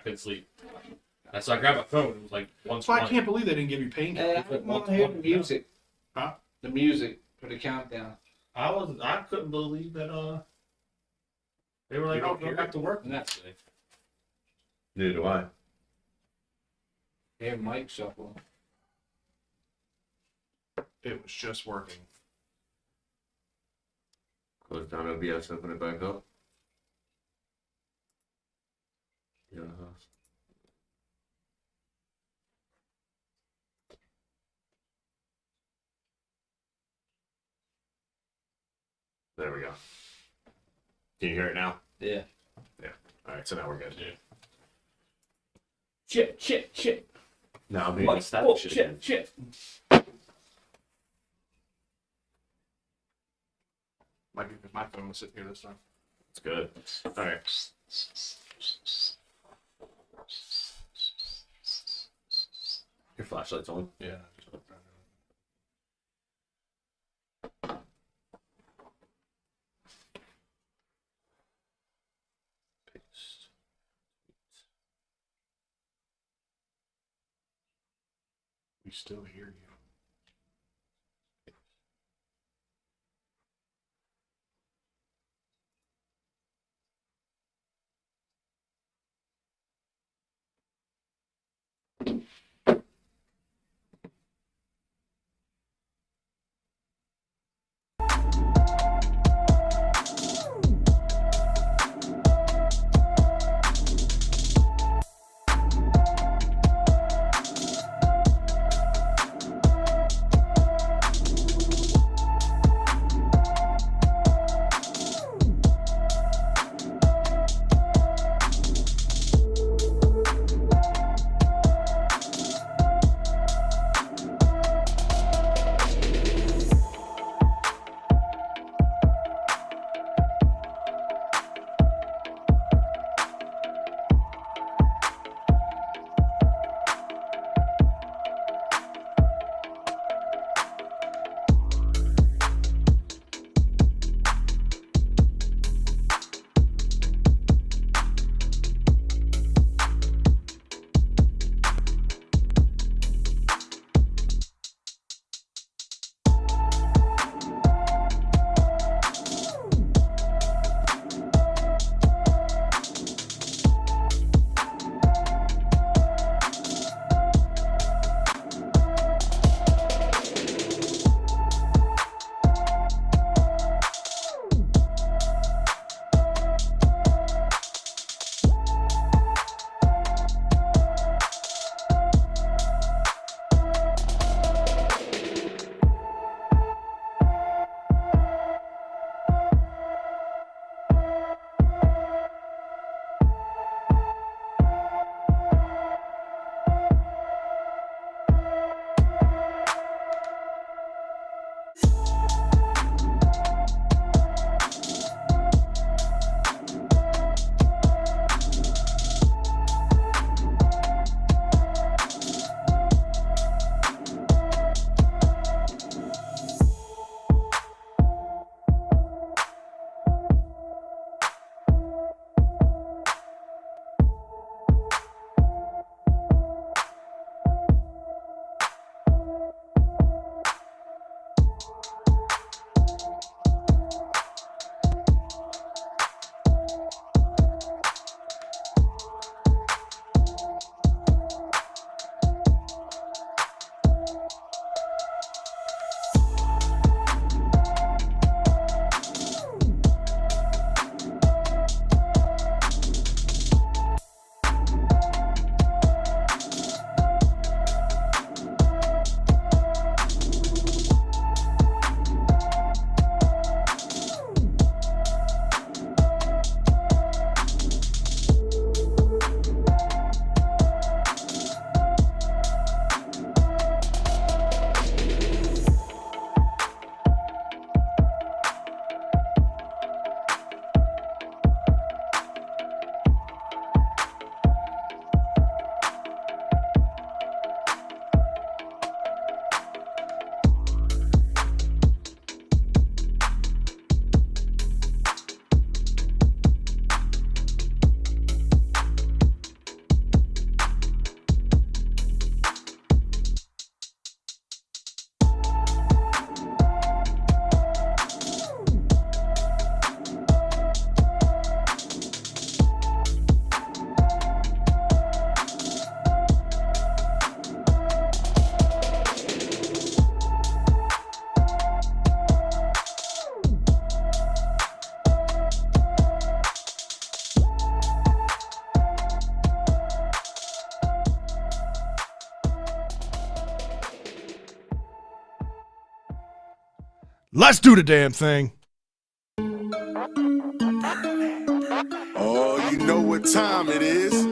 I couldn't sleep. And so I grabbed my phone. It was like That's why I can't believe they didn't give you painkillers. I want to hear the music. Huh? The music for the countdown. I couldn't believe that. They were like, You "Oh, don't go hear back it? to work the next day." Neither do I. Hear Mike shuffle. It was just working. Close down OBS, open it back up. Yeah. There we go. Can you hear it now? Yeah. All right, so now we're good. Shit. No, I'm doing Mike, the static shit again. shit. Might be because my phone was sitting here this time. It's good. All right. Your flashlight's on. Yeah. Paste. We still hear you. Let's do the damn thing. Oh, you know what time it is.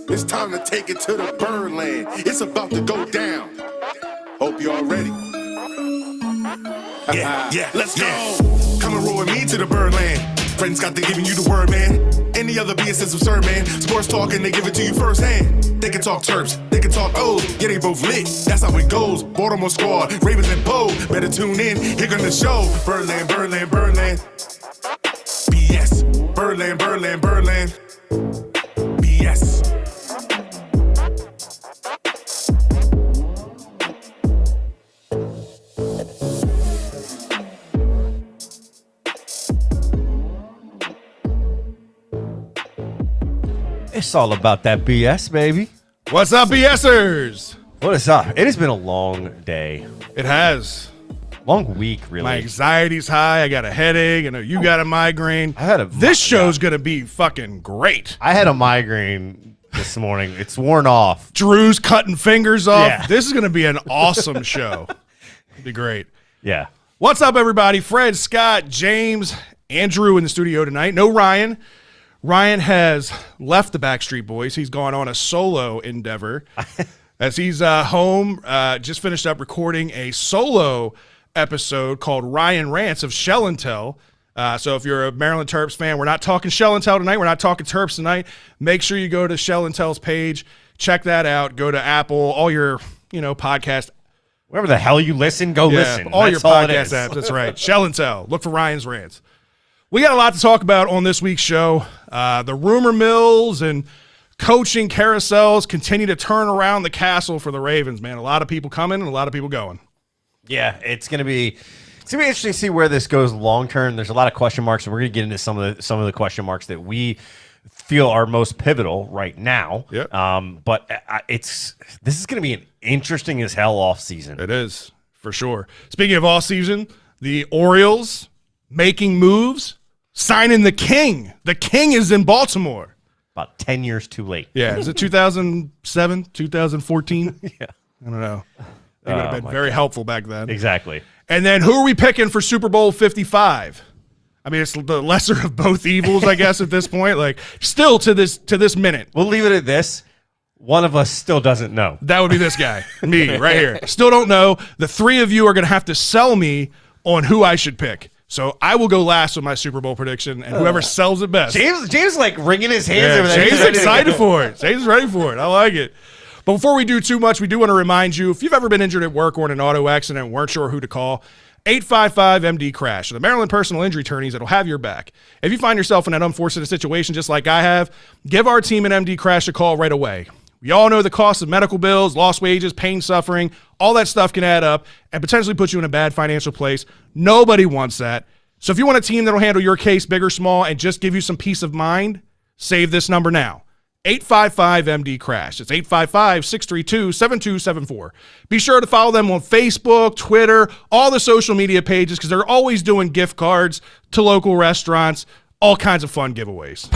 It's time to take it to the Birdland. It's about to go down. Hope y'all ready. Yeah, let's go. Come and roll with me to the Birdland. Friends got to giving you the word, man. Any other BS is absurd, man. Sports talking, they give it to you firsthand. They can talk Terps, they can talk O's. Yeah, they both lit. That's how it goes. Baltimore squad, Ravens and Poe. Better tune in. Here gonna the show. Birdland, Birdland, Birdland. BS. Birdland, Birdland, Birdland. BS. It's all about that BS, baby. What's up, BSers? What is up? It has been a long day. It has. Long week, really. My anxiety's high. I got a headache. I know you got a migraine. This show's going to be fucking great. I had a migraine this morning. It's worn off. Drew's cutting fingers off. Yeah. This is going to be an awesome show. It'll be great. Yeah. What's up, everybody? Fred, Scott, James, Andrew in the studio tonight. No Ryan. Ryan has left the Backstreet Boys. He's gone on a solo endeavor as he's home, just finished up recording a solo episode called Ryan Rants of Shell and Tell. So if you're a Maryland Terps fan, we're not talking Shell and Tell tonight. We're not talking Terps tonight. Make sure you go to Shell and Tell's page. Check that out. Go to Apple, all your, podcast. Wherever the hell you listen, go listen. All That's your all it podcast is. apps. That's right. Shell and Tell. Look for Ryan's Rants. We got a lot to talk about on this week's show. The rumor mills and coaching carousels continue to turn around the castle for the Ravens, man. A lot of people coming and a lot of people going. Yeah, it's gonna be interesting to see where this goes long term. There's a lot of question marks, and we're gonna get into some of the question marks that we feel are most pivotal right now. Yep. But this is gonna be an interesting as hell off season. It is, for sure. Speaking of all season, the Orioles making moves, signing the king. The king is in Baltimore. About 10 years too late. Yeah, is it 2007, 2014? Yeah. I don't know. It would have been very helpful back then. Exactly. And then who are we picking for Super Bowl 55? I mean, it's the lesser of both evils, I guess, at this point. Like, still to this minute. We'll leave it at this. One of us still doesn't know. That would be this guy, me, right here. Still don't know. The three of you are going to have to sell me on who I should pick. So I will go last with my Super Bowl prediction, and whoever sells it best. James like wringing his hands over there. James He's is ready to excited go. for it. James is ready for it. I like it. But before we do too much, we do want to remind you, if you've ever been injured at work or in an auto accident and weren't sure who to call, 855-MD-CRASH. The Maryland Personal Injury Attorneys that'll have your back. If you find yourself in an unfortunate situation just like I have, give our team at MD Crash a call right away. We all know the cost of medical bills, lost wages, pain, suffering, all that stuff can add up and potentially put you in a bad financial place. Nobody wants that. So if you want a team that'll handle your case, big or small, and just give you some peace of mind, save this number now. 855-MD-CRASH. It's 855-632-7274. Be sure to follow them on Facebook, Twitter, all the social media pages because they're always doing gift cards to local restaurants, all kinds of fun giveaways.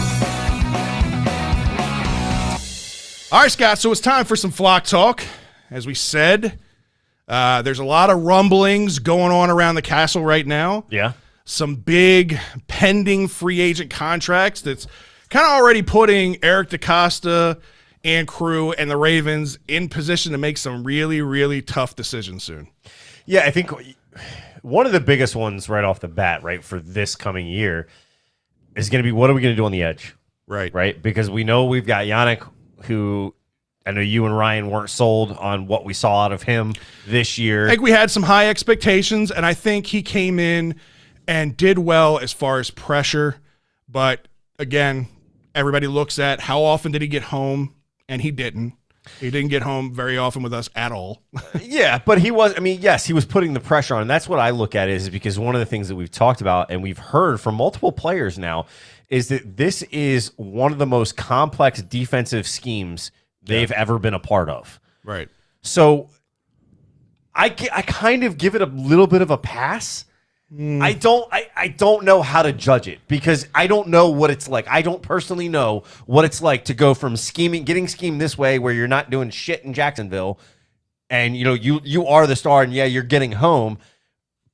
All right, Scott, so it's time for some flock talk. As we said, there's a lot of rumblings going on around the castle right now. Yeah. Some big pending free agent contracts that's kind of already putting Eric DeCosta and crew and the Ravens in position to make some really, really tough decisions soon. Yeah, I think one of the biggest ones right off the bat, right, for this coming year is going to be what are we going to do on the edge? Right. Right? Because we know we've got Yannick, who I know you and Ryan weren't sold on what we saw out of him this year. I think we had some high expectations, and I think he came in and did well as far as pressure. But again, everybody looks at how often did he get home, and he didn't. He didn't get home very often with us at all. Yeah, but he was, I mean, yes, he was putting the pressure on. And that's what I look at is because one of the things that we've talked about and we've heard from multiple players now is that this is one of the most complex defensive schemes they've ever been a part of. Right. So I kind of give it a little bit of a pass. I don't know how to judge it because I don't know what it's like. I don't personally know what it's like to go from getting schemed this way where you're not doing shit in Jacksonville and you are the star and yeah, you're getting home,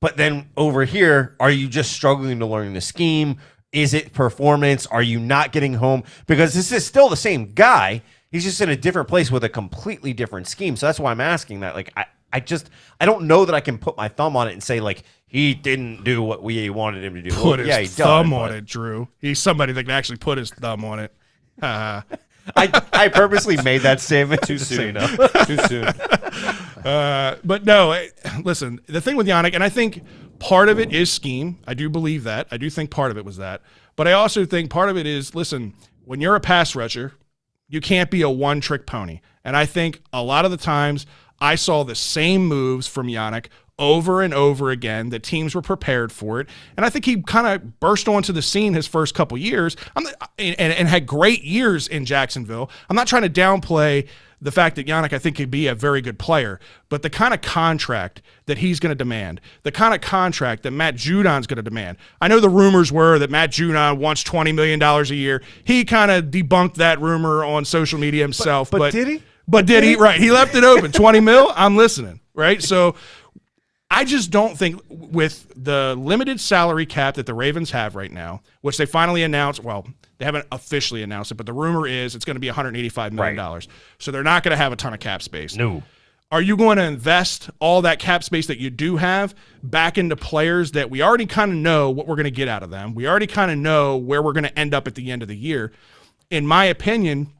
But then over here, are you just struggling to learn the scheme? Is it performance? Are you not getting home? Because this is still the same guy. He's just in a different place with a completely different scheme. So that's why I'm asking that. Like, I don't know that I can put my thumb on it and say, like, he didn't do what we wanted him to do. Put Well, his thumb on it, Drew. He's somebody that can actually put his thumb on it. I purposely made that statement too soon. Too soon. But no, listen, the thing with Yannick, and I think part of it is scheme. I do believe that. I do think part of it was that. But I also think part of it is, listen, when you're a pass rusher, you can't be a one-trick pony. And I think a lot of the times I saw the same moves from Yannick over and over again, that teams were prepared for it. And I think he kind of burst onto the scene his first couple years and had great years in Jacksonville. I'm not trying to downplay the fact that Yannick, I think, could be a very good player, but the kind of contract that he's going to demand, the kind of contract that Matt Judon's going to demand. I know the rumors were that Matt Judon wants $20 million a year. He kind of debunked that rumor on social media himself. But did he? But did he? Right. He left it open. 20 mil? I'm listening. Right? So I just don't think with the limited salary cap that the Ravens have right now, which they finally announced, well, they haven't officially announced it, but the rumor is it's going to be $185 million. Right. So they're not going to have a ton of cap space. No. Are you going to invest all that cap space that you do have back into players that we already kind of know what we're going to get out of them? We already kind of know where we're going to end up at the end of the year. In my opinion,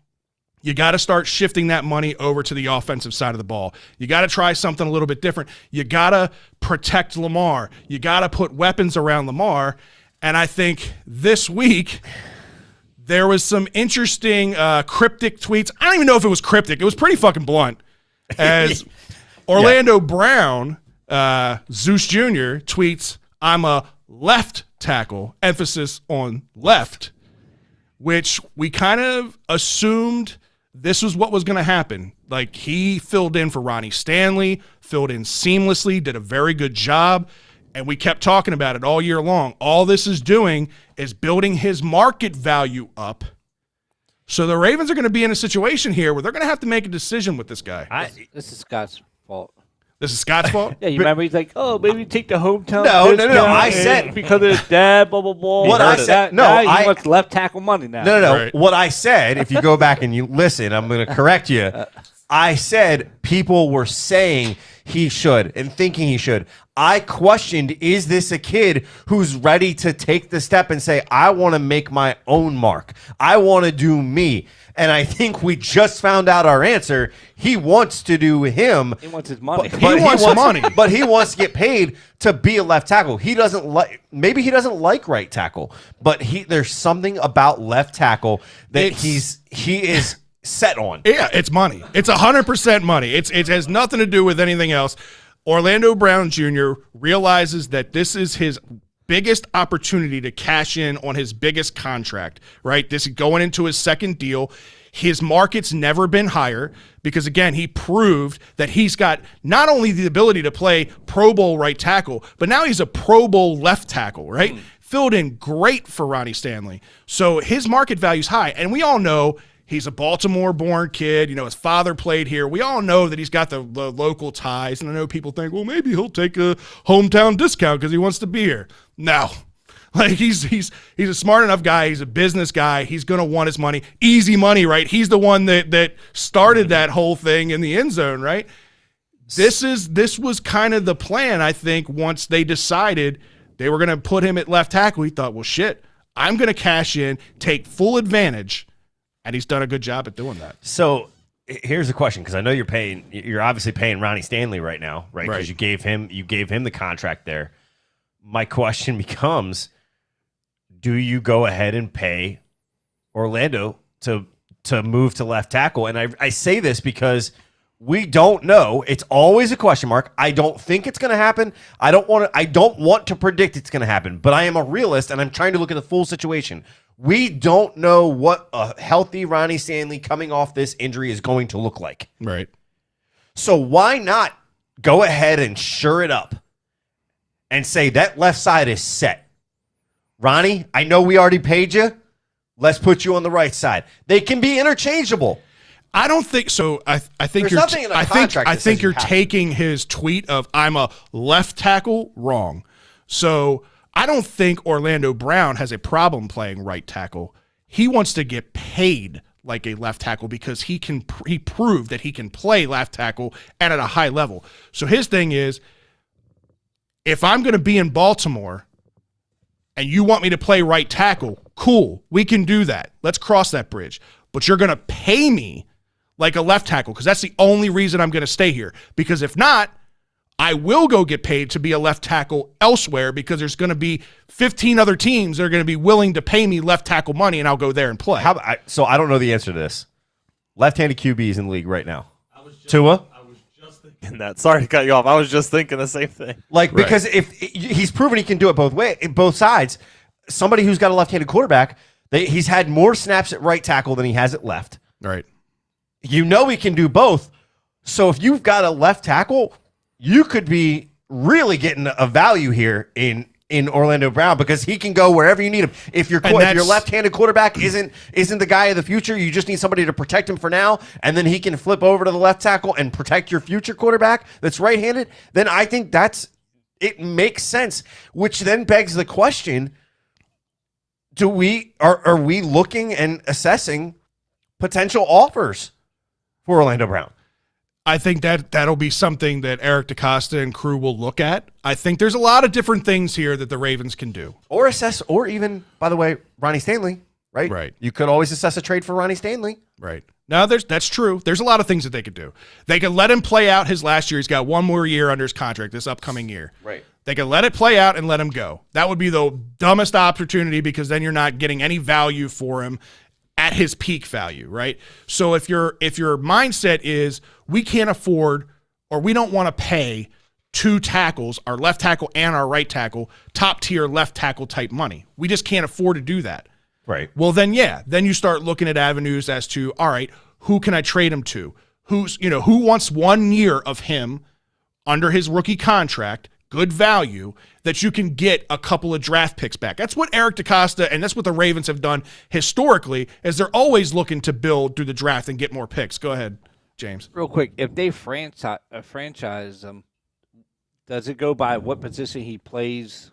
you got to start shifting that money over to the offensive side of the ball. You got to try something a little bit different. You got to protect Lamar. You got to put weapons around Lamar. And I think this week there was some interesting cryptic tweets. I don't even know if it was cryptic. It was pretty fucking blunt. As Orlando Brown, Zeus Jr., tweets, "I'm a left tackle," emphasis on left, which we kind of assumed this was what was going to happen. Like, he filled in for Ronnie Stanley, filled in seamlessly, did a very good job, and we kept talking about it all year long. All this is doing is building his market value up. So the Ravens are going to be in a situation here where they're going to have to make a decision with this guy. This is Scott's fault. This is Scott's fault? Yeah, you remember he's like, oh, maybe take the hometown. No. I said because of his dad, blah blah blah. What I said. Now he wants left tackle money now. No. Right. What I said, if you go back and you listen, I'm going to correct you. I said people were saying he should and thinking he should. I questioned, is this a kid who's ready to take the step and say, I want to make my own mark. I want to do me. And I think we just found out our answer. He wants to do him. He wants his money. He wants money. But he wants to get paid to be a left tackle. He doesn't like, maybe he doesn't like right tackle, but there's something about left tackle that he is set on. Yeah, it's money. It's 100% money. It has nothing to do with anything else. Orlando Brown Jr. realizes that this is his biggest opportunity to cash in on his biggest contract, right? This is going into his second deal. His market's never been higher because, again, he proved that he's got not only the ability to play Pro Bowl right tackle, but now he's a Pro Bowl left tackle, right? Filled in great for Ronnie Stanley. So his market value's high. And we all know he's a Baltimore-born kid. You know, his father played here. We all know that he's got the local ties. And I know people think, well, maybe he'll take a hometown discount because he wants to be here. No. Like, he's a smart enough guy. He's a business guy. He's going to want his money. Easy money, right? He's the one that started that whole thing in the end zone, right? This was kind of the plan, I think, once they decided they were going to put him at left tackle. He thought, well, shit, I'm going to cash in, take full advantage. And he's done a good job at doing that. So here's the question, because I know you're obviously paying Ronnie Stanley right now, right? Because you gave him the contract there. My question becomes, do you go ahead and pay Orlando to move to left tackle? And I say this because we don't know. It's always a question mark. I don't think it's going to happen. I don't want to predict it's going to happen, but I am a realist and I'm trying to look at the full situation. We don't know what a healthy Ronnie Stanley coming off this injury is going to look like. Right. So why not go ahead and shore it up and say that left side is set? Ronnie, I know we already paid you. Let's put you on the right side. They can be interchangeable. I don't think so. I think There's you're. nothing in a I contract that think says you you're have to. taking his tweet of "I'm a left tackle" wrong. So I don't think Orlando Brown has a problem playing right tackle. He wants to get paid like a left tackle because he proved that he can play left tackle and at a high level. So his thing is, if I'm going to be in Baltimore and you want me to play right tackle, cool, we can do that. Let's cross that bridge. But you're going to pay me like a left tackle because that's the only reason I'm going to stay here. Because if not, I will go get paid to be a left tackle elsewhere because there's going to be 15 other teams that are going to be willing to pay me left tackle money, and I'll go there and play. So I don't know the answer to this. Left-handed QBs in the league right now. Tua? In that. Sorry to cut you off. I was just thinking the same thing. Like, because if he's proven he can do it both sides. Somebody who's got a left-handed quarterback, he's had more snaps at right tackle than he has at left. Right. You know he can do both. So if you've got a left tackle, you could be really getting a value here in Orlando Brown because he can go wherever you need him. If your left-handed quarterback isn't the guy of the future, you just need somebody to protect him for now, and then he can flip over to the left tackle and protect your future quarterback that's right-handed, then I think it makes sense, which then begs the question, are we looking and assessing potential offers for Orlando Brown? I think that'll be something that Eric DeCosta and crew will look at. I think there's a lot of different things here that the Ravens can do. Or assess, or even, by the way, Ronnie Stanley, right? Right. You could always assess a trade for Ronnie Stanley. Right. Now, that's true. There's a lot of things that they could do. They could let him play out his last year. He's got one more year under his contract this upcoming year. Right. They could let it play out and let him go. That would be the dumbest opportunity because then you're not getting any value for him at his peak value, right? So if your mindset is we can't afford or we don't want to pay two tackles, our left tackle and our right tackle, top tier left tackle type money. We just can't afford to do that. Right. Well, then you start looking at avenues as to, all right, who can I trade him to? Who wants 1 year of him under his rookie contract, good value, that you can get a couple of draft picks back. That's what Eric DeCosta and that's what the Ravens have done historically, is they're always looking to build through the draft and get more picks. Go ahead, James. Real quick, if they franchise him, does it go by what position he plays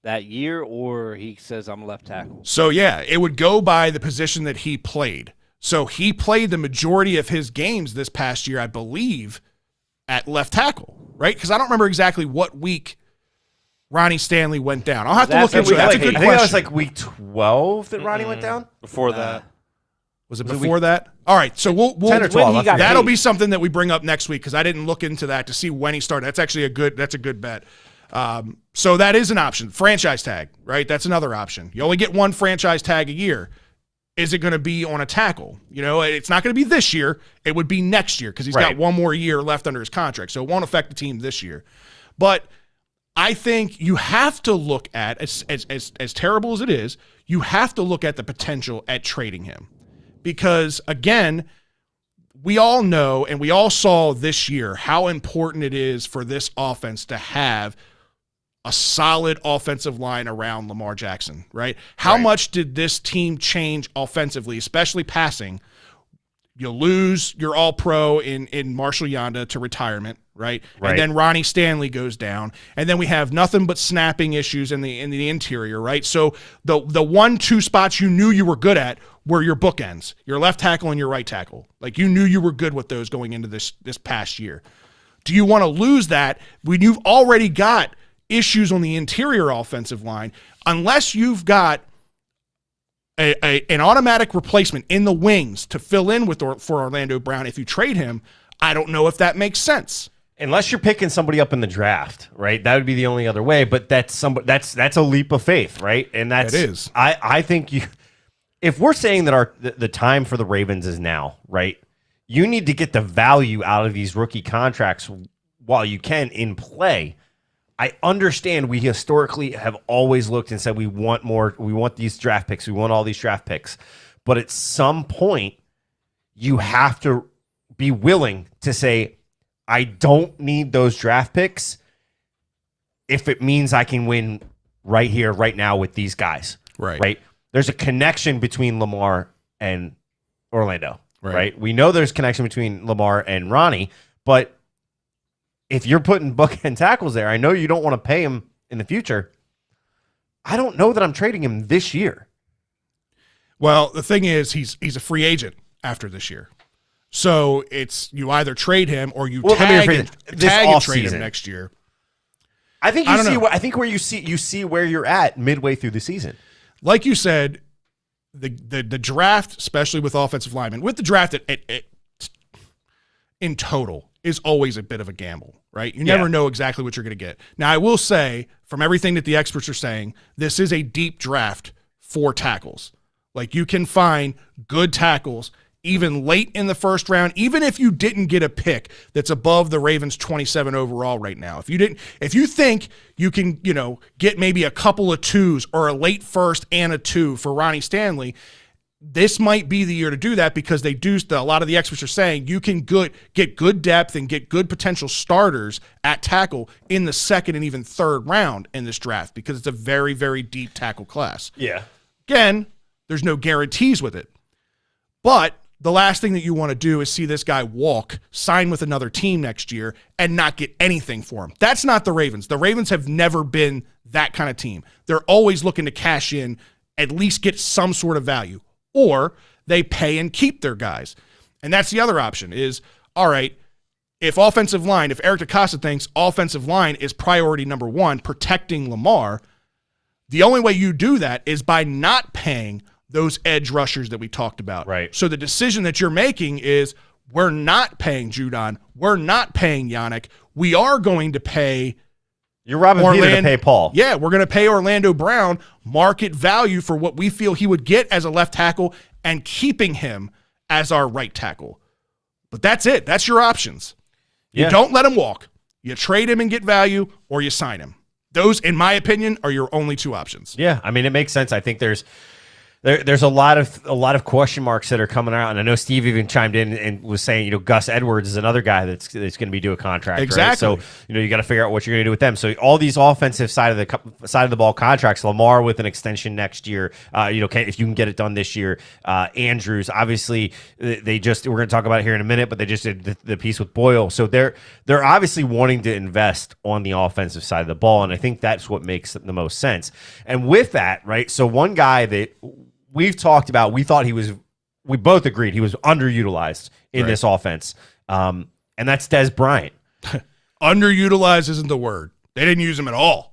that year, or he says I'm a left tackle? So, yeah, it would go by the position that he played. So he played the majority of his games this past year, I believe, at left tackle, right? Because I don't remember exactly what week Ronnie Stanley went down. I'll have to look into it. That's a good question. I think that was like week 12 that Ronnie went down. Before that. Was it before that? All right, so we'll 10 or 12. That'll be something that we bring up next week because I didn't look into that to see when he started. That's actually a good bet. So that is an option. Franchise tag, right? That's another option. You only get one franchise tag a year. Is it going to be on a tackle? It's not going to be this year. It would be next year because he's got one more year left under his contract. So it won't affect the team this year. But I think you have to look at, as terrible as it is, you have to look at the potential at trading him. Because, again, we all know and we all saw this year how important it is for this offense to have a solid offensive line around Lamar Jackson, right? How much did this team change offensively, especially passing? You lose your all-pro in Marshall Yanda to retirement, right? And then Ronnie Stanley goes down. And then we have nothing but snapping issues in the interior, right? So the 1-2 spots you knew you were good at were your bookends, your left tackle and your right tackle. Like you knew you were good with those going into this past year. Do you want to lose that when you've already got issues on the interior offensive line? Unless you've got an automatic replacement in the wings to fill in for Orlando Brown if you trade him, I don't know if that makes sense. Unless you're picking somebody up in the draft, right? That would be the only other way. But that's a leap of faith, right? And it is. I think if we're saying that the time for the Ravens is now, right? You need to get the value out of these rookie contracts while you can in play. I understand we historically have always looked and said we want more, we want these draft picks, we want all these draft picks. But at some point, you have to be willing to say, I don't need those draft picks if it means I can win right here, right now with these guys. Right. There's a connection between Lamar and Orlando. right? We know there's connection between Lamar and Ronnie, but if you're putting bookend tackles there, I know you don't want to pay him in the future. I don't know that I'm trading him this year. Well, the thing is, he's a free agent after this year. So it's you either trade him or you tag and trade him next year. I think where you see where you're at midway through the season. Like you said, the draft, especially with offensive linemen, with the draft in total is always a bit of a gamble, right? You never know exactly what you're going to get. Now, I will say, from everything that the experts are saying, this is a deep draft for tackles. Like, you can find good tackles even late in the first round, even if you didn't get a pick that's above the Ravens 27 overall right now. If you think you can, get maybe a couple of twos or a late first and a two for Ronnie Stanley, this might be the year to do that, because a lot of the experts are saying you can get good depth and get good potential starters at tackle in the second and even third round in this draft, because it's a very, very deep tackle class. Yeah. Again, there's no guarantees with it. But the last thing that you want to do is see this guy walk, sign with another team next year, and not get anything for him. That's not the Ravens. The Ravens have never been that kind of team. They're always looking to cash in, at least get some sort of value. Or they pay and keep their guys. And that's the other option is, all right, if Eric DeCosta thinks offensive line is priority number one, protecting Lamar, the only way you do that is by not paying those edge rushers that we talked about. Right. So the decision that you're making is, we're not paying Judon. We're not paying Yannick. We are going to pay You're robbing Peter to pay Paul. Yeah, we're going to pay Orlando Brown market value for what we feel he would get as a left tackle and keeping him as our right tackle. But that's it. That's your options. You don't let him walk. You trade him and get value, or you sign him. Those, in my opinion, are your only two options. Yeah, I mean, it makes sense. I think there's a lot of question marks that are coming out, and I know Steve even chimed in and was saying, Gus Edwards is another guy that's going to be due a contract. Exactly. Right? So you got to figure out what you're going to do with them. So all these offensive side of the ball contracts, Lamar with an extension next year, if you can get it done this year. Andrews, obviously, we're going to talk about it here in a minute, but they just did the piece with Boyle. So they're obviously wanting to invest on the offensive side of the ball, and I think that's what makes the most sense. And with that, right? So one guy that we've talked about, we both agreed he was underutilized in this offense. And that's Dez Bryant. Underutilized isn't the word. They didn't use him at all.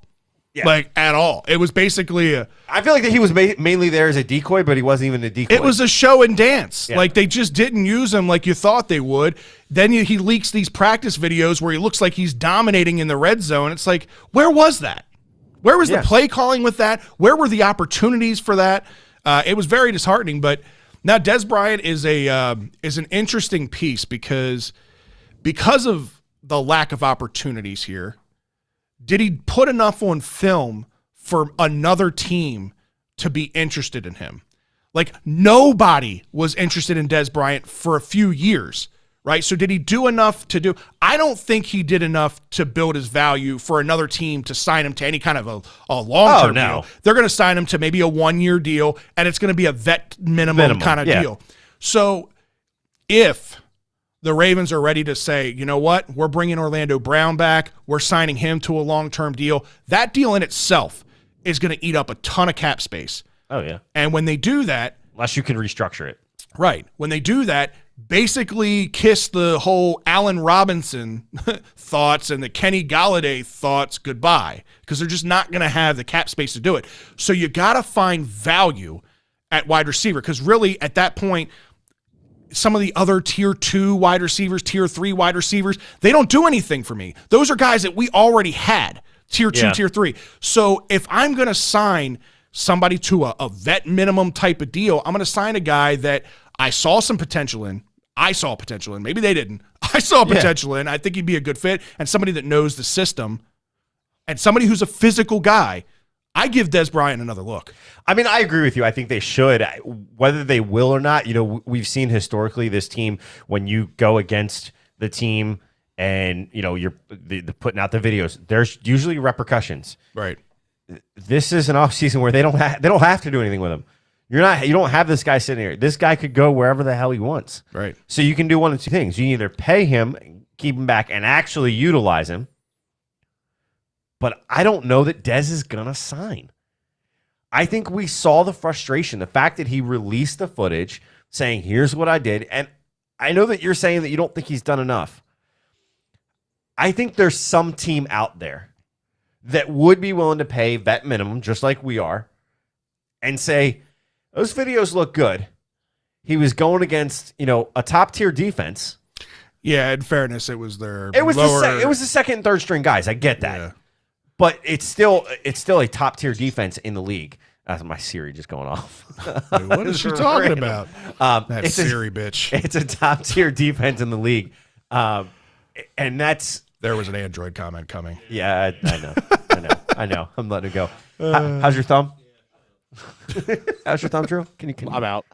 Yeah. Like, at all. It was basically I feel like that he was mainly there as a decoy, but he wasn't even a decoy. It was a show and dance. Yeah. Like, they just didn't use him like you thought they would. Then he leaks these practice videos where he looks like he's dominating in the red zone. It's like, where was that? Where was the play calling with that? Where were the opportunities for that? It was very disheartening, but now Dez Bryant is an interesting piece because of the lack of opportunities here. Did he put enough on film for another team to be interested in him? Like, nobody was interested in Dez Bryant for a few years, right? So did he do enough to do? I don't think he did enough to build his value for another team to sign him to any kind of a long-term deal. They're going to sign him to maybe a one-year deal, and it's going to be a vet minimum kind of deal. So if the Ravens are ready to say, you know what, we're bringing Orlando Brown back, we're signing him to a long-term deal, that deal in itself is going to eat up a ton of cap space. Oh, yeah. And when they do that, unless you can restructure it. Right. When they do that, basically kiss the whole Allen Robinson thoughts and the Kenny Galladay thoughts goodbye, because they're just not going to have the cap space to do it. So you got to find value at wide receiver, because really at that point, some of the other tier 2 wide receivers, tier 3 wide receivers, they don't do anything for me. Those are guys that we already had, tier 2, tier 3. So if I'm going to sign somebody to a vet minimum type of deal, I'm going to sign a guy that I saw some potential in. Maybe they didn't. I saw potential in. I think he'd be a good fit, and somebody that knows the system, and somebody who's a physical guy. I give Dez Bryant another look. I mean, I agree with you. I think they should. Whether they will or not, we've seen historically this team, when you go against the team and, you're putting out the videos, there's usually repercussions. Right. This is an offseason where they don't have to do anything with him. You don't have this guy sitting here. This guy could go wherever the hell he wants. Right. So you can do one of two things. You can either pay him, keep him back, and actually utilize him. But I don't know that Dez is going to sign. I think we saw the frustration, the fact that he released the footage saying, here's what I did. And I know that you're saying that you don't think he's done enough. I think there's some team out there that would be willing to pay vet minimum, just like we are, and say, those videos look good. He was going against, a top-tier defense. Yeah, in fairness, it was their It was lower... it was the second and third string guys. I get that. Yeah. But it's still a top tier defense in the league. That's my Siri just going off. Wait, what is she talking about? That it's Siri bitch. It's a top tier defense in the league, and that's. There was an Android comment coming. Yeah, I know. I'm letting it go. How's your thumb? How's your thumb, Drew? Can you? I'm out.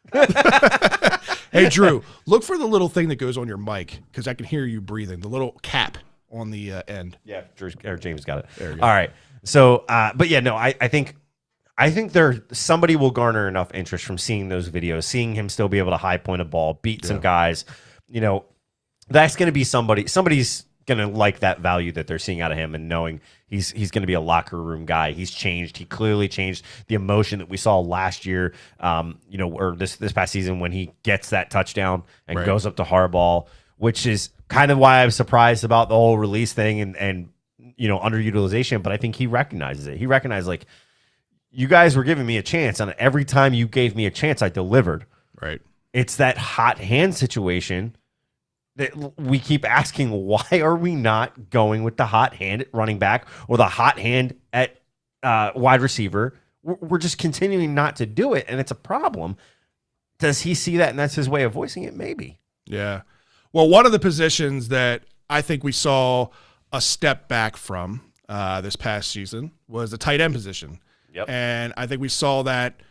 Hey, Drew, look for the little thing that goes on your mic because I can hear you breathing. The little cap on the end. Yeah, James got it. There you go. All right. So, but yeah, no, I think somebody will garner enough interest from seeing those videos, seeing him still be able to high point a ball, beat some guys. That's going to be somebody's going to like that value that they're seeing out of him and knowing he's going to be a locker room guy. He's changed. He clearly changed the emotion that we saw last year, or this past season when he gets that touchdown and goes up to Harbaugh, which is kind of why I'm surprised about the whole release thing and underutilization. But I think he recognizes it. He recognized, like, you guys were giving me a chance, and every time you gave me a chance, I delivered. Right. It's that hot hand situation that we keep asking, why are we not going with the hot hand at running back or the hot hand at wide receiver? We're just continuing not to do it, and it's a problem. Does he see that, and that's his way of voicing it? Maybe. Yeah. Well, one of the positions that I think we saw a step back from this past season was the tight end position. Yep. And I think we saw that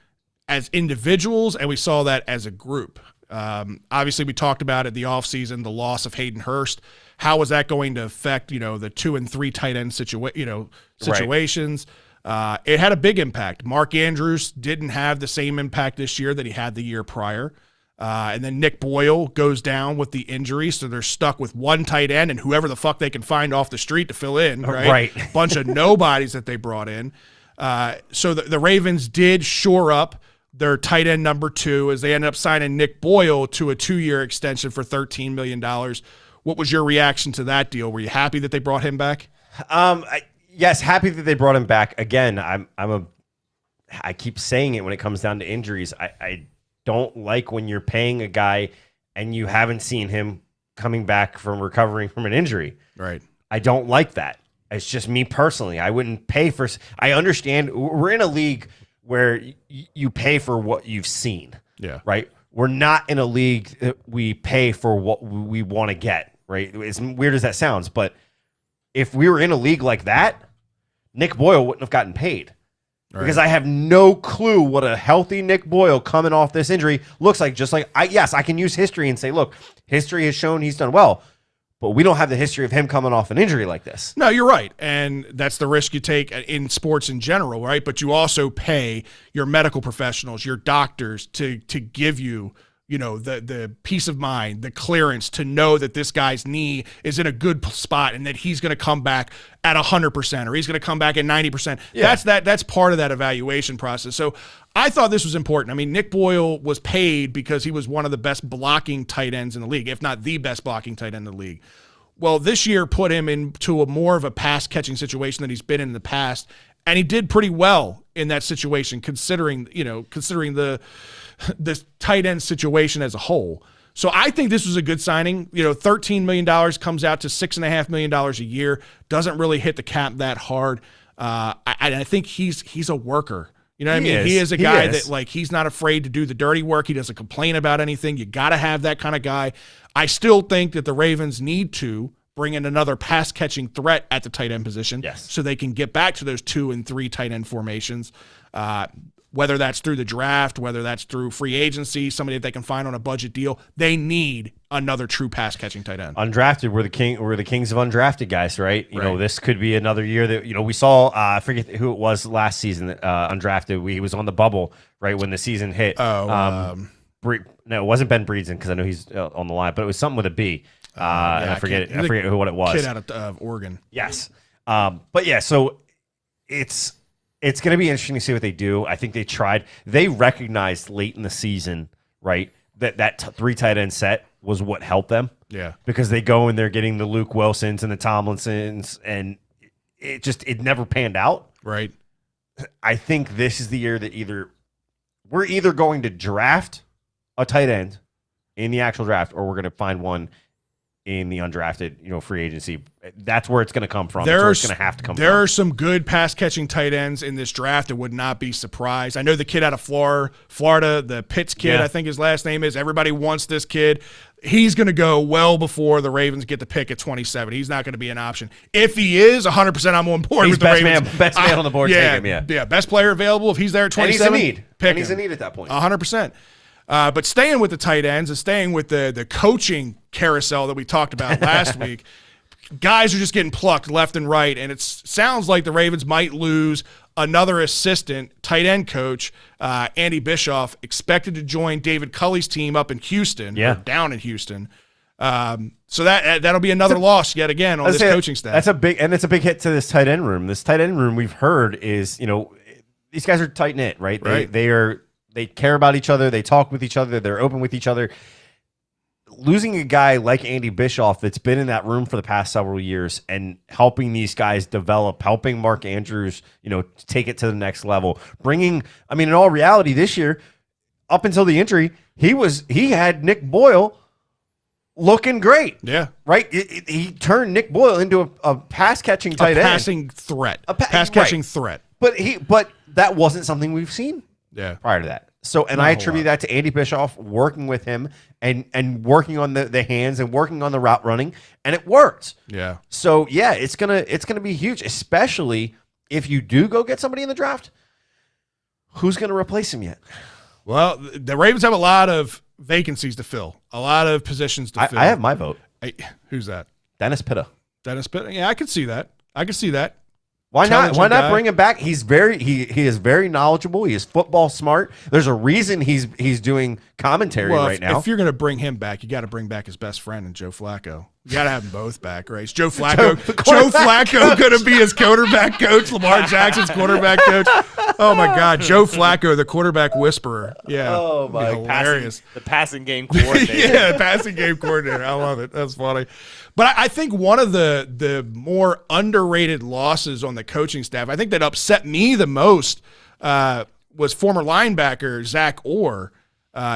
as individuals and we saw that as a group. Obviously, we talked about it the offseason, the loss of Hayden Hurst. How was that going to affect, the 2 and 3 tight end situations? Right. It had a big impact. Mark Andrews didn't have the same impact this year that he had the year prior. And then Nick Boyle goes down with the injury, so they're stuck with one tight end and whoever the fuck they can find off the street to fill in, right? Right. Bunch of nobodies that they brought in. So the Ravens did shore up their tight end number 2 as they ended up signing Nick Boyle to a 2-year extension for $13 million. What was your reaction to that deal? Were you happy that they brought him back? Yes, happy that they brought him back. Again, I keep saying it when it comes down to injuries. I don't like when you're paying a guy and you haven't seen him coming back from recovering from an injury. Right. I don't like that. It's just me personally. I wouldn't pay for. I understand we're in a league where you pay for what you've seen. Yeah. Right. We're not in a league that we pay for what we want to get. Right. As weird as that sounds, but if we were in a league like that, Nick Boyle wouldn't have gotten paid. Right. Because I have no clue what a healthy Nick Boyle coming off this injury looks like. Just like I can use history and say, look, history has shown he's done well. But we don't have the history of him coming off an injury like this. No, you're right. And that's the risk you take in sports in general, right? But you also pay your medical professionals, your doctors to give you, the peace of mind, the clearance to know that this guy's knee is in a good spot and that he's going to come back at 100% or he's going to come back at 90%. Yeah. That's part of that evaluation process. So I thought this was important. I mean, Nick Boyle was paid because he was one of the best blocking tight ends in the league, if not the best blocking tight end in the league. Well, this year put him into a more of a pass-catching situation than he's been in the past, and he did pretty well in that situation, considering the tight end situation as a whole. So I think this was a good signing. $13 million comes out to $6.5 million a year. Doesn't really hit the cap that hard. I think he's a worker. You know what I mean? He is a guy that, he's not afraid to do the dirty work. He doesn't complain about anything. You got to have that kind of guy. I still think that the Ravens need to bring in another pass-catching threat at the tight end position so they can get back to those 2 and 3 tight end formations. whether that's through the draft, whether that's through free agency, somebody that they can find on a budget deal. They need another true pass catching tight end. Undrafted, we're the kings of undrafted guys, right? You know, Right. this could be another year that, you know, we saw, I forget who it was last season, undrafted. He was on the bubble, right, when the season hit. No, it wasn't Ben Breedson, because I know he's on the line, but it was something with a B. And I forget what it was. Kid out of Oregon. Yes. But yeah, so it's going to be interesting to see what they do. I think they tried. They recognized late in the season, right, that 3 tight end set was what helped them. Yeah. Because they go and they're getting the Luke Wilsons and the Tomlinsons, and it never panned out. Right. I think this is the year that we're either going to draft a tight end in the actual draft, or we're going to find one in the undrafted, free agency. That's where it's going to come from. That's where it's going to have to come from. There are some good pass-catching tight ends in this draft. I would not be surprised. I know the kid out of Florida, the Pitts kid, I think his last name is. Everybody wants this kid. He's going to go well before the Ravens get the pick at 27. He's not going to be an option. If he is, 100% I'm on board with the Ravens. Best man on the board. Yeah, take him, yeah, best player available. If he's there at 27, and he's a need. Pick and he's him. a need at that point. 100%. But staying with the tight ends and staying with the coaching carousel that we talked about last week, guys are just getting plucked left and right, and it sounds like the Ravens might lose another assistant tight end coach, Andy Bischoff, expected to join David Culley's team up in Houston, or down in Houston. So that'll be another loss yet again on this coaching staff. It's a big hit to this tight end room. This tight end room, we've heard, is these guys are tight knit, right? They care about each other. They talk with each other. They're open with each other. Losing a guy like Andy Bischoff that's been in that room for the past several years and helping these guys develop, helping Mark Andrews, take it to the next level. In all reality, this year, up until the injury, he had Nick Boyle looking great. Yeah. Right? He turned Nick Boyle into a pass-catching tight end. Passing threat. Pass-catching threat. But that wasn't something we've seen. Yeah. Prior to that. So, and I attribute that to Andy Bischoff working with him and working on the hands and working on the route running, and it worked. Yeah. So yeah, it's gonna be huge, especially if you do go get somebody in the draft. Who's gonna replace him yet? Well, the Ravens have a lot of vacancies to fill, a lot of positions to fill. I have my vote. Who's that? Dennis Pitta. Dennis Pitta. Yeah, I could see that. Why not? Why not bring him back? He is very knowledgeable. He is football smart. There's a reason he's doing commentary right now. If you're going to bring him back, you got to bring back his best friend and Joe Flacco. You got to have them both back, right? Is Joe Flacco going to be his quarterback coach? Lamar Jackson's quarterback coach? Oh my God, Joe Flacco, the quarterback whisperer. Yeah. Oh my, hilarious. The passing game coordinator. Yeah, passing game coordinator. I love it. That's funny. But I think one of the more underrated losses on the coaching staff, I think that upset me the most, was former linebacker Zach Orr.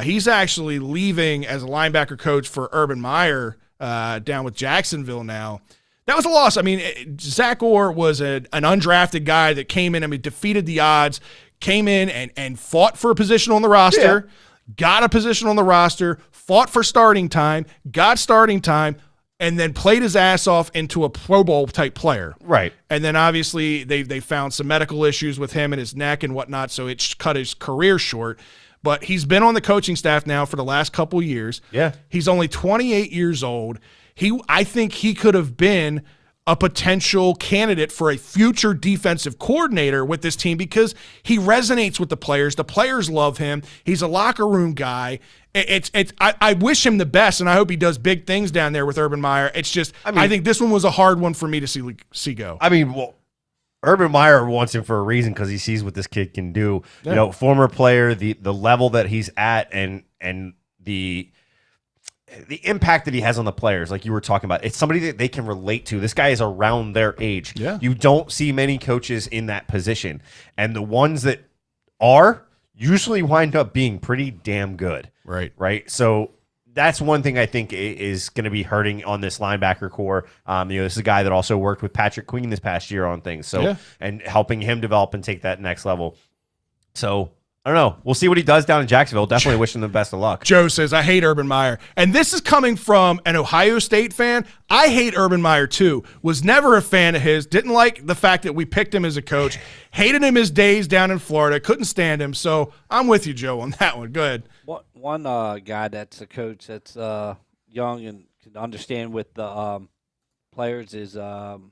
He's actually leaving as a linebacker coach for Urban Meyer down with Jacksonville now. That was a loss. Zach Orr was an undrafted guy that came in, defeated the odds, came in and fought for a position on the roster, got a position on the roster, fought for starting time, got starting time, and then played his ass off into a Pro Bowl type player. Right. And then obviously they found some medical issues with him and his neck and whatnot, so it cut his career short. But he's been on the coaching staff now for the last couple years. Yeah. He's only 28 years old. I think he could have been a potential candidate for a future defensive coordinator with this team because he resonates with the players. The players love him. He's a locker room guy. I wish him the best, and I hope he does big things down there with Urban Meyer. It's just I think this one was a hard one for me to see go. Urban Meyer wants him for a reason because he sees what this kid can do. Yeah. Former player, the level that he's at, and the impact that he has on the players, like you were talking about. It's somebody that they can relate to. This guy is around their age. Yeah. You don't see many coaches in that position, and the ones that are usually wind up being pretty damn good. Right. So that's one thing I think is going to be hurting on this linebacker core. This is a guy that also worked with Patrick Queen this past year on things. So and helping him develop and take that next level. So I don't know. We'll see what he does down in Jacksonville. Definitely wishing him the best of luck. Joe says, I hate Urban Meyer. And this is coming from an Ohio State fan. I hate Urban Meyer too. Was never a fan of his. Didn't like the fact that we picked him as a coach. Hated him his days down in Florida. Couldn't stand him. So I'm with you, Joe, on that one. Go ahead. One guy that's a coach that's young and can understand with the players is Byron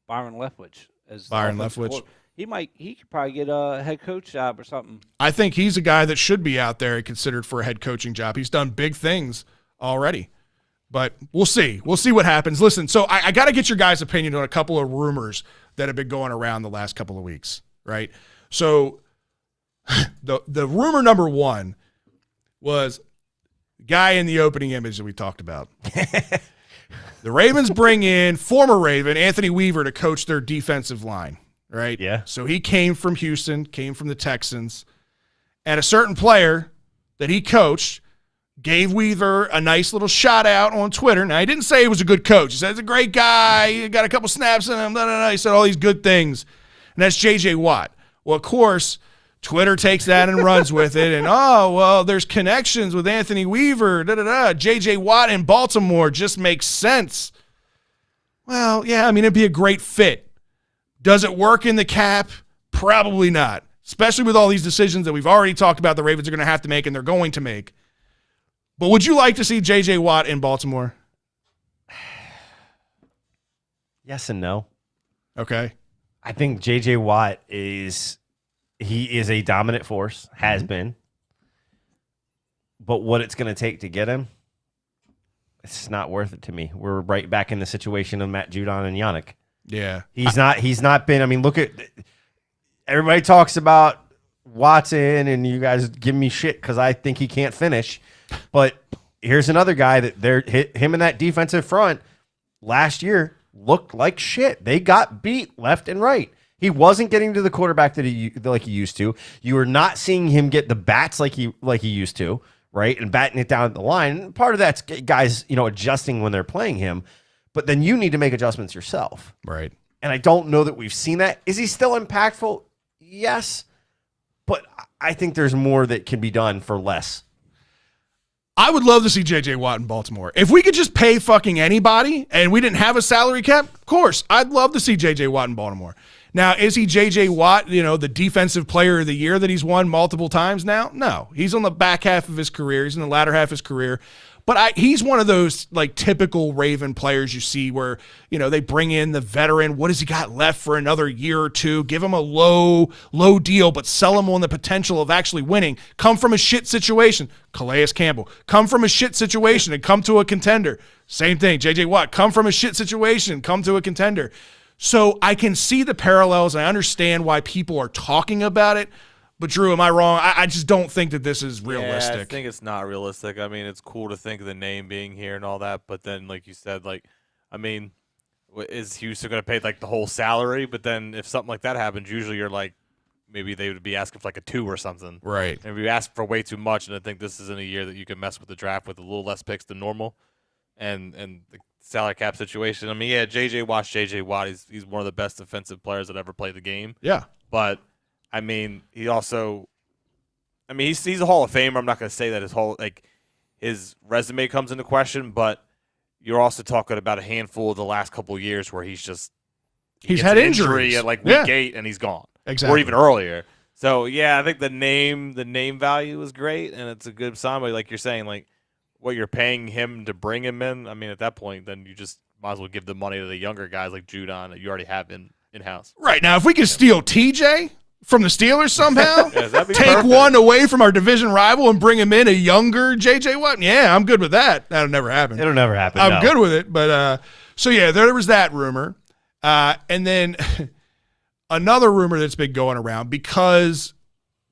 Leftwich. Byron Leftwich. He could probably get a head coach job or something. I think he's a guy that should be out there considered for a head coaching job. He's done big things already. But we'll see. We'll see what happens. Listen, so I got to get your guys' opinion on a couple of rumors that have been going around the last couple of weeks, right? So the rumor number one was the guy in the opening image that we talked about. The Ravens bring in former Raven Anthony Weaver to coach their defensive line. Right? Yeah. So he came from Houston, came from the Texans, and a certain player that he coached gave Weaver a nice little shout out on Twitter. Now, he didn't say he was a good coach. He said he's a great guy. He got a couple snaps in him. He said all these good things. And that's J.J. Watt. Well, of course, Twitter takes that and runs with it. And, oh, well, there's connections with Anthony Weaver. J.J. Watt in Baltimore just makes sense. Well, yeah, I mean, it'd be a great fit. Does it work in the cap? Probably not, especially with all these decisions that we've already talked about the Ravens are going to have to make and they're going to make. But would you like to see J.J. Watt in Baltimore? Yes and no. Okay. I think J.J. Watt is a dominant force, has been. But what it's going to take to get him, it's not worth it to me. We're right back in the situation of Matt Judon and Yannick. Yeah. He's not been, I mean, look at, everybody talks about Watson and you guys give me shit because I think he can't finish. But here's another guy that him in that defensive front last year looked like shit. They got beat left and right. He wasn't getting to the quarterback that he used to. You were not seeing him get the bats like he used to, right? And batting it down at the line. And part of that's guys, adjusting when they're playing him. But then you need to make adjustments yourself. Right. And I don't know that we've seen that. Is he still impactful? Yes. But I think there's more that can be done for less. I would love to see J.J. Watt in Baltimore. If we could just pay fucking anybody and we didn't have a salary cap, of course, I'd love to see J.J. Watt in Baltimore. Now, is he J.J. Watt, the defensive player of the year that he's won multiple times now? No. He's on the back half of his career. He's in the latter half of his career. But he's one of those like typical Raven players you see where, they bring in the veteran. What has he got left for another year or two? Give him a low deal, but sell him on the potential of actually winning. Come from a shit situation. Calais Campbell. Come from a shit situation and come to a contender. Same thing. J.J. Watt. Come from a shit situation. Come to a contender. So I can see the parallels. I understand why people are talking about it. But, Drew, am I wrong? I just don't think that this is realistic. Yeah, I think it's not realistic. I mean, it's cool to think of the name being here and all that, but then, like you said, is Houston going to pay, the whole salary? But then if something like that happens, usually you're like, maybe they would be asking for, a 2 or something. Right. And if you ask for way too much, and I think this isn't a year that you can mess with the draft with a little less picks than normal and the salary cap situation. I mean, yeah, J.J. Watt. He's one of the best defensive players that ever played the game. Yeah. But I mean, he's a Hall of Famer. I'm not going to say that his resume comes into question, but you're also talking about a handful of the last couple of years where he's had injuries at week 8 and he's gone. Exactly. Or even earlier. So yeah, I think the name value is great and it's a good sign. But like you're saying, what you're paying him to bring him in, I mean, at that point, then you just might as well give the money to the younger guys like Judon that you already have in-house. Right. Now, if we could steal TJ from the Steelers somehow, that'd be take perfect. one away from our division rival and bring him in a younger J.J. Watt, yeah, I'm good with that. That'll never happen. It'll never happen. I'm good with it. But so, yeah, there was that rumor. And then another rumor that's been going around because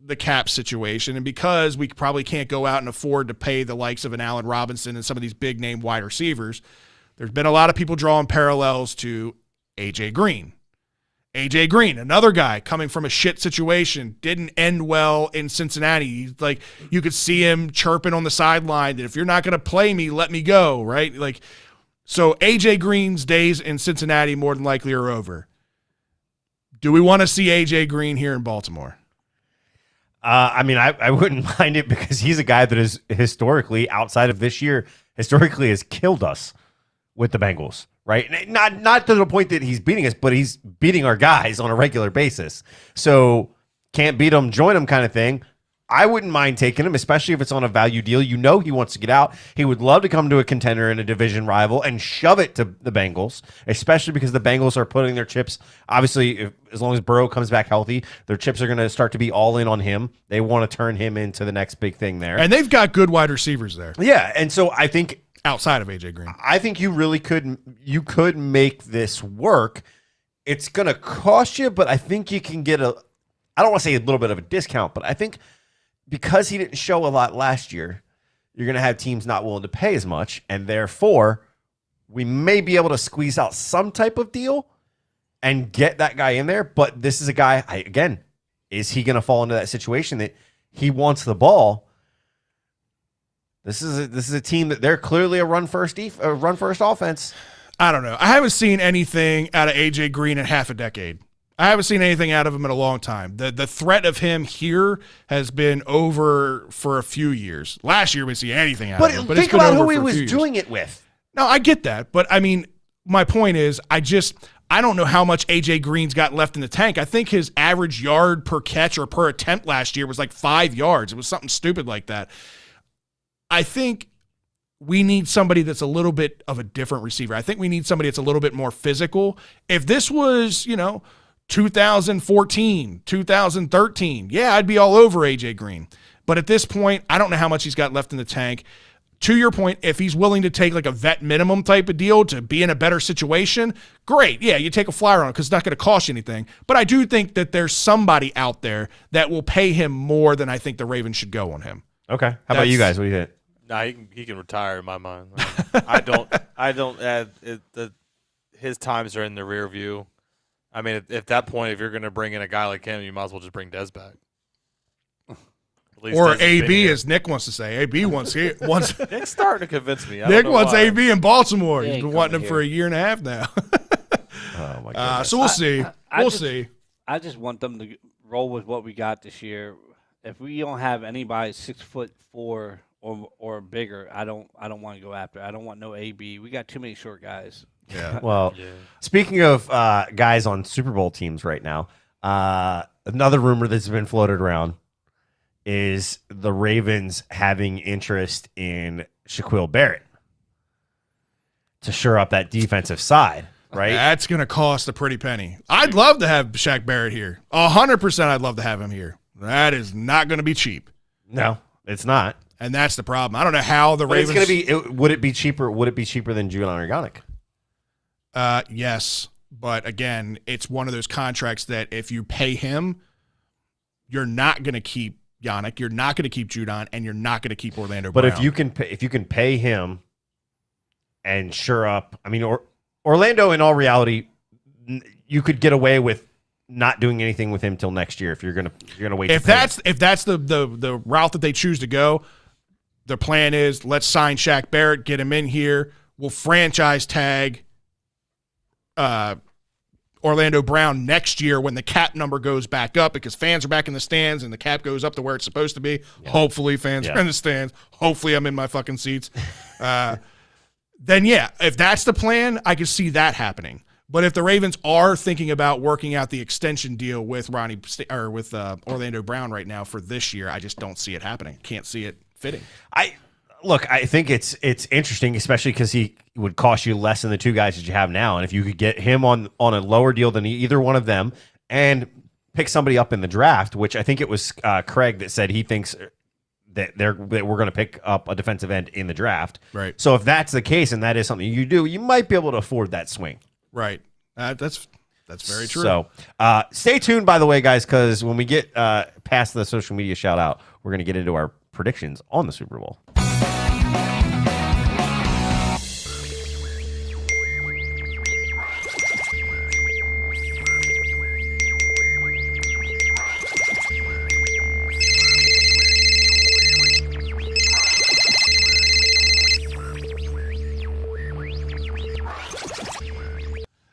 the cap situation and because we probably can't go out and afford to pay the likes of an Allen Robinson and some of these big-name wide receivers, there's been a lot of people drawing parallels to A.J. Green. A.J. Green, another guy coming from a shit situation, didn't end well in Cincinnati. You could see him chirping on the sideline that if you're not going to play me, let me go, right? So A.J. Green's days in Cincinnati more than likely are over. Do we want to see A.J. Green here in Baltimore? I mean, I wouldn't mind it because he's a guy that is historically, outside of this year, historically has killed us with the Bengals, right? Not to the point that he's beating us, but he's beating our guys on a regular basis. So can't beat him, join him kind of thing. I wouldn't mind taking him, especially if it's on a value deal. You know he wants to get out. He would love to come to a contender and a division rival and shove it to the Bengals, especially because the Bengals are putting their chips, obviously, as long as Burrow comes back healthy, their chips are going to start to be all in on him. They want to turn him into the next big thing there. And they've got good wide receivers there. Yeah, and so I think outside of AJ Green, I think you really could make this work. It's going to cost you, but I think you can get I don't want to say a little bit of a discount, but I think because he didn't show a lot last year, you're going to have teams not willing to pay as much, and therefore we may be able to squeeze out some type of deal and get that guy in there. But this is a guy, again, is he going to fall into that situation that he wants the ball? This is a team that they're clearly a run first offense. I don't know. I haven't seen anything out of AJ Green in half a decade. I haven't seen anything out of him in a long time. The threat of him here has been over for a few years. Last year we didn't see anything out of him. But think it's been about over who he for a was few years. doing it with. No, I get that. But, I mean, my point is I don't know how much AJ Green's got left in the tank. I think his average yard per catch or per attempt last year was like 5 yards. It was something stupid like that. I think we need somebody that's a little bit of a different receiver. I think we need somebody that's a little bit more physical. If this was, 2014, 2013, yeah, I'd be all over AJ Green. But at this point, I don't know how much he's got left in the tank. To your point, if he's willing to take like a vet minimum type of deal to be in a better situation, great. Yeah, you take a flyer on it because it's not going to cost you anything. But I do think that there's somebody out there that will pay him more than I think the Ravens should go on him. Okay. How about you guys? What do you think? Nah, he can retire in my mind. I don't add it. His times are in the rear view. I mean, at that point, if you're going to bring in a guy like him, you might as well just bring Dez back. Or AB, as Nick wants to say. AB wants. Nick's starting to convince me. Nick wants AB in Baltimore. He He's ain't been wanting him coming for a year and a half now. Oh, my goodness. So we'll see. We'll just- see. I just want them to roll with what we got this year. If we don't have anybody 6'4" or bigger, I don't want to go after. I don't want no AB. We got too many short guys. Yeah. Well, speaking of guys on Super Bowl teams right now, another rumor that's been floated around is the Ravens having interest in Shaquille Barrett to shore up that defensive side, right? That's going to cost a pretty penny. I'd love to have Shaq Barrett here. 100% I'd love to have him here. That is not going to be cheap. No, it's not. And that's the problem. I don't know how the But Ravens. it's going to be. Would it be cheaper? Would it be cheaper than Julian Organic? Yes. But again, it's one of those contracts that if you pay him, you're not going to keep Yannick, you're not going to keep Judon, and you're not going to keep Orlando But Brown. if you can pay him and shore up, I mean, Orlando, in all reality, you could get away with not doing anything with him till next year if you're gonna wait. If that's the route that they choose to go, the plan is let's sign Shaq Barrett, get him in here. We'll franchise tag Orlando Brown next year when the cap number goes back up because fans are back in the stands and the cap goes up to where it's supposed to be. Yeah. Hopefully fans are in the stands. Hopefully I'm in my fucking seats. Then, yeah, if that's the plan, I can see that happening. But if the Ravens are thinking about working out the extension deal with Orlando Brown right now for this year, I just don't see it happening. Can't see it fitting. I think it's interesting, especially because he would cost you less than the two guys that you have now. And if you could get him on a lower deal than either one of them and pick somebody up in the draft, which I think it was Craig that said he thinks that we're going to pick up a defensive end in the draft. Right. So if that's the case and that is something you do, you might be able to afford that swing. Right. That's very true. So stay tuned, by the way, guys, because when we get past the social media shout out, we're going to get into our predictions on the Super Bowl.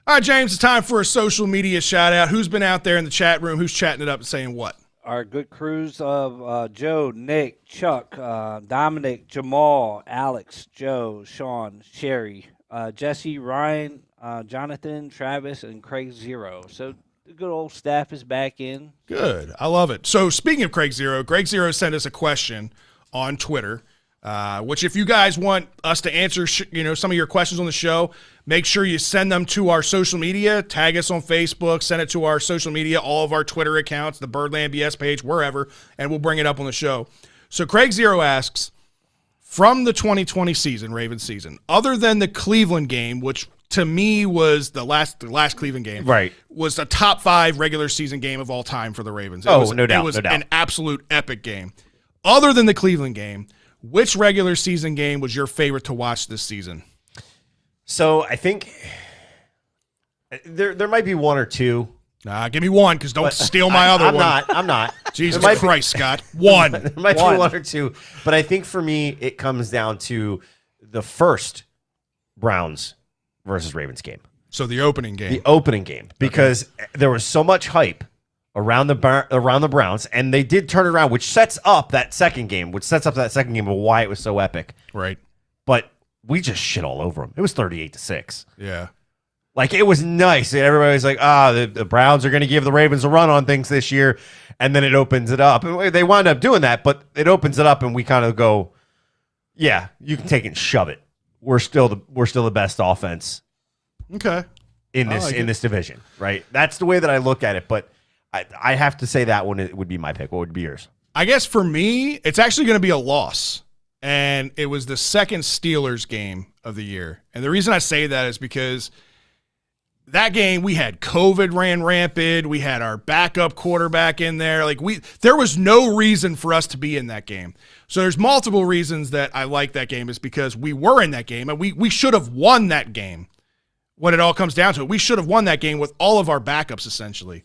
All right, James, it's time for a social media shout out. Who's been out there in the chat room? Who's chatting it up and saying what? our good crews of Joe, Nick, Chuck, Dominic, Jamal, Alex, Joe, Sean, Sherry, Jesse, Ryan, Jonathan, Travis, and Craig Zero. So the good old staff is back in. Good. I love it. So speaking of Craig Zero sent us a question on Twitter, which if you guys want us to answer some of your questions on the show, make sure you send them to our social media. Tag us on Facebook. Send it to our social media, all of our Twitter accounts, the Birdland BS page, wherever, and we'll bring it up on the show. So Craig Zero asks, from the 2020 season, Ravens season, other than the Cleveland game, which to me was the last Cleveland game, Right. was a top 5 regular season game of all time for the Ravens. No doubt. It was an absolute epic game. Other than the Cleveland game, which regular season game was your favorite to watch this season? So I think there might be one or two. Give me one, because don't steal my other one. I'm not. Jesus Christ, Scott. One. There might be one or two. But I think for me, it comes down to the first Browns versus Ravens game. So the opening game. The opening game. Because there was so much hype around the Browns, and they did turn it around, which sets up that second game of why it was so epic. Right. But we just shit all over them. It was 38-6. Yeah. Like, it was nice. Everybody was like, the Browns are going to give the Ravens a run on things this year, and then it opens it up. And they wind up doing that, but it opens it up, and we kind of go, yeah, you can take it and shove it. We're still the best offense. Okay. In this division, right? That's the way that I look at it, but I have to say that one would be my pick. What would be yours? I guess for me, it's actually going to be a loss. And it was the second Steelers game of the year. And the reason I say that is because that game, we had COVID ran rampant. We had our backup quarterback in there. There was no reason for us to be in that game. So there's multiple reasons that I like that game is because we were in that game and we should have won that game when it all comes down to it. We should have won that game with all of our backups essentially.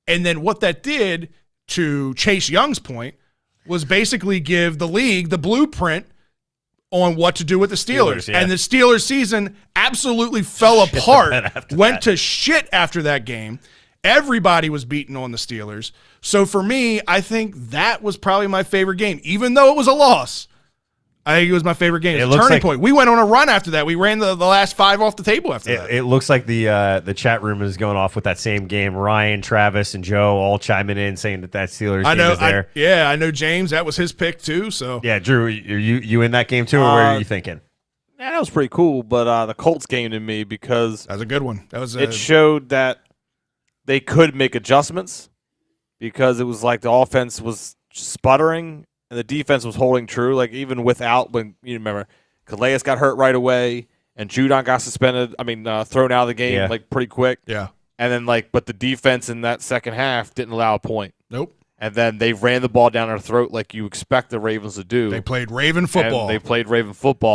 And then what that did, to Chase Young's point, was basically give the league the blueprint on what to do with the Steelers. Yeah. And the Steelers season absolutely fell apart, went to shit after that game. Everybody was beating on the Steelers. So for me, I think that was probably my favorite game, even though it was a loss. I think it was my favorite game. It's a turning point. We went on a run after that. We ran the last 5 off the table after that. It looks like the chat room is going off with that same game. Ryan, Travis, and Joe all chiming in saying that Steelers game is there. I know James. That was his pick too. So yeah, Drew, are you in that game too, or where are you thinking? Yeah, that was pretty cool. But the Colts game to me, because that was a good one. It showed that they could make adjustments, because it was like the offense was sputtering and the defense was holding true. Like, even without, when you remember, Calais got hurt right away and Judon got suspended. Thrown out of the game pretty quick. Yeah. And then but the defense in that second half didn't allow a point. Nope. And then they ran the ball down our throat like you expect the Ravens to do. They played Raven football.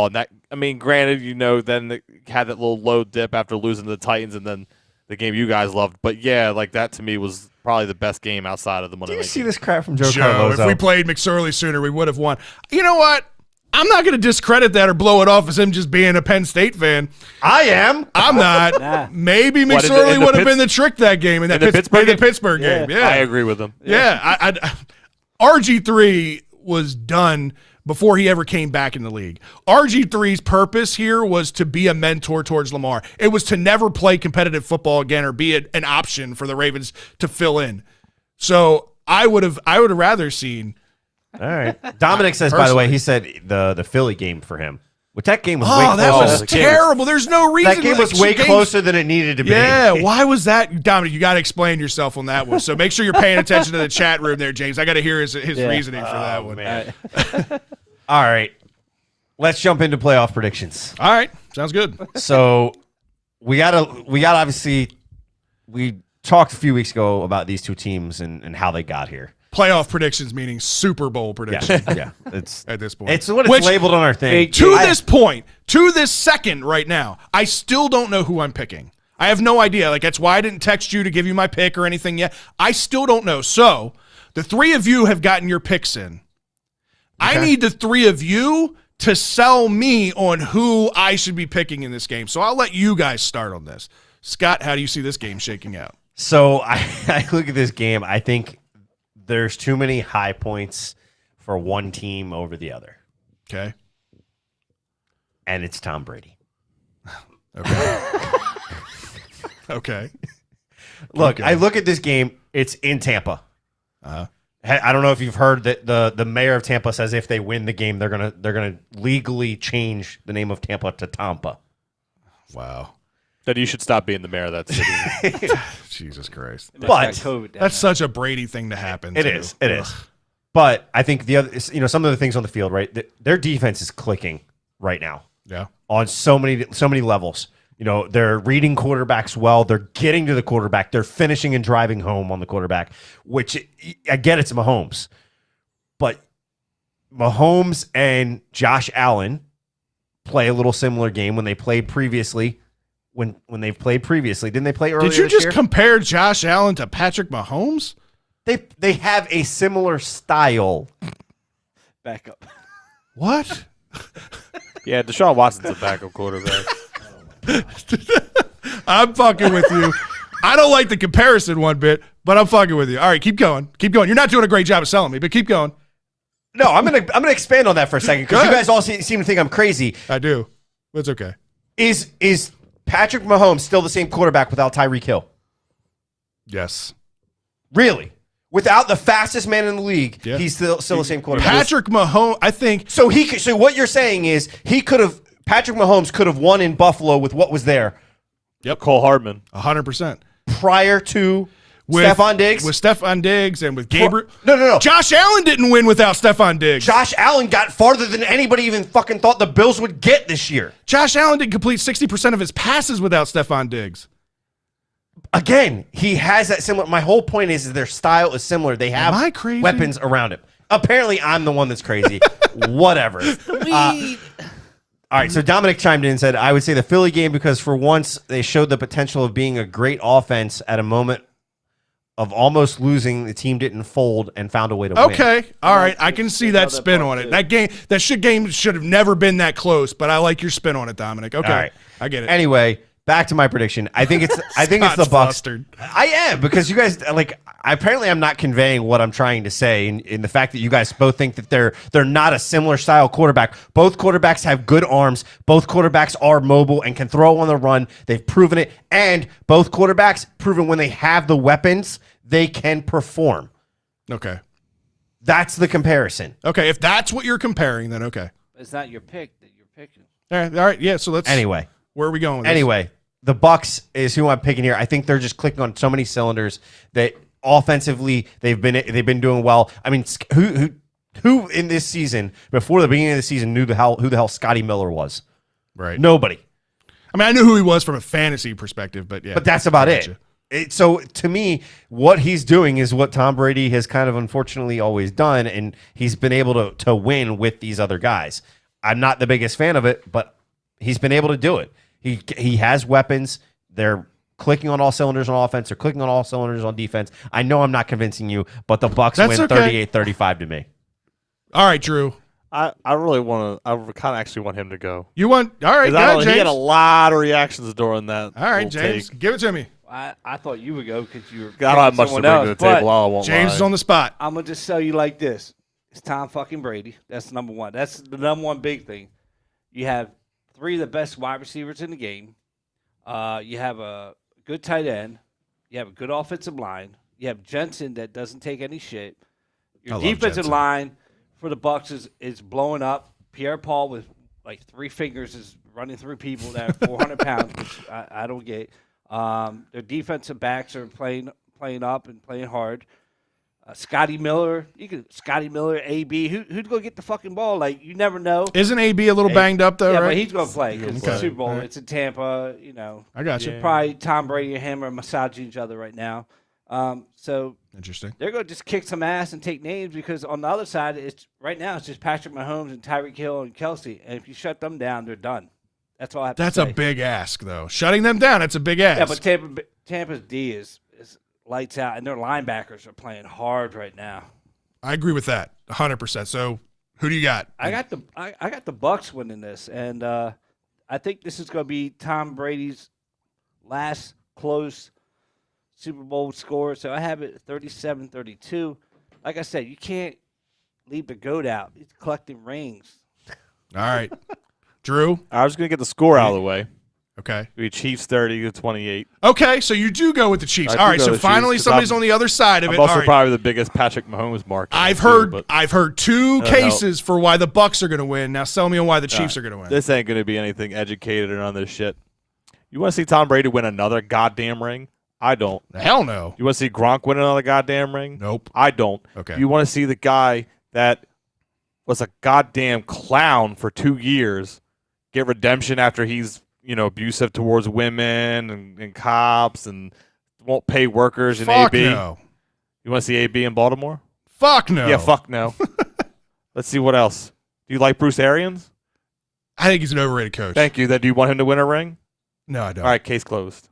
And that, granted, then they had that little low dip after losing to the Titans and then the game you guys loved. But yeah, that to me was probably the best game outside of the Monday night. Do you see this crap from Joe Carlozo? If we played McSorley sooner, we would have won. You know what? I'm not going to discredit that or blow it off as him just being a Penn State fan. I am. I'm not. Nah. Maybe McSorley would have been the trick that game in that Pittsburgh game. Yeah, I agree with him. Yeah, RG3 was done before he ever came back in the league. RG3's purpose here was to be a mentor towards Lamar. It was to never play competitive football again or be an option for the Ravens to fill in. So I would have rather seen. All right. Dominic says, by the way, he said the Philly game for him. Which that game was way closer. That was terrible. There's no reason. That game was way closer than it needed to be. Yeah, why was that? Dominic, you got to explain yourself on that one. So make sure you're paying attention to the chat room there, James. I got to hear his reasoning for that one. Man. All right. Let's jump into playoff predictions. All right. Sounds good. So we got obviously, we talked a few weeks ago about these two teams and how they got here. Playoff predictions meaning Super Bowl predictions. Yeah, it's at this point. It's what it's labeled on our thing. To this second right now, I still don't know who I'm picking. I have no idea. That's why I didn't text you to give you my pick or anything yet. I still don't know. So the 3 of you have gotten your picks in. Okay. I need the 3 of you to sell me on who I should be picking in this game. So I'll let you guys start on this. Scott, how do you see this game shaking out? So I look at this game. I think there's too many high points for one team over the other. Okay. And it's Tom Brady. Okay. Okay. Look, I look at this game. It's in Tampa. I don't know if you've heard that the mayor of Tampa says if they win the game, they're gonna legally change the name of Tampa to Tampa. Wow. That you should stop being the mayor of that city. Jesus Christ. But That's such a Brady thing to happen. It is. It is. But I think the other, some of the things on the field, right? Their defense is clicking right now. Yeah. On so many levels. They're reading quarterbacks well. They're getting to the quarterback. They're finishing and driving home on the quarterback, which I get it's Mahomes. But Mahomes and Josh Allen play a little similar game when they played previously. When they've played previously. Didn't they play earlier Did you this just year? compare Josh Allen to Patrick Mahomes? They have a similar style. Back up. What? Yeah, Deshaun Watson's a backup quarterback. I'm fucking with you. I don't like the comparison one bit, but I'm fucking with you. All right, keep going. Keep going. You're not doing a great job of selling me, but keep going. No, I'm gonna expand on that for a second because you guys all seem to think I'm crazy. I do. It's okay. Is Patrick Mahomes still the same quarterback without Tyreek Hill? Yes. Really? Without the fastest man in the league, Yeah. he's still the same quarterback. Patrick Mahomes, I think. So what you're saying is Patrick Mahomes could have won in Buffalo with what was there. Yep. Cole Hardman. 100%. Prior to Stephon Diggs? With Stephon Diggs and with Gabriel. No. Josh Allen didn't win without Stephon Diggs. Josh Allen got farther than anybody even fucking thought the Bills would get this year. Josh Allen didn't complete 60% of his passes without Stephon Diggs. Again, he has that similar. My whole point is their style is similar. They have Am I crazy? weapons around him. Apparently, I'm the one that's crazy. Whatever. All right, so Dominic chimed in and said, I would say the Philly game because for once they showed the potential of being a great offense at a moment of almost losing. The team didn't fold and found a way to win. Okay. All right. I can see that spin on it. That game should have never been that close, but I like your spin on it, Dominic. Okay. All right. I get it. Anyway, back to my prediction. I think it's the Scott's Bucks. flustered. I am because you guys apparently I'm not conveying what I'm trying to say in the fact that you guys both think that they're not a similar style quarterback. Both quarterbacks have good arms. Both quarterbacks are mobile and can throw on the run. They've proven it. And both quarterbacks proven when they have the weapons, they can perform. Okay. That's the comparison. Okay. If that's what you're comparing, then okay. It's not your pick that you're picking. All right. Yeah. So let's. Anyway. Where are we going with this? Anyway, the Bucks is who I'm picking here. I think they're just clicking on so many cylinders that offensively they've been doing well. I mean, who in this season before the beginning of the season knew who the hell Scotty Miller was? Right. Nobody. I mean, I knew who he was from a fantasy perspective, but yeah. But that's about I it. gotcha. So to me, what he's doing is what Tom Brady has kind of unfortunately always done, and he's been able to win with these other guys. I'm not the biggest fan of it, but he's been able to do it. He has weapons. They're clicking on all cylinders on offense. They're clicking on all cylinders on defense. I know I'm not convincing you, but the Bucks That's win okay. 38-35 to me. All right, Drew. I really want to. I kind of actually want him to go. You want? All right, 'Cause I go don't- ahead, he had a James. lot of reactions during that. All right, little James. take. Give it to me. I thought you would go because you were. I don't have much to someone bring else, to the but table. I won't James lie. is on the spot. I'm gonna just tell you like this: it's Tom fucking Brady. That's number one. That's the number one big thing. You have three of the best wide receivers in the game. You have a good tight end. You have a good offensive line. You have Jensen that doesn't take any shit. I Your love defensive Jensen. line for the Bucks is blowing up. Pierre-Paul with like three fingers is running through people that are 400 pounds, which I don't get. Their defensive backs are playing up and playing hard. Scotty Miller, AB. Who'd go get the fucking ball? Like you never know. Isn't AB a little banged up though? Yeah, right? but he's gonna play because it's the Okay. Super Bowl. All right. It's in Tampa. You know, I got you. probably Tom Brady and him are massaging each other right now. So Interesting. they're gonna just kick some ass and take names because on the other side, it's right now it's just Patrick Mahomes and Tyreek Hill and Kelsey, and if you shut them down, they're done. That's all I have That's to a say. big ask though. Shutting them down, that's a big ask. Yeah, but Tampa's D is lights out, and their linebackers are playing hard right now. I agree with that 100%. So, who do you got? I got the Bucks winning this, and I think this is going to be Tom Brady's last close Super Bowl score. So I have it 37-32. like I said, you can't leave the goat out. He's collecting rings. All right. Drew? I was going to get the score out of the way. Okay. We Chiefs 30-28. Okay, so you do go with the Chiefs. I All do right, go so with the finally Chiefs 'cause somebody's I'm- on the other side of I'm it. also All right. probably the biggest Patrick Mahomes mark. I've too, heard two That'll cases for why the Bucks are going to win. Now sell me on why the Chiefs are going to win. This ain't going to be anything educated or none of this shit. You want to see Tom Brady win another goddamn ring? I don't. Hell no. You want to see Gronk win another goddamn ring? Nope. I don't. Okay. You want to see the guy that was a goddamn clown for 2 years get redemption after he's, abusive towards women and cops and won't pay workers and Fuck AB? no. You want to see AB in Baltimore? Fuck no. Yeah, fuck no. Let's see what else. Do you like Bruce Arians? I think he's an overrated coach. Thank you. Then do you want him to win a ring? No, I don't. All right, case closed.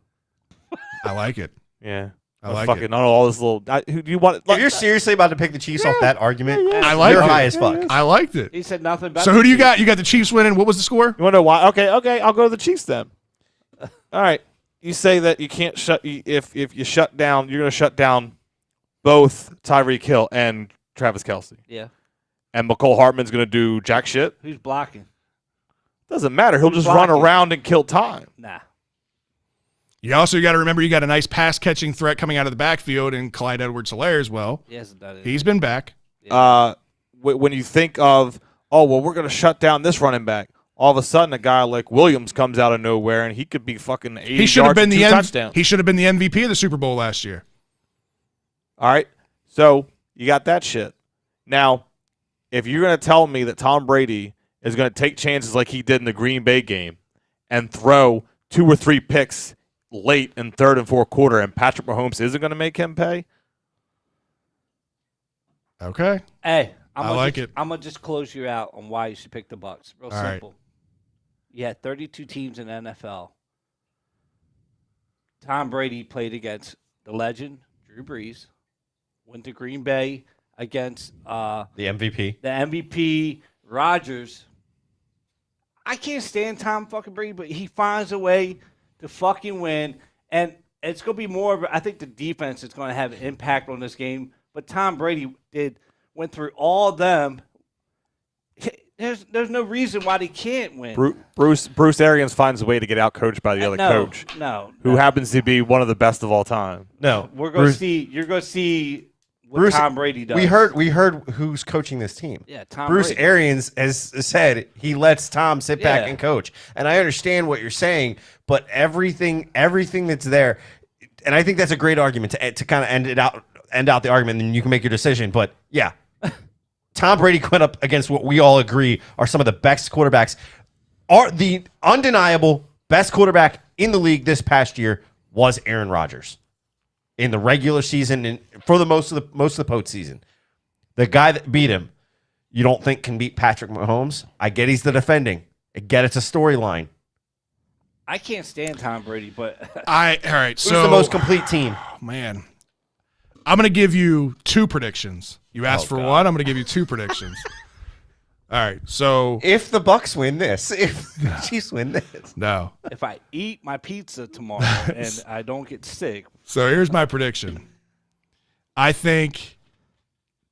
I like it. Yeah. I like fucking it. None of all this little. Who do you want? If you're seriously about to pick the Chiefs off that argument, I like you're it. high as fuck. I liked it. He said nothing about So who do you got? You got the Chiefs winning. What was the score? You want to know why? Okay, I'll go to the Chiefs then. All right. You say that you can't shut if you shut down, you're going to shut down both Tyreek Hill and Travis Kelce, Yeah. and McCole Hartman's going to do jack shit. Who's blocking? Doesn't matter. He'll Who's just run blocking? around and kill time. Nah. You also got to remember you got a nice pass catching threat coming out of the backfield in Clyde Edwards-Helaire as well. He hasn't done it. He's been back. When you think of, we're going to shut down this running back, all of a sudden a guy like Williams comes out of nowhere and he could be fucking 80 He should have yards been and the two touchdowns. He should have been the MVP of the Super Bowl last year. All right. So you got that shit. Now, if you're going to tell me that Tom Brady is going to take chances like he did in the Green Bay game and throw 2 or 3 picks late in third and fourth quarter and Patrick Mahomes isn't going to make him pay? Okay. Hey, I like it. I'm gonna just close you out on why you should pick the Bucks. Real All right. simple. You had 32 teams in the NFL. Tom Brady played against the legend Drew Brees. Went to Green Bay against The MVP. the MVP Rodgers. I can't stand Tom fucking Brady, but he finds a way to fucking win, and it's gonna be more of. I think the defense is going to have an impact on this game. But Tom Brady went through all of them. There's no reason why they can't win. Bruce Arians finds a way to get out coached by the other coach, who happens to be one of the best of all time. No, We're going to see. You're going to see what Tom Brady does. We heard who's coaching this team. Yeah, Tom Bruce Brady. Arians has said he lets Tom sit back Yeah. and coach. And I understand what you're saying, but everything that's there, and I think that's a great argument to kind of end out the argument, and then you can make your decision. But yeah, Tom Brady went up against what we all agree are some of the best quarterbacks. Are the undeniable best quarterback in the league this past year was Aaron Rodgers in the regular season and for the most of the postseason. The guy that beat him, you don't think can beat Patrick Mahomes? I get he's the defending. I get it's a storyline. I can't stand Tom Brady, but All right. Who's So the most complete team? man, I'm going to give you 2 predictions. You asked for God. one. I'm going to give you 2 predictions. All right. So If the Bucks win this, if the Chiefs win this, no. if I eat my pizza tomorrow and I don't get sick, So here's my prediction. I think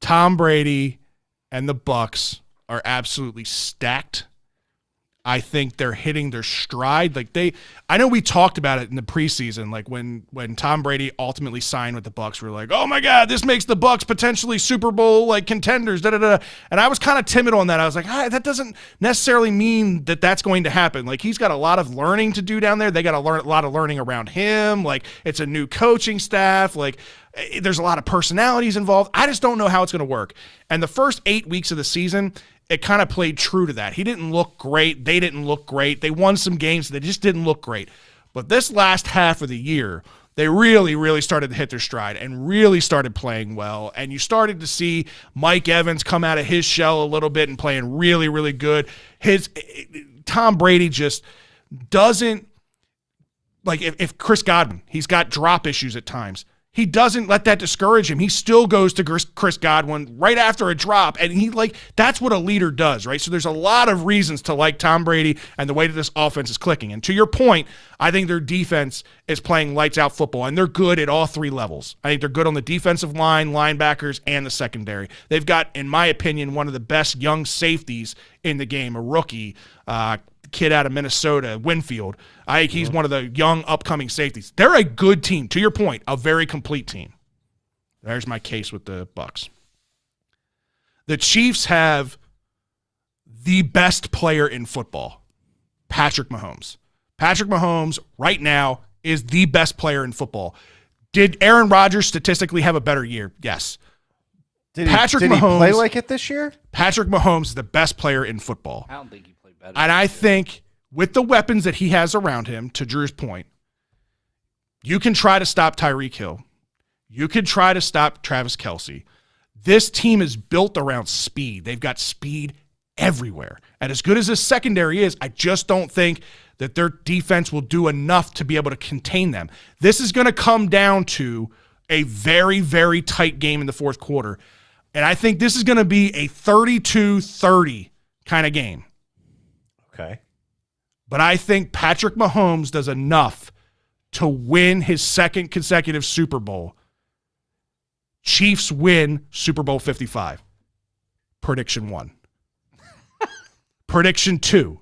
Tom Brady and the Bucks are absolutely stacked. I think they're hitting their stride. I know we talked about it in the preseason, like when Tom Brady ultimately signed with the Bucks, we were like, oh my God, this makes the Bucks potentially Super Bowl contenders. And I was kind of timid on that. I was like, that doesn't necessarily mean that that's going to happen. Like he's got a lot of learning to do down there. They got a lot of learning around him. Like it's a new coaching staff. Like there's a lot of personalities involved. I just don't know how it's going to work. And the first 8 weeks of the season, it kind of played true to that. He didn't look great. They didn't look great. They won some games. They just didn't look great. But this last half of the year, they really, really started to hit their stride and really started playing well. And you started to see Mike Evans come out of his shell a little bit and playing really, really good. Tom Brady just doesn't – like if Chris Godwin, he's got drop issues at times. he doesn't let that discourage him. He still goes to Chris Godwin right after a drop, and that's what a leader does, right? So there's a lot of reasons to like Tom Brady and the way that this offense is clicking. And to your point, I think their defense is playing lights out football, and they're good at all three levels. I think they're good on the defensive line, linebackers, and the secondary. They've got, in my opinion, one of the best young safeties in the game, a rookie, kid out of Minnesota, Winfield. I think he's one of the young upcoming safeties. They're a good team. To your point, a very complete team. There's my case with the Bucs. The Chiefs have the best player in football, Patrick Mahomes. Patrick Mahomes right now is the best player in football. Did Aaron Rodgers statistically have a better year? Yes. Did he play like it this year? Patrick Mahomes is the best player in football. I don't think he played better. And I think with the weapons that he has around him, to Drew's point, you can try to stop Tyreek Hill. You can try to stop Travis Kelce. This team is built around speed. They've got speed everywhere. And as good as this secondary is, I just don't think that their defense will do enough to be able to contain them. This is going to come down to a very, very tight game in the fourth quarter. And I think this is going to be a 32-30 kind of game. Okay. But I think Patrick Mahomes does enough to win his second consecutive Super Bowl. Chiefs win Super Bowl 55. Prediction 1. Prediction 2.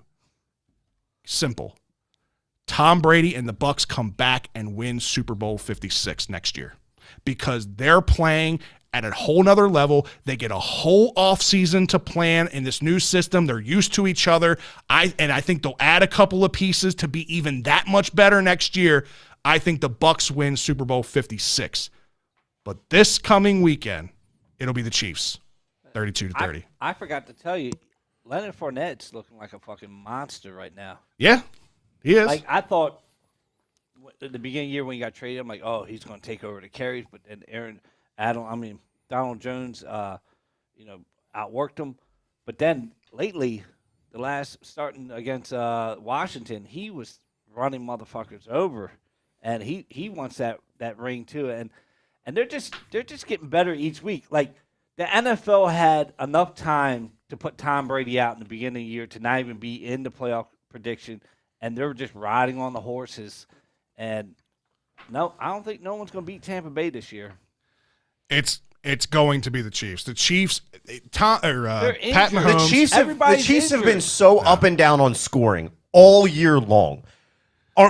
Simple. Tom Brady and the Bucs come back and win Super Bowl 56 next year because they're playing at a whole nother level. They get a whole offseason to plan in this new system. They're used to each other. I think they'll add a couple of pieces to be even that much better next year. I think the Bucs win Super Bowl 56. But this coming weekend, it'll be the Chiefs, 32-30. I forgot to tell you, Leonard Fournette's looking like a fucking monster right now. Yeah, he is. Like, I thought at the beginning of the year when he got traded, I'm like, oh, he's going to take over the carries. But then Donald Jones, outworked him. But then lately, starting against Washington, he was running motherfuckers over, and he wants that ring too. And they're just getting better each week. Like, the NFL had enough time to put Tom Brady out in the beginning of the year to not even be in the playoff prediction, and they're just riding on the horses. And no, I don't think no one's going to beat Tampa Bay this year. It's going to be the Chiefs. The Chiefs, Pat injured. Mahomes. The Chiefs have been so up and down on scoring all year long.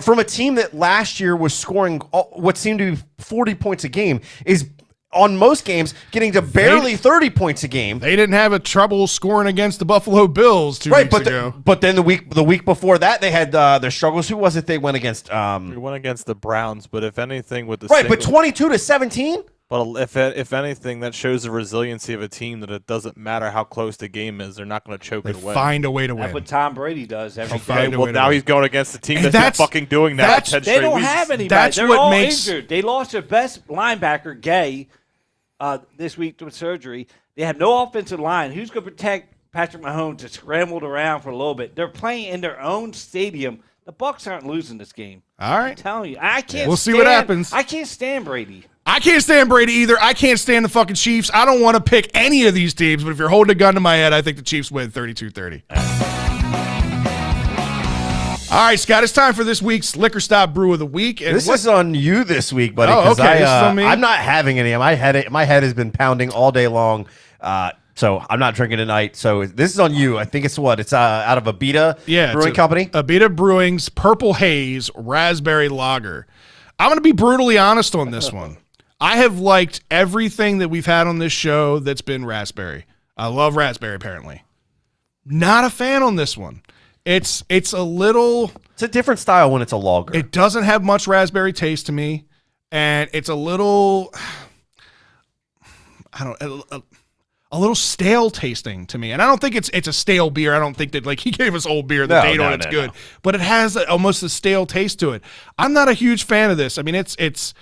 From a team that last year was scoring what seemed to be 40 points a game, is on most games getting to barely 30 points a game. They didn't have a trouble scoring against the Buffalo Bills 2 weeks ago. But then the week before that, they had their struggles. Who was it they went against? We went against the Browns, but if anything, with the but 22-17. But if anything, that shows the resiliency of a team that it doesn't matter how close the game is, they're not going to choke it away. Find a way to win. That's what Tom Brady does every Okay, well, now he's going against a team that's not fucking doing that. They don't have anybody. They're all injured. They lost their best linebacker, Gay, this week with surgery. They have no offensive line. Who's going to protect Patrick Mahomes that scrambled around for a little bit? They're playing in their own stadium. The Bucs aren't losing this game. All right. I'm telling you. I can't We'll see what happens. I can't stand Brady. I can't stand Brady either. I can't stand the fucking Chiefs. I don't want to pick any of these teams, but if you're holding a gun to my head, I think the Chiefs win 32-30. All right, Scott, it's time for this week's Liquor Stop Brew of the Week. And this is on you this week, buddy. Oh, okay. This is on me? I'm not having any. My head has been pounding all day long, so I'm not drinking tonight. So this is on you. I think it's what? It's out of Abita Brewing Company. Abita Brewing's Purple Haze Raspberry Lager. I'm going to be brutally honest on this one. I have liked everything that we've had on this show that's been raspberry. I love raspberry, apparently. Not a fan on this one. It's a little... It's a different style when it's a lager. It doesn't have much raspberry taste to me, and it's a little... a little stale tasting to me. And I don't think it's a stale beer. I don't think that, like, he gave us old beer. The date on it's good. But it has almost a stale taste to it. I'm not a huge fan of this. I mean, it's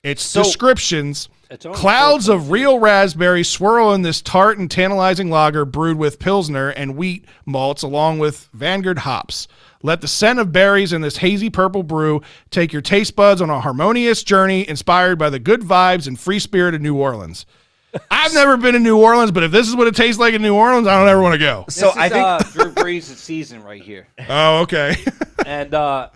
descriptions... It's only Clouds 4.2. of real raspberries swirl in this tart and tantalizing lager brewed with Pilsner and wheat malts along with Vanguard hops. Let the scent of berries in this hazy purple brew take your taste buds on a harmonious journey inspired by the good vibes and free spirit of New Orleans. I've never been to New Orleans, but if this is what it tastes like in New Orleans, I don't ever want to go. This So is, I think Drew Brees' season right here, Oh, okay. and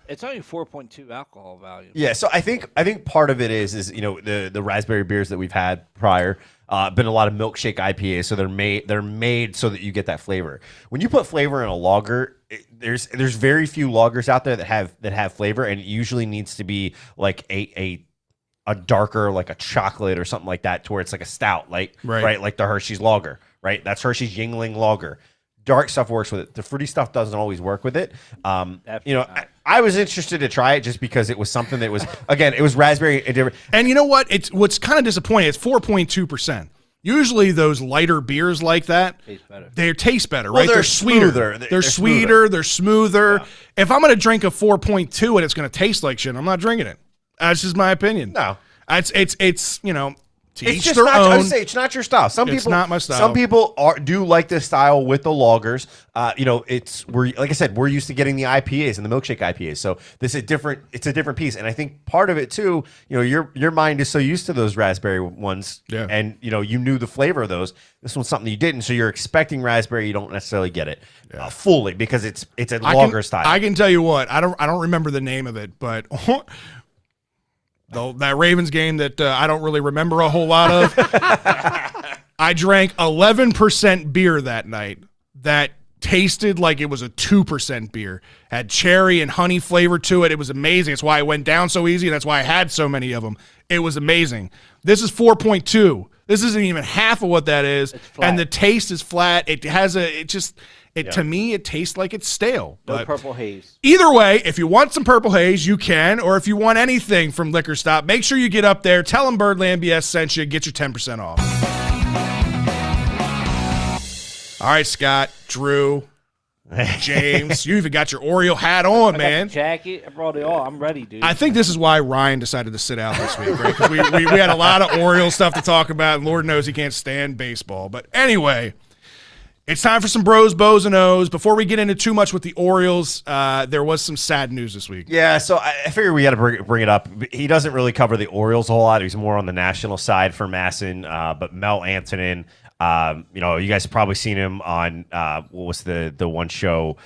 it's only 4.2 alcohol value. Yeah, so I think part of it is the raspberry beers that we've had prior been a lot of milkshake IPAs, so they're made so that you get that flavor. When you put flavor in a lager, there's very few lagers out there that have flavor, and it usually needs to be like a darker, like a chocolate or something like that, to where it's like a stout, like right like the Hershey's lager, right? That's Hershey's Yingling lager. Dark stuff works with it. The fruity stuff doesn't always work with it. I was interested to try it just because it was something that was, again, it was raspberry and different. And you know what? What's kind of disappointing. It's 4.2%. Usually those lighter beers like that, they taste better, Well, right? they're sweeter. smoother. They're sweeter. They're smoother. Yeah. If I'm going to drink a 4.2 and it's going to taste like shit, I'm not drinking it. That's just my opinion. No. It's to It's each just their not. I own. would say it's not your style. Some It's people, not my style. Some people do like this style with the lagers. Like I said, we're used to getting the IPAs and the milkshake IPAs. So this is different. It's a different piece, and I think part of it too. Your mind is so used to those raspberry ones, and you knew the flavor of those. This one's something you didn't, so you're expecting raspberry. You don't necessarily get it fully because it's a lager style. I can tell you what. I don't remember the name of it, but. That Ravens game that I don't really remember a whole lot of. I drank 11% beer that night that tasted like it was a 2% beer. Had cherry and honey flavor to it. It was amazing. It's why it went down so easy, and that's why I had so many of them. It was amazing. This is 4.2. This isn't even half of what that is, and the taste is flat. It has to me, it tastes like it's stale. No But purple haze. either way, if you want some purple haze, you can. Or if you want anything from Liquor Stop, make sure you get up there. Tell them Birdland BS sent you. Get your 10% off. All right, Scott, Drew, James, you even got your Oriole hat on, man. Got the jacket. I brought it all. I'm ready, dude. I think this is why Ryan decided to sit out this week, right? Because we had a lot of Oriole stuff to talk about, and Lord knows he can't stand baseball. But anyway, it's time for some bros, bows, and O's. Before we get into too much with the Orioles, there was some sad news this week. Yeah, so I figured we had to bring it up. He doesn't really cover the Orioles a whole lot. He's more on the national side for Masson. But Mel Antonin, you guys have probably seen him on what was the one show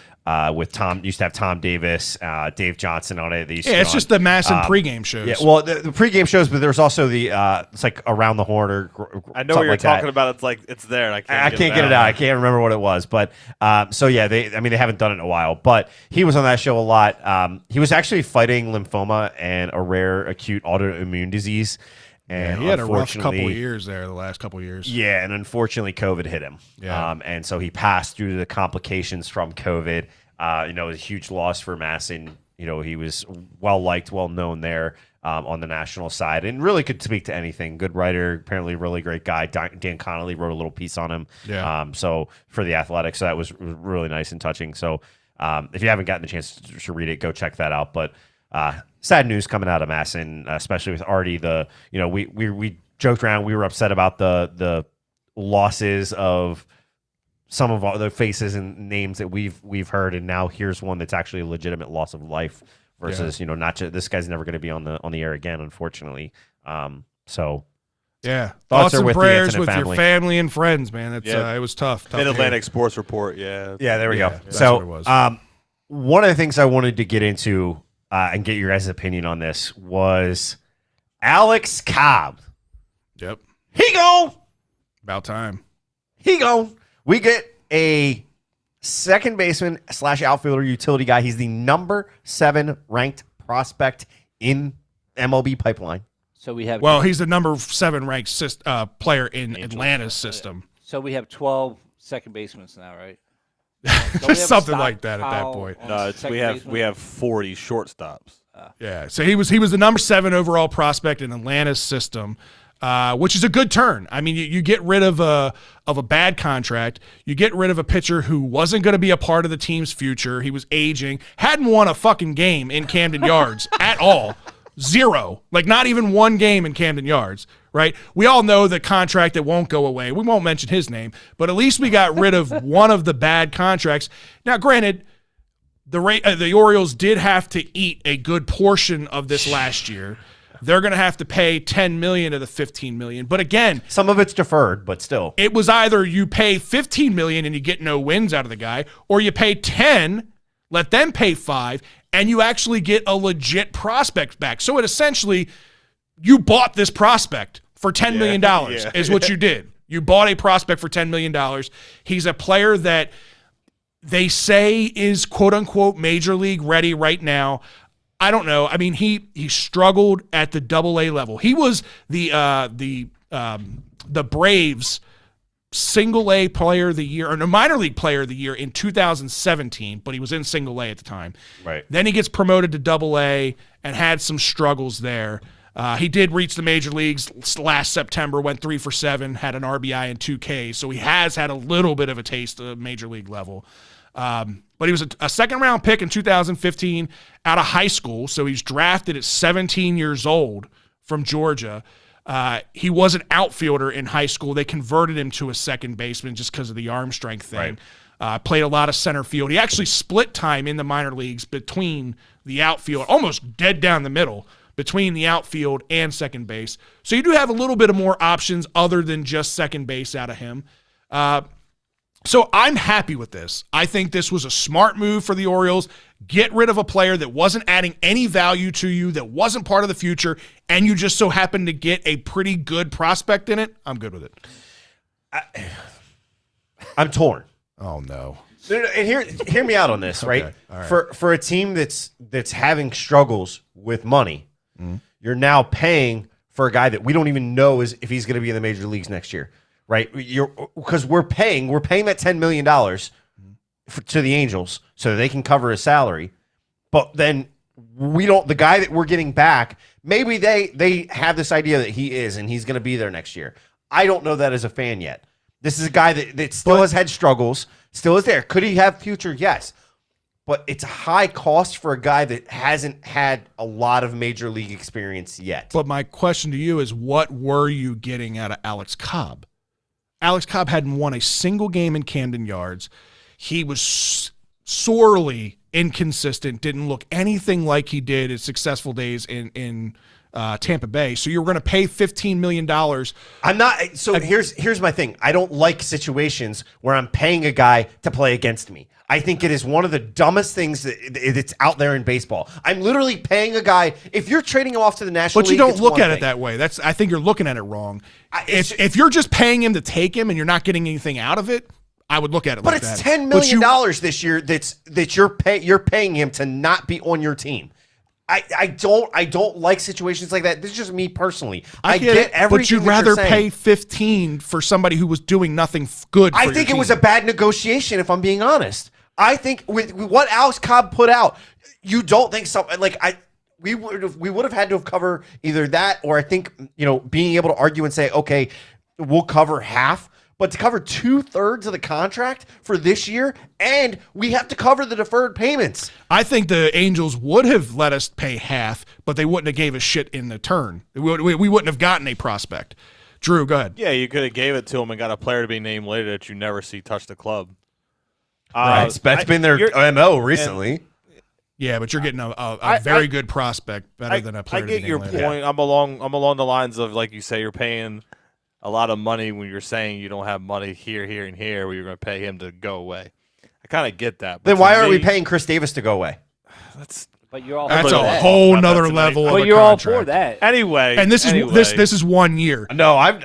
with Tom. Used to have Tom Davis, Dave Johnson on it. It's just the Masson pregame shows. Yeah, well, the pregame shows, but there's also the it's like Around the Horn or I know what you're talking about. It's like it's there. And I can't get it out. I can't remember what it was, but they haven't done it in a while. But he was on that show a lot. He was actually fighting lymphoma and a rare acute autoimmune disease. And he had a rough couple of years there, the last couple of years. Yeah, and unfortunately, COVID hit him. Yeah. And so he passed due to the complications from COVID. It was a huge loss for Masson. He was well-liked, well-known there on the national side and really could speak to anything. Good writer, apparently really great guy. Dan Connolly wrote a little piece on him. Yeah. So for the Athletic, so that was really nice and touching. So if you haven't gotten the chance to read it, go check that out. But sad news coming out of Masson, especially with Artie. We joked around. We were upset about the losses of some of the faces and names that we've heard, and now here's one that's actually a legitimate loss of life versus not just this guy's never going to be on the air again, unfortunately. So yeah, thoughts thoughts are and with the prayers Antonin with family. your family and friends, man. It's it was tough. Mid Atlantic Sports Report. Yeah. Yeah, there we go. That's So what it was. one of the things I wanted to get into and get your guys' opinion on this was Alex Cobb. Yep. He gone. About time. He gone. We get a second baseman / outfielder utility guy. He's the number 7 ranked prospect in MLB pipeline. So we have. Well, he's the number 7 ranked player in Atlanta's system. So we have 12 second basemen now, right? Don't we have a Something like that at that stockpile point. on No, second we have baseman? 40 shortstops. Yeah. So he was the number 7 overall prospect in Atlanta's system, which is a good turn. I mean, you get rid of a bad contract. You get rid of a pitcher who wasn't going to be a part of the team's future. He was aging, hadn't won a fucking game in Camden Yards at all. 0. Like not even one game in Camden Yards. right? We all know the contract that won't go away. We won't mention his name, but at least we got rid of one of the bad contracts. Now, granted, the Orioles did have to eat a good portion of this last year. They're going to have to pay $10 million of the $15 million. But again, some of it's deferred, but still, it was either you pay $15 million and you get no wins out of the guy, or you pay 10, let them pay 5, and you actually get a legit prospect back. So it essentially, you bought this prospect for $10 million is what you did. You bought a prospect for $10 million. He's a player that they say is quote unquote major league ready right now. I don't know. I mean, he struggled at the AA level. He was the Braves single A player of the year, or no, minor league player of the year in 2017, but he was in single A at the time. Right. Then he gets promoted to AA and had some struggles there. He did reach the major leagues last September, went 3 for 7, had an RBI and 2 Ks, so he has had a little bit of a taste of major league level. But he was a second-round pick in 2015 out of high school, so he's drafted at 17 years old from Georgia. He was an outfielder in high school. They converted him to a second baseman just because of the arm strength thing. Right. Played a lot of center field. He actually split time in the minor leagues between the outfield, almost dead down the middle, between the outfield and second base. So you do have a little bit of more options other than just second base out of him. So I'm happy with this. I think this was a smart move for the Orioles. Get rid of a player that wasn't adding any value to you, that wasn't part of the future, and you just so happened to get a pretty good prospect in it. I'm good with it. I'm torn. Oh, no. And hear me out on this, right? Okay. All right. For a team that's having struggles with money, you're now paying for a guy that we don't even know if he's going to be in the major leagues next year. Right, because we're paying that $10 million to the Angels so they can cover his salary, but then we don't. The guy that we're getting back, maybe they have this idea that he is and he's going to be there next year. I don't know that as a fan yet. This is a guy that still has had struggles, still is there. Could he have future? Yes, but it's a high cost for a guy that hasn't had a lot of major league experience yet. But my question to you is, what were you getting out of Alex Cobb? Alex Cobb hadn't won a single game in Camden Yards. He was sorely inconsistent, didn't look anything like he did his successful days in Tampa Bay. So you're going to pay $15 million. I'm not. So here's my thing. I don't like situations where I'm paying a guy to play against me. I think it is one of the dumbest things that's out there in baseball. I'm literally paying a guy. If you're trading him off to the National League, but you don't look at it that way. I think you're looking at it wrong. If you're just paying him to take him and you're not getting anything out of it, I would look at it like that. But it's $10 million this year that you're paying him to not be on your team. I don't like situations like that. This is just me personally. I get everything. But you'd rather pay 15 for somebody who was doing nothing good. I think it was a bad negotiation, if I'm being honest. I think with what Alex Cobb put out, you don't think something like we would have had to have covered either that, or I think being able to argue and say, okay, we'll cover half. But to cover 2/3 of the contract for this year, and we have to cover the deferred payments. I think the Angels would have let us pay half, but they wouldn't have gave us shit in the turn. We wouldn't have gotten a prospect. Drew, go ahead. Yeah, you could have gave it to him and got a player to be named later that you never see touch the club. Right, that's been their MO recently. Yeah, but you're getting a very good prospect, better than a player. I get your point. I'm along the lines of, like you say, you're paying a lot of money when you're saying you don't have money here, and here, where you're going to pay him to go away. I kind of get that. But then why aren't we paying Chris Davis to go away? But you're all that's a whole nother level. But you're all for that anyway. And this is 1 year. No,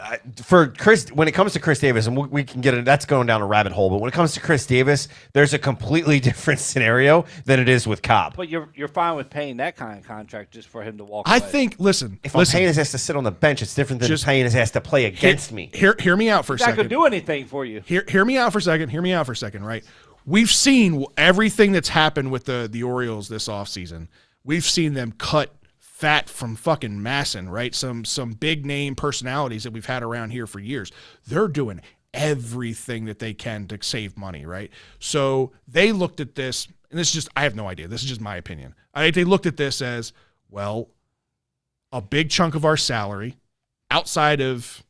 for Chris. When it comes to Chris Davis, and we can get it. That's going down a rabbit hole. But when it comes to Chris Davis, there's a completely different scenario than it is with Cobb. But you're fine with paying that kind of contract just for him to walk I away. think. Listen, if I'm paying his ass to sit on the bench, it's different than paying his ass to play against me. Hear me out for a second. Not gonna do anything for you. Hear me out for a second. Right? We've seen everything that's happened with the Orioles this offseason. We've seen them cut fat from fucking Masson, right? Some big name personalities that we've had around here for years. They're doing everything that they can to save money, right? So they looked at this, and this is just, I have no idea. This is just my opinion. They looked at this as, well, a big chunk of our salary outside of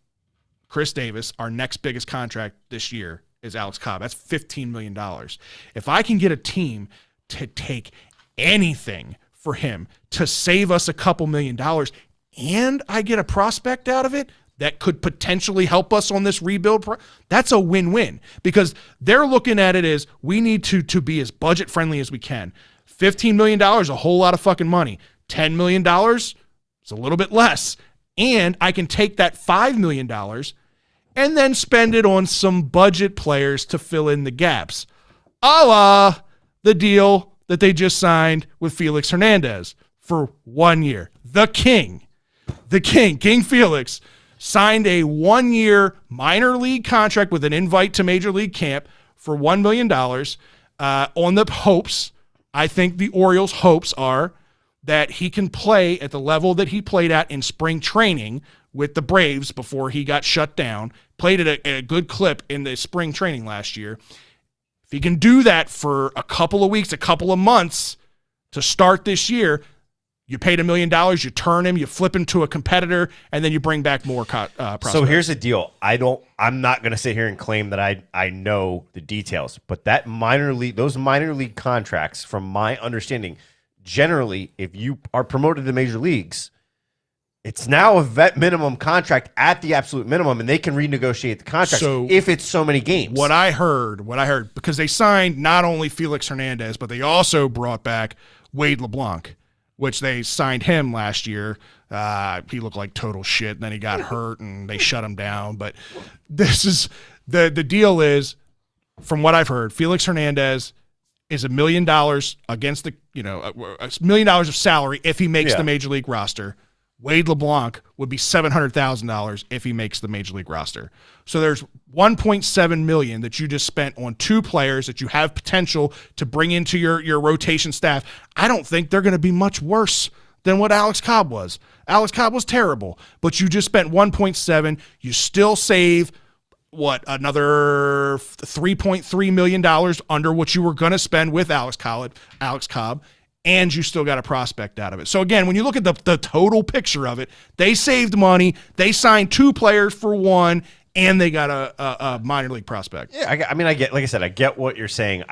Chris Davis, our next biggest contract this year is Alex Cobb. That's $15 million. If I can get a team to take anything for him to save us a couple $1,000,000 and I get a prospect out of it that could potentially help us on this rebuild, that's a win-win because they're looking at it as we need to be as budget-friendly as we can. $15 million, a whole lot of fucking money. $10 million, it's a little bit less. And I can take that $5 million and then spend it on some budget players to fill in the gaps. A la the deal that they just signed with Felix Hernandez for 1 year. King Felix, signed a 1-year minor league contract with an invite to Major League Camp for $1 million on the hopes, I think the Orioles' hopes are that he can play at the level that he played at in spring training with the Braves before he got shut down, played at a good clip in the spring training last year. If he can do that for a couple of weeks, a couple of months to start this year, you paid $1 million, you turn him, you flip him to a competitor, and then you bring back more prospects. So here's the deal. I'm not going to sit here and claim that I know the details, but those minor league contracts, from my understanding, generally, if you are promoted to major leagues, it's now a vet minimum contract at the absolute minimum, and they can renegotiate the contract if it's so many games. What I heard, because they signed not only Felix Hernandez, but they also brought back Wade LeBlanc, which they signed him last year. He looked like total shit, and then he got hurt, and they shut him down. But this is the deal is, from what I've heard, Felix Hernandez is $1 million against the $1 million of salary if he makes the major league roster. Wade LeBlanc would be $700,000 if he makes the major league roster. So there's $1.7 million that you just spent on two players that you have potential to bring into your rotation staff. I don't think they're going to be much worse than what Alex Cobb was. Alex Cobb was terrible, but you just spent $1.7. You still save another $3.3 million under what you were going to spend with Alex Cobb. And you still got a prospect out of it. So, again, when you look at the total picture of it, they saved money. They signed two players for one, and they got a minor league prospect. Yeah, I get, like I said, I get what you're saying.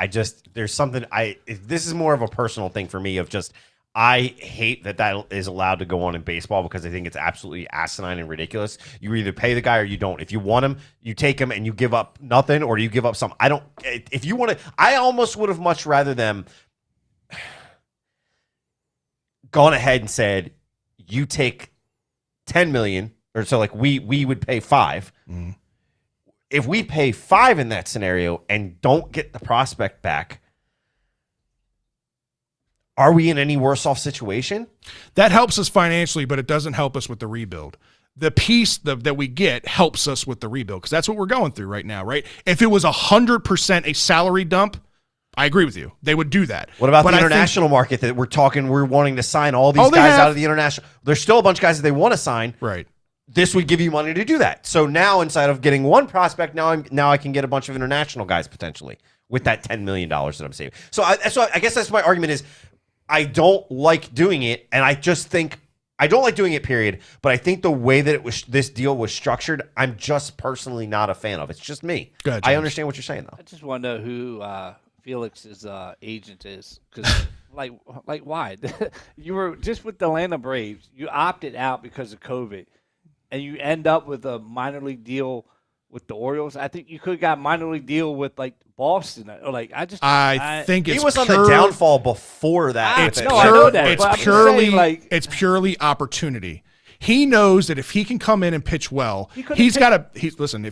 There's something, this is more of a personal thing for me of just, I hate that is allowed to go on in baseball because I think it's absolutely asinine and ridiculous. You either pay the guy or you don't. If you want him, you take him and you give up nothing, or you give up some. If you want to, I almost would have much rather them gone ahead and said, you take $10 million, or so like we would pay $5. Mm-hmm. If we pay $5 in that scenario and don't get the prospect back, are we in any worse off situation? That helps us financially, but it doesn't help us with the rebuild. The piece that we get helps us with the rebuild because that's what we're going through right now, right? If it was 100% a salary dump, I agree with you. They would do that. What about the international market that we're wanting to sign all these guys out of the international? There's still a bunch of guys that they want to sign. Right. This would give you money to do that. So now instead of getting one prospect, now I can get a bunch of international guys potentially with that $10 million that I'm saving. So I guess that's my argument is I don't like doing it, and I just think I don't like doing it, period. But I think the way that this deal was structured, I'm just personally not a fan of. It's just me. Go ahead, I understand what you're saying, though. I just want to know who Felix's agent is, because like why? You were just with the Atlanta Braves. You opted out because of COVID, and you end up with a minor league deal with the Orioles. I think you could have got a minor league deal with like Boston. Or like I think he was on the downfall before that. I know that. It's purely opportunity. He knows that if he can come in and pitch well, if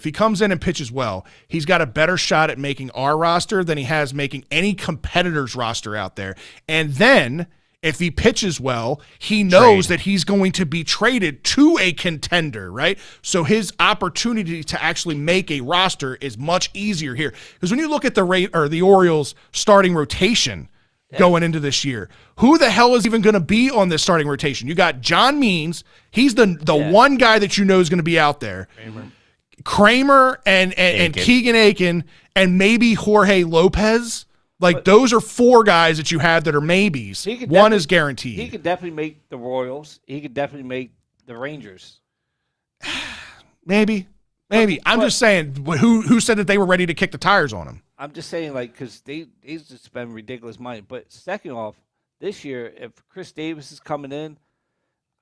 he comes in and pitches well, he's got a better shot at making our roster than he has making any competitor's roster out there. And then if he pitches well, he knows that he's going to be traded to a contender, right? So his opportunity to actually make a roster is much easier here. Because when you look at the Orioles starting rotation going into this year, who the hell is even going to be on this starting rotation? You got John Means. He's the one guy that you know is going to be out there. Kramer and Keegan Aiken and maybe Jorge Lopez. Like, those are four guys that you have that are maybes. One is guaranteed. He could definitely make the Royals. He could definitely make the Rangers. Maybe. I'm just saying, who said that they were ready to kick the tires on him? I'm just saying, like, because they just spend ridiculous money. But second off, this year, if Chris Davis is coming in,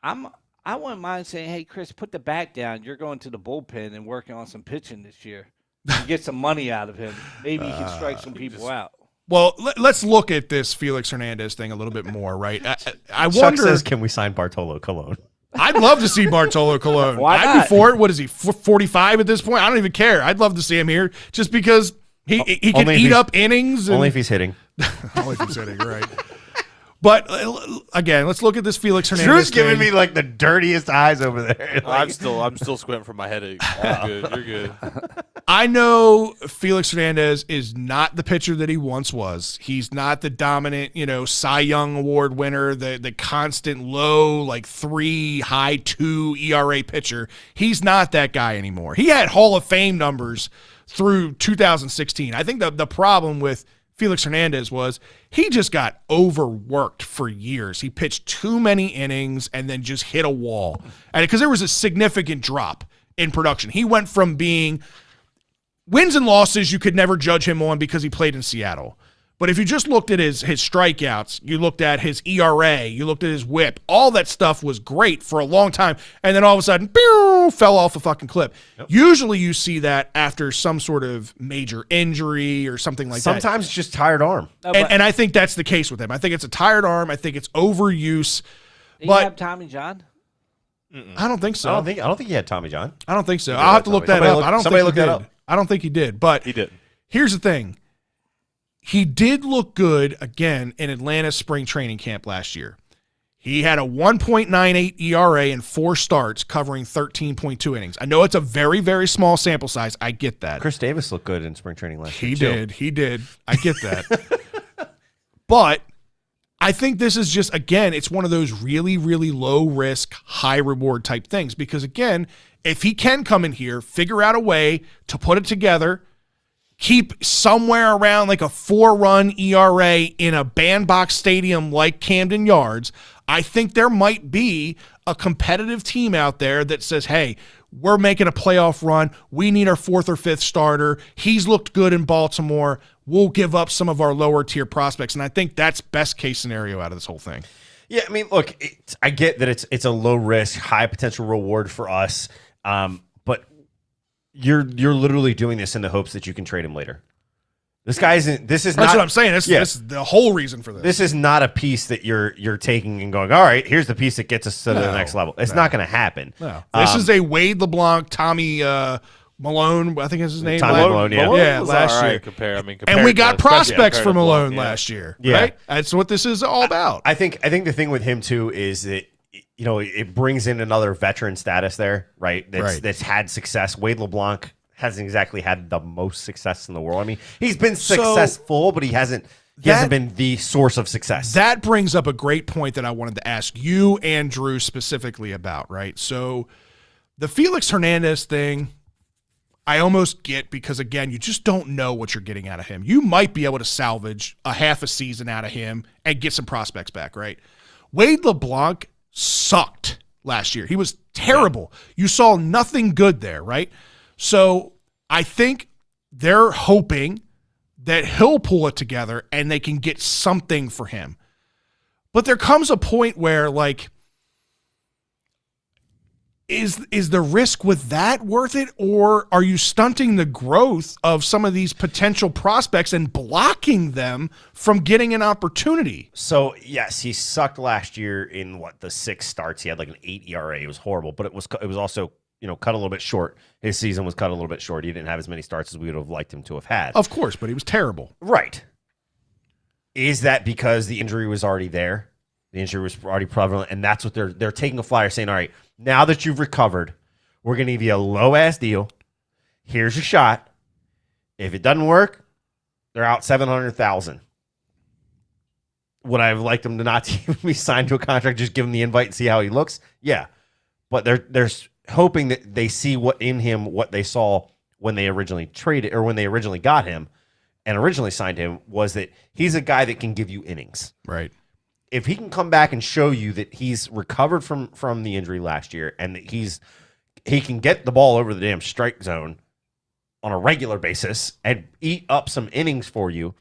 I wouldn't mind saying, hey, Chris, put the bat down. You're going to the bullpen and working on some pitching this year. And get some money out of him. Maybe he can strike some people out. Well, let's look at this Felix Hernandez thing a little bit more, right? I Chuck wonder. says, can we sign Bartolo Colon? I'd love to see Bartolo Colon. Why I'd not? be for it. What is he, 45 at this point? I don't even care. I'd love to see him here just because he can Only if eat he's- up innings. And, Only if he's hitting. only if he's hitting, right. But, again, let's look at this Felix Hernandez Drew's giving thing. me like the dirtiest eyes over there. I'm still squinting from my headache. You're good. You're good. I know Felix Hernandez is not the pitcher that he once was. He's not the dominant, Cy Young Award winner, the constant low, like 3, high 2 ERA pitcher. He's not that guy anymore. He had Hall of Fame numbers through 2016. I think the problem with Felix Hernandez was he just got overworked for years. He pitched too many innings and then just hit a wall. And because there was a significant drop in production. He went from being wins and losses you could never judge him on because he played in Seattle. But if you just looked at his strikeouts, you looked at his ERA, you looked at his whip, all that stuff was great for a long time. And then all of a sudden, pew, fell off a fucking cliff. Yep. Usually you see that after some sort of major injury or something like that. Sometimes it's just tired arm. No, And I think that's the case with him. I think it's a tired arm. I think it's overuse. do you But have Tommy John? I don't think so. I don't think he had Tommy John. I don't think so. did I'll have to have look Tommy. that up. Somebody I don't somebody think he look that did. up. I don't think he did. But He didn't. here's the thing. He did look good, again, in Atlanta's spring training camp last year. He had a 1.98 ERA in 4 starts covering 13.2 innings. I know it's a very, very small sample size. I get that. Chris Davis looked good in spring training last year. He did. I get that. But I think this is just, again, it's one of those really, really low risk, high reward type things. Because, again, if he can come in here, figure out a way to put it together, keep somewhere around like a 4-run ERA in a bandbox stadium like Camden Yards, I think there might be a competitive team out there that says, hey, we're making a playoff run. We need our 4th or 5th starter. He's looked good in Baltimore. We'll give up some of our lower tier prospects. And I think that's best case scenario out of this whole thing. Yeah, I mean, look, I get that it's a low risk, high potential reward for us, but you're literally doing this in the hopes that you can trade him later. This guy isn't. This is That's not what I'm saying. This is the whole reason for this. This is not a piece that you're taking and going, all right, here's the piece that gets us to the next level. It's not going to happen. No. This is a Wade LeBlanc, Tommy Malone, I think is his name. Tommy Malone, yeah. Yeah, was last all right year. compared And we got to- especially prospects compared from to Malone Blanc, yeah. last year, Yeah. right? That's what this is all about. I think the thing with him too is that it brings in another veteran status there, right? That's had success. Wade LeBlanc hasn't exactly had the most success in the world. I mean, he's been successful, but he hasn't been the source of success. That brings up a great point that I wanted to ask you and Drew specifically about, right? So the Felix Hernandez thing, I almost get because, again, you just don't know what you're getting out of him. You might be able to salvage a half a season out of him and get some prospects back, right? Wade LeBlanc sucked last year. He was terrible. You saw nothing good there, right? So I think they're hoping that he'll pull it together and they can get something for him. But there comes a point where, like, is the risk with that worth it, or are you stunting the growth of some of these potential prospects and blocking them from getting an opportunity? So, yes, he sucked last year in the 6 starts. He had like an 8 ERA. It was horrible, but it was also cut a little bit short. His season was cut a little bit short. He didn't have as many starts as we would have liked him to have had. Of course, but he was terrible. Right. Is that because the injury was already there? The injury was already prevalent, and that's what they're taking a flyer saying, all right, now that you've recovered, we're going to give you a low-ass deal. Here's your shot. If it doesn't work, they're out $700,000. Would I have liked him to not even be signed to a contract, just give him the invite and see how he looks? Yeah. But they're hoping that they see what they saw when they originally traded or when they originally got him and originally signed him, was that he's a guy that can give you innings. Right. If he can come back and show you that he's recovered from the injury last year and that he's he can get the ball over the damn strike zone on a regular basis and eat up some innings for you.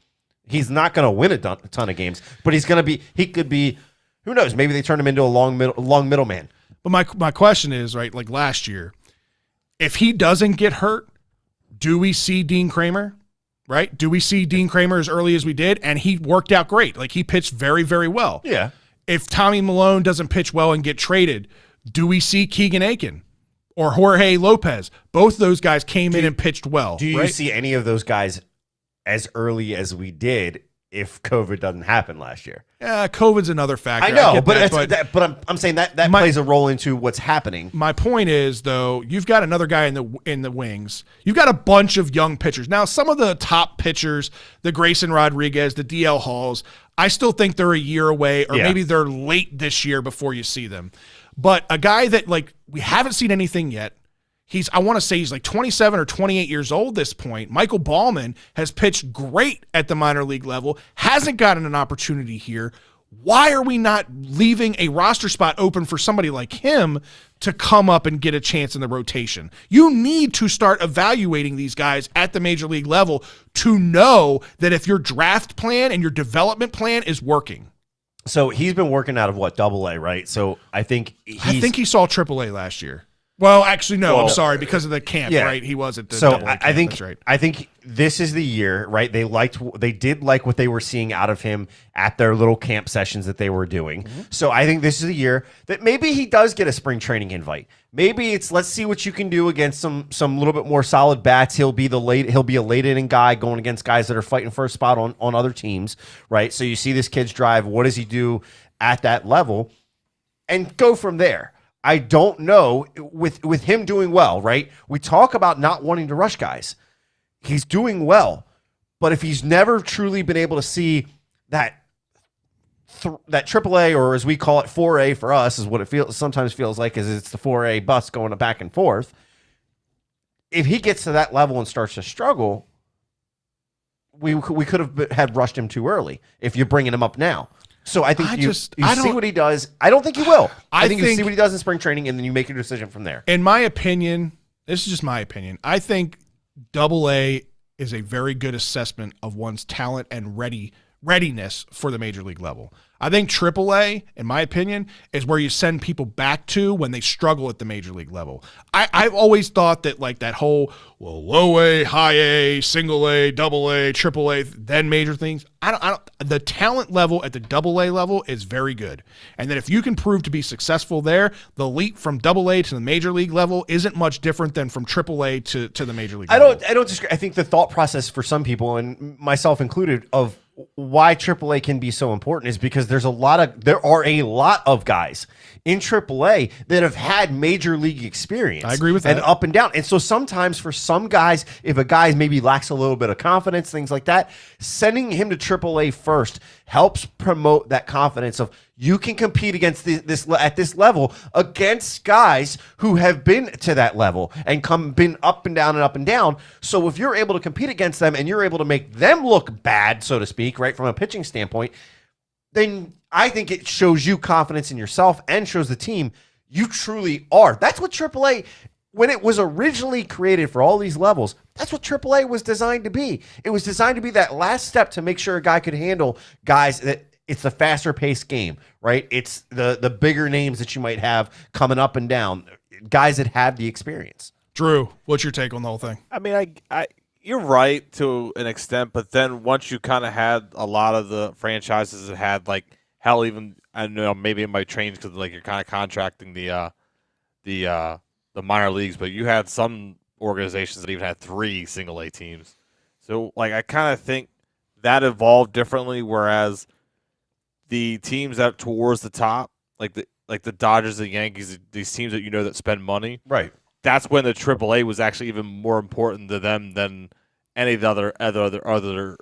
He's not going to win a ton of games, but he could be, who knows, maybe they turn him into a long middleman. But my question is, right, like last year, if he doesn't get hurt, do we see Dean Kramer, right? Do we see Dean Kramer as early as we did? And he worked out great. Like, he pitched very, very well. Yeah. If Tommy Malone doesn't pitch well and get traded, do we see Keegan Aiken or Jorge Lopez? Both those guys came in and pitched well. Do you right? see any of those guys as early as we did if COVID doesn't happen last year? Yeah, COVID's another factor. I know, get but that, I'm saying that plays a role into what's happening. my point is, though, you've got another guy in the wings. You've got a bunch of young pitchers. Now, some of the top pitchers, the Grayson Rodriguez, the DL Halls, I still think they're a year away, or maybe they're late this year before you see them. But a guy that, like, we haven't seen anything yet. I want to say he's like 27 or 28 years old at this point. Michael Ballman has pitched great at the minor league level, hasn't gotten an opportunity here. Why are we not leaving a roster spot open for somebody like him to come up and get a chance in the rotation? You need to start evaluating these guys at the major league level to know that if your draft plan and your development plan is working. So he's been working out of what, Double-A, right? So I think he saw Triple-A last year. Well, actually, no. I'm sorry, because of the camp, right? He was at the. So AA camp, I think that's right. I think this is the year, right? They did like what they were seeing out of him at their little camp sessions that they were doing. Mm-hmm. So I think this is the year that maybe he does get a spring training invite. Maybe it's, let's see what you can do against some little bit more solid bats. He'll be a late inning guy going against guys that are fighting for a spot on other teams, right? So you see this kid's drive. What does he do at that level? And go from there. I don't know, with him doing well, right? We talk about not wanting to rush guys. He's doing well, but if he's never truly been able to see that AAA, or as we call it 4A for us, is what it sometimes feels like, is it's the 4A bus going back and forth. If he gets to that level and starts to struggle, we could have had rushed him too early if you're bringing him up now. So I think you see what he does. I don't think he will. I think you see what he does in spring training, and then you make your decision from there. In my opinion, this is just my opinion, I think Double-A is a very good assessment of one's talent and readiness for the major league level. I think Triple-A, in my opinion, is where you send people back to when they struggle at the major league level. I've always thought that, like, that whole, low A, high A, single A, Double-A, Triple-A, then major things. The talent level at the Double-A level is very good. And that if you can prove to be successful there, the leap from Double-A to the major league level isn't much different than from Triple-A to the major league level. I don't disagree. I think the thought process for some people, and myself included, of why AAA can be so important is because there are a lot of guys in AAA that have had major league experience. I agree with that. And up and down. And so sometimes for some guys, if a guy maybe lacks a little bit of confidence, things like that, sending him to AAA first helps promote that confidence of, you can compete against this at this level against guys who have been to that level and been up and down and up and down. So if you're able to compete against them and you're able to make them look bad, so to speak, right, from a pitching standpoint, then I think it shows you confidence in yourself and shows the team you truly are. That's what AAA, when it was originally created for all these levels, that's what AAA was designed to be. It was designed to be that last step to make sure a guy could handle guys that. It's the faster paced game, right? It's the bigger names that you might have coming up and down, guys that have the experience. Drew, what's your take on the whole thing? I mean, you're right to an extent, but then once you kind of had a lot of the franchises that had, like, hell, even, I don't know, maybe it might change because, like, you're kind of contracting the minor leagues, but you had some organizations that even had 3 single A teams. So, like, I kind of think that evolved differently, whereas the teams that towards the top, like the Dodgers, the Yankees, these teams that that spend money, right? That's when the AAA was actually even more important to them than any of the other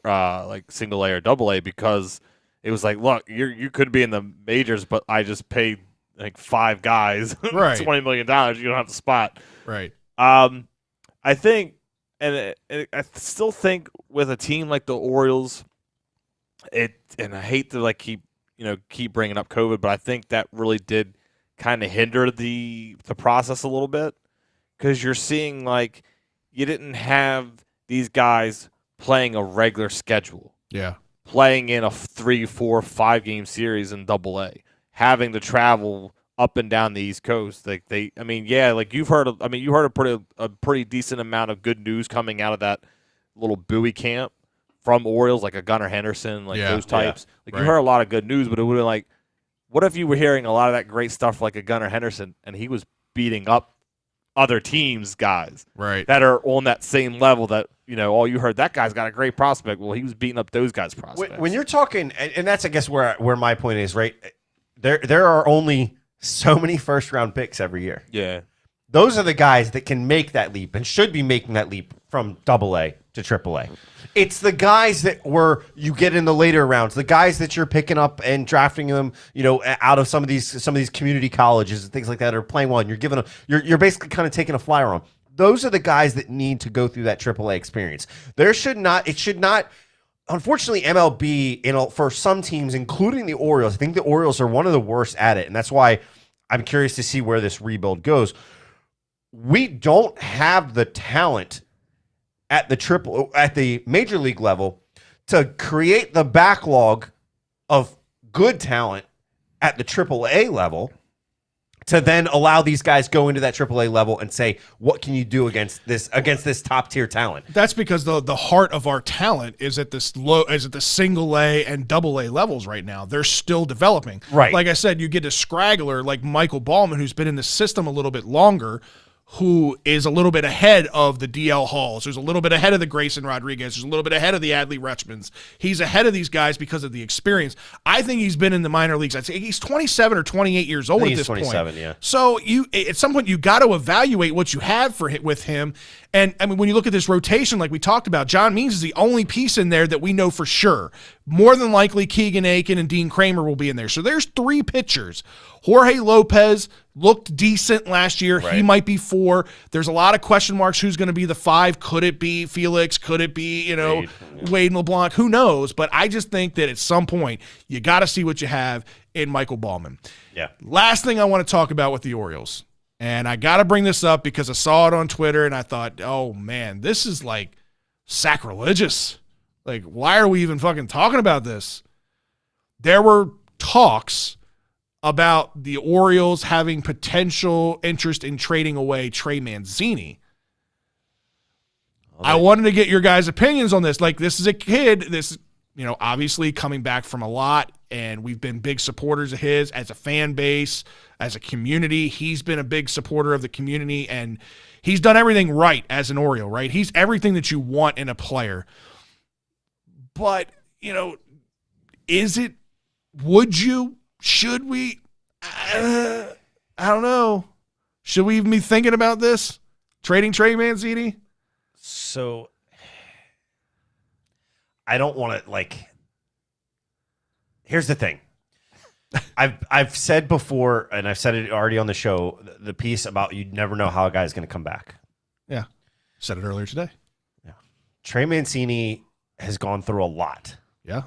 like single A or double A, because it was like, look, you could be in the majors, but I just paid like 5 guys right. $20 million. You don't have the spot, right? I think, and I still think with a team like the Orioles, and I hate to keep bringing up COVID, but I think that really did kind of hinder the process a little bit, because you're seeing like you didn't have these guys playing a regular schedule. Yeah. Playing in a 3, 4, 5 game series in AA, having to travel up and down the East Coast. Like like you've heard a pretty decent amount of good news coming out of that little Bowie camp from Orioles, like a Gunnar Henderson, like those types. Like you heard a lot of good news, but it would have been like, what if you were hearing a lot of that great stuff like a Gunnar Henderson and he was beating up other teams' guys that are on that same level that, all you heard, that guy's got a great prospect. Well, he was beating up those guys' prospects. When you're talking, and that's, I guess, where my point is, right? There are only so many first-round picks every year. Yeah. Those are the guys that can make that leap and should be making that leap from AA to AAA. It's the guys that you get in the later rounds, the guys that you're picking up and drafting them, out of some of these community colleges and things like that are playing well, and you're giving them, you're basically kind of taking a flyer on. Those are the guys that need to go through that AAA experience. It should not. Unfortunately, MLB, for some teams, including the Orioles, I think the Orioles are one of the worst at it, and that's why I'm curious to see where this rebuild goes. We don't have the talent at the major league level to create the backlog of good talent at the AAA level to then allow these guys go into that AAA level and say, what can you do against this top tier talent? That's because the heart of our talent is at the single A and AA levels right now. They're still developing. Right. Like I said, you get a scraggler like Michael Ballman, who's been in the system a little bit longer, who is a little bit ahead of the DL Halls. There's a little bit ahead of the Grayson Rodriguez. There's a little bit ahead of the Adley Rutschmans. He's ahead of these guys because of the experience. I think he's been in the minor leagues. I'd say he's 27 or 28 years old at this point. 27, yeah. So at some point you got to evaluate what you have with him. And I mean, when you look at this rotation, like we talked about, John Means is the only piece in there that we know for sure. More than likely, Keegan Aiken and Dean Kramer will be in there. So there's 3 pitchers. Jorge Lopez looked decent last year. Right. He might be 4. There's a lot of question marks. Who's going to be the 5? Could it be Felix? Could it be, Wade and LeBlanc? Who knows? But I just think that at some point you got to see what you have in Michael Ballman. Yeah. Last thing I want to talk about with the Orioles. And I got to bring this up because I saw it on Twitter and I thought, oh, man, this is like sacrilegious. Like, why are we even fucking talking about this? There were talks about the Orioles having potential interest in trading away Trey Mancini. I wanted to get your guys' opinions on this. Like, this is a kid, obviously coming back from a lot, and we've been big supporters of his as a fan base, as a community. He's been a big supporter of the community, and he's done everything right as an Oriole, right? He's everything that you want in a player. But, should we? I don't know. Should we even be thinking about this? Trading Trey Mancini? So, I don't want to, here's the thing. I've said before, and I've said it already on the show, the piece about you never know how a guy's going to come back. Yeah. Said it earlier today. Yeah. Trey Mancini has gone through a lot. Yeah.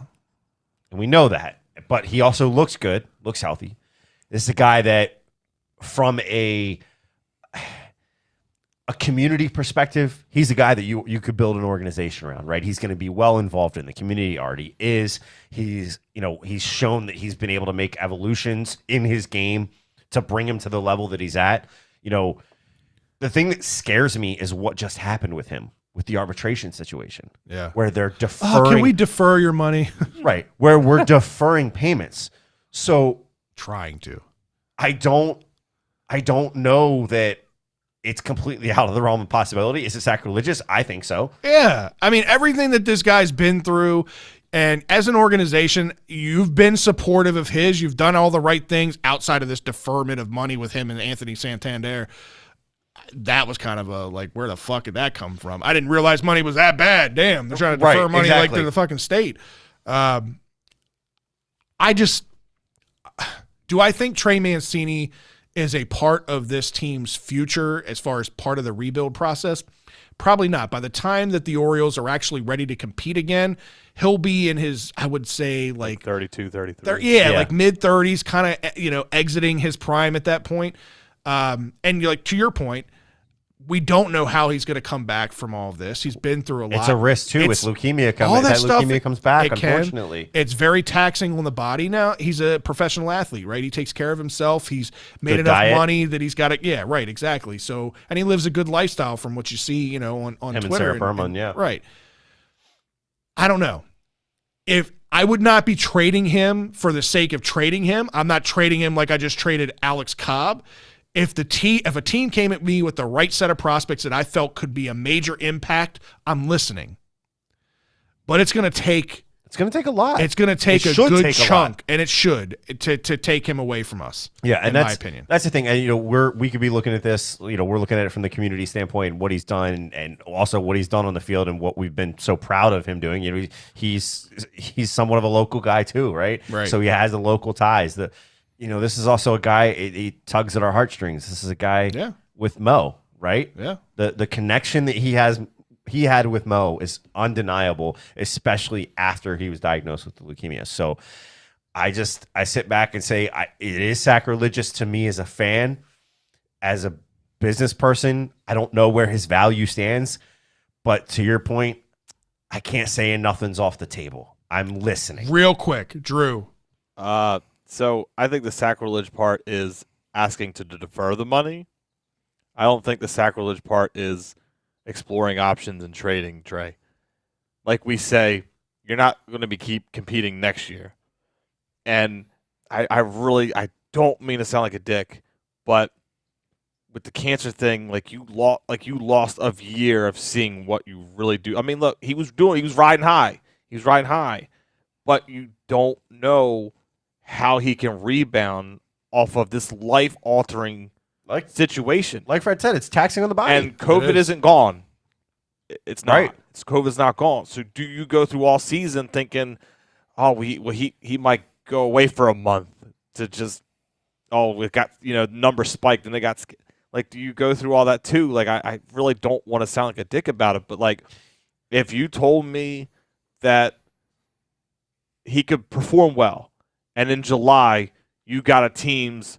And we know that. But he also looks good, looks healthy. This is a guy that, from a community perspective, he's a guy that you could build an organization around, right? He's going to be well involved in the community. Already is. He's shown that he's been able to make evolutions in his game to bring him to the level that he's at. The thing that scares me is what just happened with him with the arbitration situation. Yeah. Where they're deferring. Can we defer your money? Right. Where we're deferring payments. So trying to. I don't know that it's completely out of the realm of possibility. Is it sacrilegious? I think so. Yeah. I mean, everything that this guy's been through, and as an organization, you've been supportive of his. You've done all the right things outside of this deferment of money with him and Anthony Santander. That was kind of a, where the fuck did that come from? I didn't realize money was that bad. Damn, they're trying to defer money to the fucking state. Do I think Trey Mancini is a part of this team's future as far as part of the rebuild process? Probably not. By the time that the Orioles are actually ready to compete again, he'll be in his, I would say, 32, 33. Yeah, mid-30s, kind of, exiting his prime at that point. And to your point, we don't know how he's going to come back from all of this. He's been through a lot. It's a risk too with leukemia coming. All that stuff, leukemia comes back, it can. unfortunately. It's very taxing on the body now. He's a professional athlete, right? He takes care of himself. He's made Good enough diet. money that he's got to. Yeah, right, exactly. So, and he lives a good lifestyle from what you see, you know, on Him Twitter. and Sarah Berman, yeah. Right. I don't know. If I would not be trading him for the sake of trading him, I'm not trading him like I just traded Alex Cobb. If a team came at me with the right set of prospects that I felt could be a major impact, I'm listening. But it's going to take a lot. It's going to take a should good take a chunk, lot. and it should to take him away from us. Yeah, and in that's my opinion. That's the thing. And we could be looking at this. We're looking at it from the community standpoint, what he's done, and also what he's done on the field, and what we've been so proud of him doing. He's somewhat of a local guy too, right? Right. So he has the local ties. This is also a guy. He tugs at our heartstrings. This is a guy with Mo, right? Yeah. The connection that he had with Mo is undeniable, especially after he was diagnosed with leukemia. So I sit back and say it is sacrilegious to me as a fan, as a business person. I don't know where his value stands, but to your point, I can't say nothing's off the table. I'm listening. Real quick, Drew. So I think the sacrilege part is asking to defer the money. I don't think the sacrilege part is exploring options and trading, Trey. Like we say, you're not going to keep competing next year. And I don't mean to sound like a dick, but with the cancer thing, you lost a year of seeing what you really do. I mean, look, he was riding high. But you don't know how he can rebound off of this life-altering situation. Like Fred said, it's taxing on the body. And COVID isn't gone. It's not. Right. COVID's not gone. So do you go through all season thinking, he might go away for a month to just, we've got, numbers spiked and they got, do you go through all that too? I really don't want to sound like a dick about it, but if you told me that he could perform well, and in July you got a team's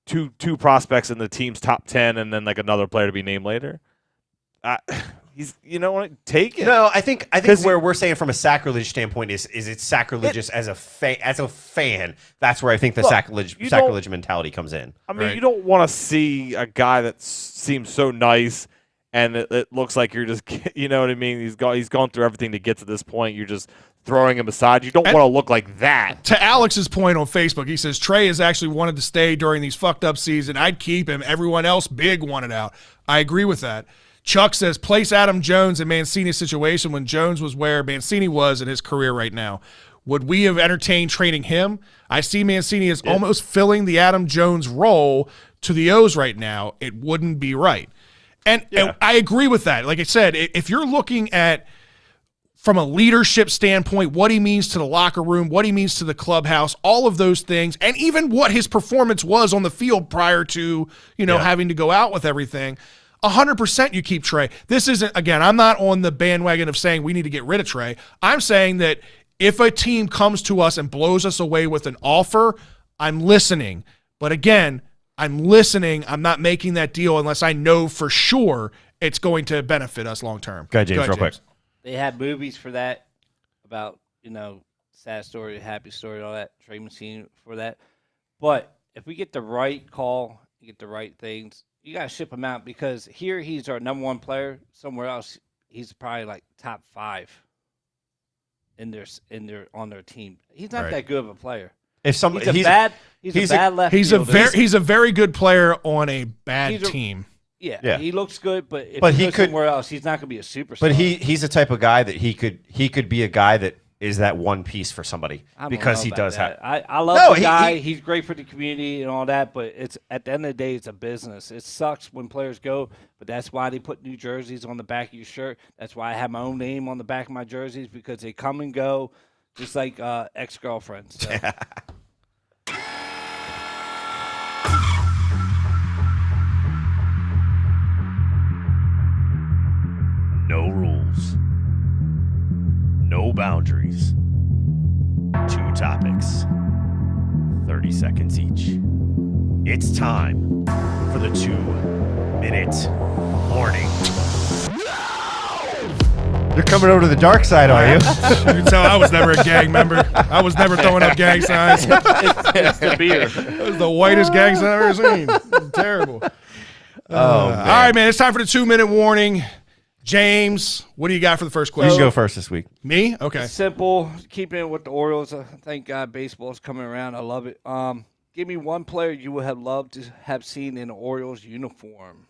two prospects in the team's top 10, and then another player to be named later, he's take it. No, I think where we're saying from a sacrilege standpoint is it sacrilegious as a fan. That's where I think the sacrilege mentality comes in. I mean, you don't want to see a guy that seems so nice, and it looks like you're just, you know what I mean? He's gone through everything to get to this point. You're just throwing him aside. You don't want to look like that. To Alex's point on Facebook, he says, Trey has actually wanted to stay during these fucked up season. I'd keep him. Everyone else big wanted out. I agree with that. Chuck says, place Adam Jones in Mancini's situation when Jones was where Mancini was in his career right now. Would we have entertained trading him? I see Mancini as almost filling the Adam Jones role to the O's right now. It wouldn't be right. And I agree with that. Like I said, if you're looking at from a leadership standpoint, what he means to the locker room, what he means to the clubhouse, all of those things, and even what his performance was on the field prior to, having to go out with everything, 100% you keep Trey. This isn't, again, I'm not on the bandwagon of saying we need to get rid of Trey. I'm saying that if a team comes to us and blows us away with an offer, I'm listening. But again, I'm listening. I'm not making that deal unless I know for sure it's going to benefit us long term. Go ahead, James, real quick. They had movies for that about, sad story, happy story, all that, Trey Mancini for that. But if we get the right call, you get the right things, you got to ship him out because here he's our number one player. Somewhere else, he's probably top 5 on their team. He's not that good of a player. He's a bad left fielder. He's a very good player on a bad team. Yeah, he looks good, but if he goes somewhere else, he's not going to be a superstar. But he's the type of guy that he could be a guy that is that one piece for somebody because he does have. I love the guy. He's great for the community and all that, but it's at the end of the day, it's a business. It sucks when players go, but that's why they put new jerseys on the back of your shirt. That's why I have my own name on the back of my jerseys because they come and go, just like ex-girlfriends. So. No rules. No boundaries. 2 topics. 30 seconds each. It's time for the 2 2-minute warning. You're coming over to the dark side, are you? You can tell I was never a gang member. I was never throwing up gang signs. It's the beer. That was the whitest gang sign I've ever seen. It was terrible. All right, man. It's time for the 2-minute warning. James, what do you got for the first You question? can go first this week. Me? Okay. Simple. Keeping it with the Orioles. Thank God baseball is coming around. I love it. Give me one player you would have loved to have seen in an Orioles uniform.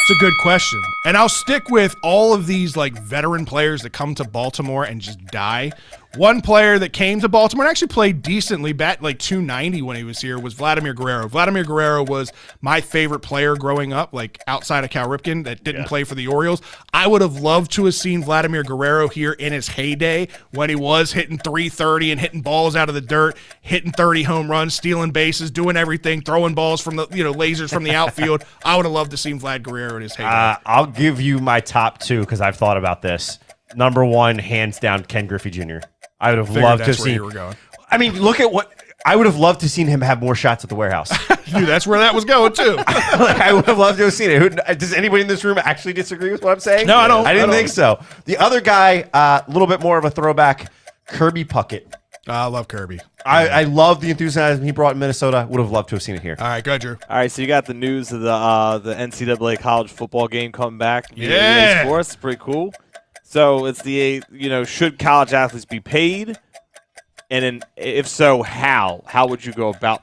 It's a good question. And I'll stick with all of these like veteran players that come to Baltimore and just die. One player that came to Baltimore and actually played decently, bat like 290 when he was here, was Vladimir Guerrero. Vladimir Guerrero was my favorite player growing up, like outside of Cal Ripken, that didn't play for the Orioles. I would have loved to have seen Vladimir Guerrero here in his heyday when he was hitting 330 and hitting balls out of the dirt, hitting 30 home runs, stealing bases, doing everything, throwing balls from the lasers from the outfield. I would have loved to seen Vlad Guerrero in his heyday. I'll give you my top two because I've thought about this. Number one, hands down, Ken Griffey Jr. I would have loved to have that's where seen. you were going. I mean, look at what I would have loved to seen him have more shots at the warehouse. Dude, that's where that was going too. Like, I would have loved to have seen it. Does anybody in this room actually disagree with what I'm saying? No, I don't. I didn't I don't. think so. The other guy, a little bit more of a throwback, Kirby Puckett. I love Kirby. I love the enthusiasm he brought in Minnesota. Would have loved to have seen it here. All right, go ahead, Drew. All right, so you got the news of the NCAA college football game coming back. Yeah. For us, it's pretty cool. So it's the should college athletes be paid, and then if so, how? How would you go about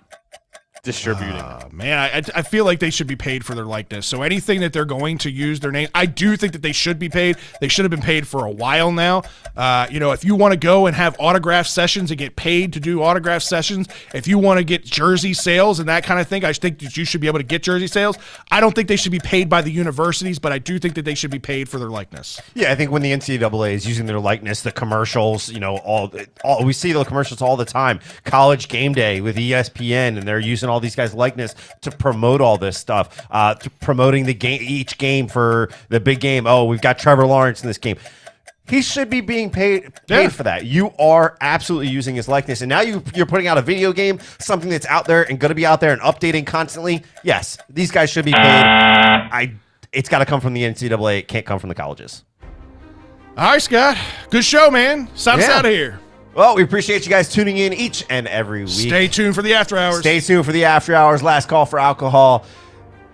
distributing? Man, I feel like they should be paid for their likeness. So anything that they're going to use their name, I do think that they should be paid. They should have been paid for a while now. If you want to go and have autograph sessions and get paid to do autograph sessions, if you want to get jersey sales and that kind of thing, I think that you should be able to get jersey sales. I don't think they should be paid by the universities, but I do think that they should be paid for their likeness. Yeah, I think when the NCAA is using their likeness, the commercials, all we see the commercials all the time. College Game Day with ESPN, and they're using all these guys' likeness to promote all this stuff, promoting the game, each game for the big game. Oh, we've got Trevor Lawrence in this game. He should be being paid for that. You are absolutely using his likeness, and now you're putting out a video game, something that's out there and going to be out there and updating constantly. Yes, these guys should be paid. It's got to come from the NCAA. It can't come from the colleges. All right, Scott. Good show, man. Sign us out of here. Well, we appreciate you guys tuning in each and every week. Stay tuned for the after hours. Stay tuned for the after hours. Last call for alcohol.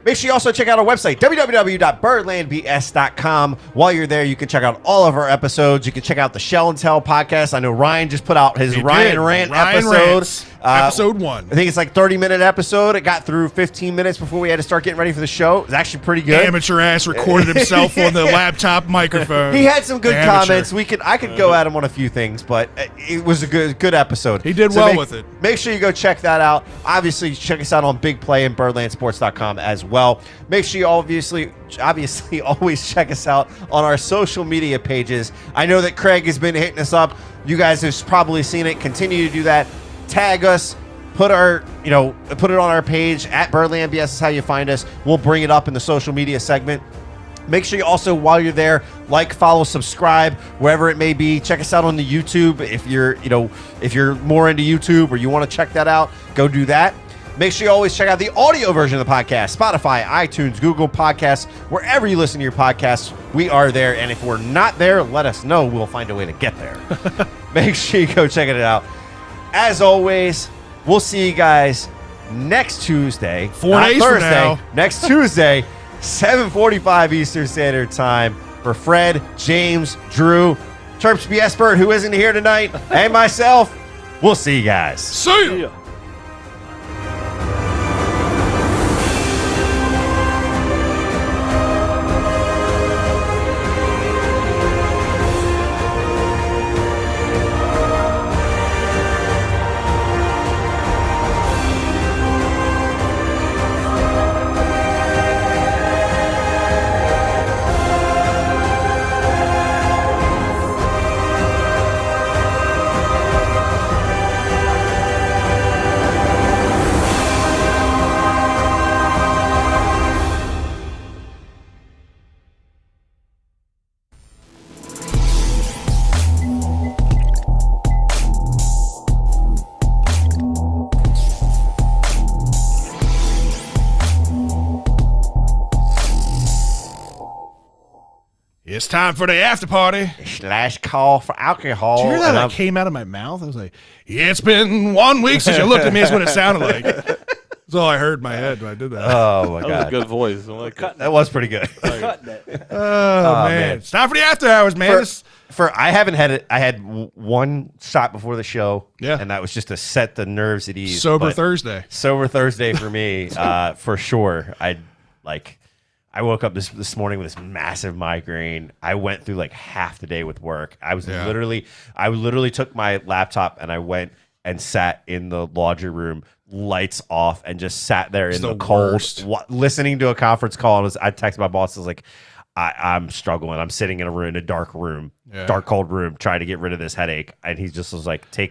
Make sure you also check out our website, www.birdlandbs.com. While you're there, you can check out all of our episodes. You can check out the Shell and Tell podcast. I know Ryan just put out his Ryan Rant episode. Rants, episode 1. I think it's like 30-minute episode. It got through 15 minutes before we had to start getting ready for the show. It was actually pretty good. Amateur ass recorded himself on the laptop microphone. He had some good Amateur. comments. I could go at him on a few things, but it was a good episode. He did well with it. Make sure you go check that out. Obviously, check us out on Big Play and BirdlandSports.com as well. Make sure you obviously always check us out on our social media pages. I know that Craig has been hitting us up. You guys have probably seen it. Continue to do that. Tag us. Put it on our page at Birdland BS is how you find us. We'll bring it up in the social media segment. Make sure you also, while you're there, like, follow, subscribe, wherever it may be. Check us out on the YouTube. If you're more into YouTube or you want to check that out, go do that. Make sure you always check out the audio version of the podcast, Spotify, iTunes, Google Podcasts, wherever you listen to your podcasts, we are there. And if we're not there, let us know. We'll find a way to get there. Make sure you go check it out. As always, we'll see you guys next Tuesday. 4 days from now. Next Tuesday, 7:45 Eastern Standard Time. For Fred, James, Drew, Terps BS Bird, who isn't here tonight, and myself, we'll see you guys. See ya. It's time for the after party. / call for alcohol. Did you hear that? and That I'm- came out of my mouth. I was like, it's been 1 week since you looked at me. That's what it sounded like. That's all I heard in my head when I did that. Oh my That was a god, good voice. I like it. that was pretty good. Oh, man. It's time for the after hours, man. It's- I haven't had it. I had one shot before the show, Yeah. and that was just to set the nerves at ease. Sober but Thursday. Sober Thursday for me, for sure. I woke up this morning with this massive migraine. I went through like half the day with work. I literally took my laptop and I went and sat in the laundry room, lights off, and just sat there in the cold, worst. listening to a conference call. And I texted my boss. I was like, I'm struggling. I'm sitting in a dark room, dark, cold room, trying to get rid of this headache. And he just was like, You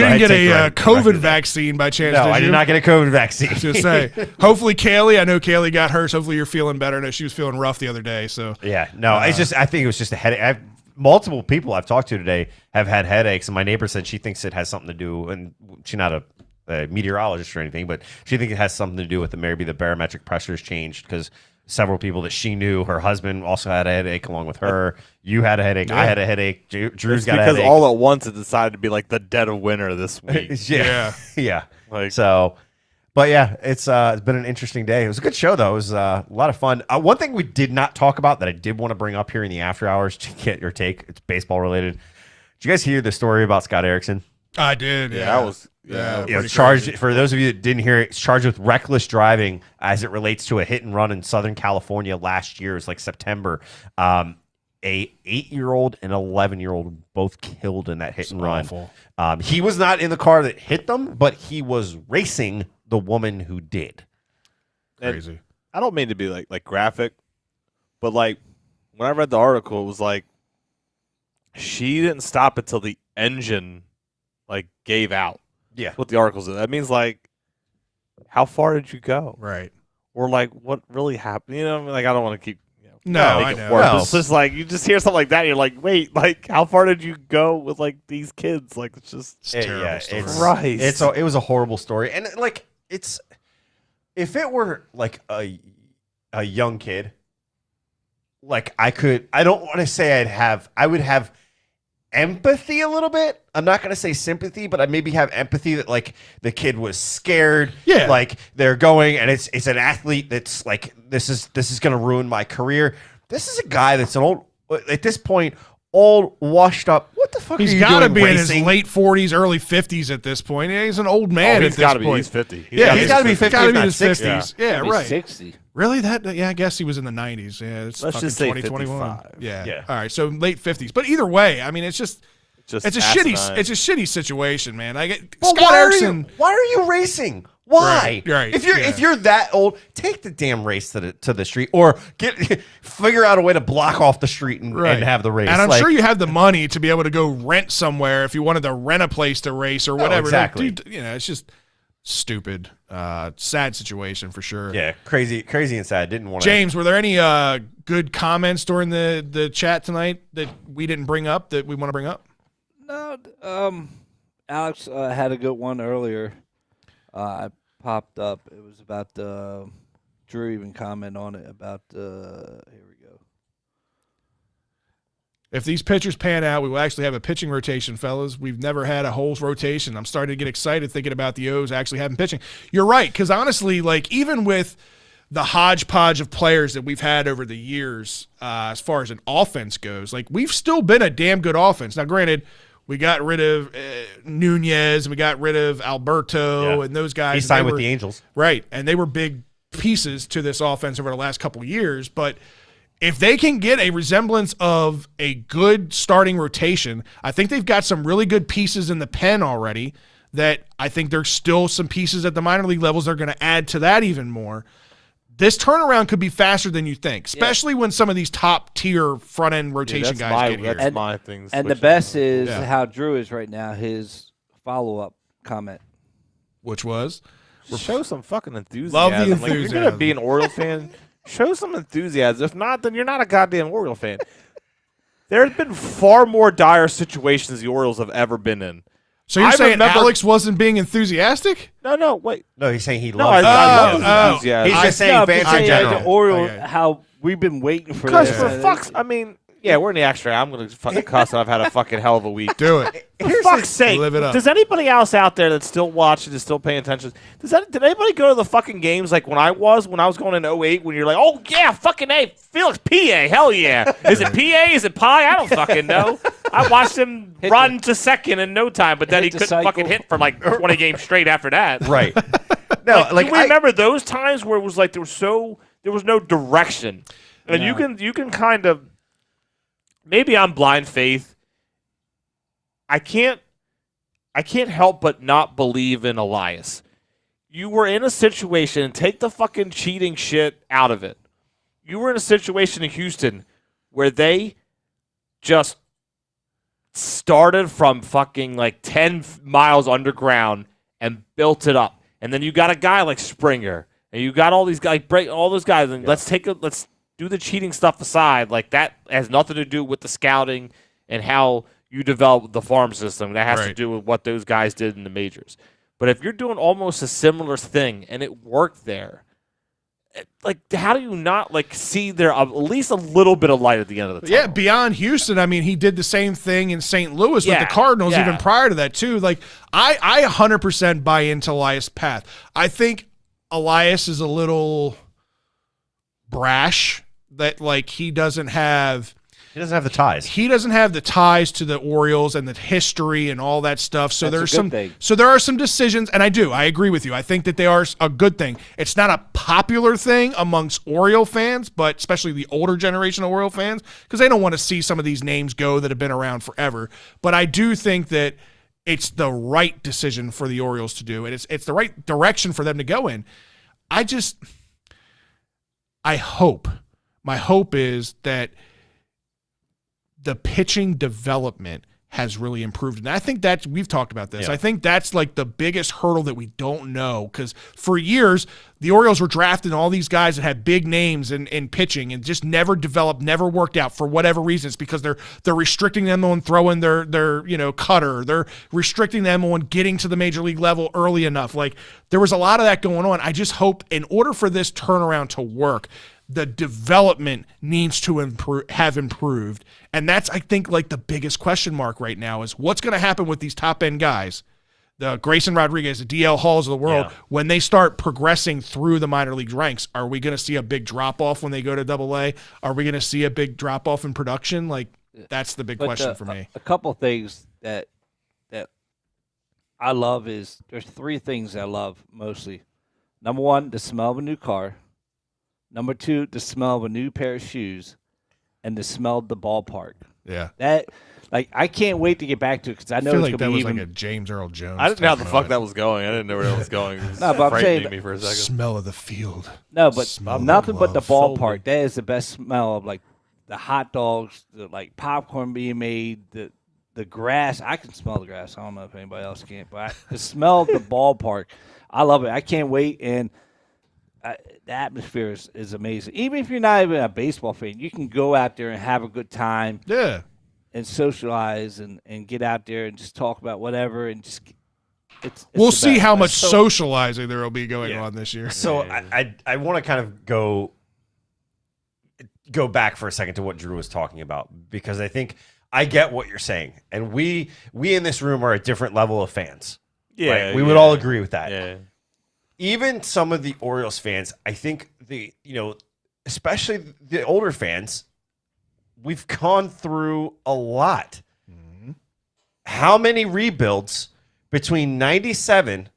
didn't get a Red- COVID vaccine by chance, No, did I you? did not get a COVID vaccine. Just say, hopefully Kaylee, I know Kaylee got hers. Hopefully you're feeling better. I know she was feeling rough the other day. So Yeah, no, it's just, I think it was just a headache. Multiple people I've talked to today have had headaches, and my neighbor said she thinks it has something to do, and she's not a meteorologist or anything, but she thinks it has something to do with maybe the barometric pressures changed because several people that she knew, her husband also had a headache along with her. You had a headache. I had a headache. Drew's It's got a because headache. all at once it decided to be like the dead of winter this week. yeah. Yeah. Like, So, but yeah, it's been an interesting day. It was a good show, though. It was a lot of fun. One thing we did not talk about that I did want to bring up here in the after hours to get your take, it's baseball related. Did you guys hear the story about Scott Erickson? I did. yeah, Yeah, that was pretty Charged, crazy. for those of you that didn't hear it, it's charged with reckless driving as it relates to a hit and run in Southern California last year. It's like September. A 8-year-old and 11-year-old both killed in that hit and run. Awful. He was not in the car that hit them, but he was racing the woman who did. Crazy. I don't mean to be like graphic, but like when I read the article, it was like she didn't stop until the engine like gave out. Yeah. What the article said. That means like, how far did you go? Right. Or like, what really happened? You know, I mean, like I don't want to keep. No, I know. Worse. No. It's just like you just hear something like that, and you're like, wait, like how far did you go with like these kids? Like it's just It's a terrible story. Christ. It was a horrible story, and like it's if it were like a young kid, like I don't want to say I would have empathy a little bit. I'm not going to say sympathy, but I maybe have empathy that like the kid was scared. Yeah. Like they're going and it's an athlete that's like, this is going to ruin my career. This is a guy that's at this point, old, washed up. What the fuck He's are you got to doing be racing? in his late 40s, early 50s at this point. He's an old man he's at got this to be. point. He's 50. He's gotta be 50, Gotta if be in not his 60. 60s. Yeah, right. 60. Really? I guess he was in the 90s. Yeah, it's Let's fucking just say 2021. 55. Yeah. Yeah. All right, so late 50s. But either way, I mean, it's a shitty situation, man. Well, Scott Erickson. Why are you racing? Why? Right, If you're that old, take the damn race to the street, or figure out a way to block off the street and have the race. And I'm Like, sure you have the money to be able to go rent somewhere if you wanted to rent a place to race or whatever. exactly. Like, dude, it's just stupid, sad situation for sure. Yeah, crazy and sad. Didn't want to. James, were there any good comments during the chat tonight that we didn't bring up that we want to bring up? No, Alex had a good one earlier. I popped up. It was about Drew even comment on it about here we go. If these pitchers pan out, we will actually have a pitching rotation, fellas. We've never had a whole rotation. I'm starting to get excited thinking about the O's actually having pitching. You're right, because honestly, like even with the hodgepodge of players that we've had over the years, as far as an offense goes, like we've still been a damn good offense. Now, granted, we got rid of Nunez and we got rid of Alberto and those guys. He signed with the Angels. Right, and they were big pieces to this offense over the last couple of years. But if they can get a resemblance of a good starting rotation, I think they've got some really good pieces in the pen already that I think there's still some pieces at the minor league levels that are going to add to that even more. This turnaround could be faster than you think, especially when some of these top-tier front-end rotation guys get here. That's my thing. And the best is how Drew is right now, his follow-up comment. Which was? Show some fucking enthusiasm. Love the Like, you're going to enthusiasm. be an Oriole fan, show some enthusiasm. If not, then you're not a goddamn Oriole fan. There have been far more dire situations the Orioles have ever been in. So you're I saying remember- Alex wasn't being enthusiastic? No, wait. No, he's saying he No, loves. I love Oh, enthusiasm. He's just saying fans in saying general. the Oriole, Okay. how we've been waiting for Because this. for fuck's, I mean, Yeah, we're in the extra. I'm gonna fucking cuss. I've had a fucking hell of a week. Do it. For fuck's sake! Live it up. Does anybody else out there that's still watching, is still paying attention? Did anybody go to the fucking games like when I was going in 08 when you're like, oh yeah, fucking A, Felix PA, hell yeah. Is it PA? Is it Pi? I don't fucking know. I watched him run to second in no time, but then he couldn't fucking hit for like 20 games straight after that. Right. No, do we remember those times where it was like there was no direction, and you can kind of. Maybe I'm blind faith. I can't help but not believe in Elias. You were in a situation, and take the fucking cheating shit out of it. You were in a situation in Houston where they just started from fucking like 10 miles underground and built it up. And then you got a guy like Springer, and you got all these guys, all those guys, and let's do the cheating stuff aside. Like, that has nothing to do with the scouting and how you develop the farm system. That has to do with what those guys did in the majors. But if you're doing almost a similar thing and it worked there, like, how do you not see there at least a little bit of light at the end of the tunnel? Yeah, beyond Houston, I mean, he did the same thing in St. Louis with the Cardinals even prior to that too. Like, I 100% buy into Elias' path. I think Elias is a little brash. That he doesn't have the ties. He doesn't have the ties to the Orioles and the history and all that stuff. So there are some decisions, and I agree with you. I think that they are a good thing. It's not a popular thing amongst Oriole fans, but especially the older generation of Oriole fans, because they don't want to see some of these names go that have been around forever. But I do think that it's the right decision for the Orioles to do, and it's the right direction for them to go in. My hope is that the pitching development has really improved. And I think we've talked about this. Yeah. I think that's the biggest hurdle that we don't know, because for years, the Orioles were drafting all these guys that had big names in pitching and just never developed, never worked out for whatever reasons, because they're restricting them on throwing their cutter. They're restricting them on getting to the major league level early enough. There was a lot of that going on. I just hope, in order for this turnaround to work, the development needs to have improved. And that's, I think, the biggest question mark right now is what's going to happen with these top-end guys, the Grayson Rodriguez, the DL Halls of the world, when they start progressing through the minor league ranks. Are we going to see a big drop-off when they go to Double-A? Are we going to see a big drop-off in production? That's the big question for me. A couple of things that I love is there's three things I love mostly. Number one, the smell of a new car. Number two, the smell of a new pair of shoes, and the smell of the ballpark. Yeah. That, I can't wait to get back to it, because I know it's going to be like a James Earl Jones. I didn't know how the fuck that was going. I didn't know where that was going. It was no, but I'm saying, me for a second. Smell of the field. No, but nothing but the ballpark. That is the best smell of the hot dogs, the popcorn being made, the grass. I can smell the grass. I don't know if anybody else can, but the smell of the ballpark, I love it. I can't wait, and the atmosphere is amazing. Even if you're not even a baseball fan, you can go out there and have a good time. Yeah. And socialize and get out there and just talk about whatever and just we'll see how much socializing there will be going on this year. So I want to kind of go back for a second to what Drew was talking about, because I think I get what you're saying, and we in this room are a different level of fans. Yeah, right? We would all agree with that. Yeah. Even some of the Orioles fans, I think especially the older fans, we've gone through a lot. Mm-hmm. How many rebuilds between 97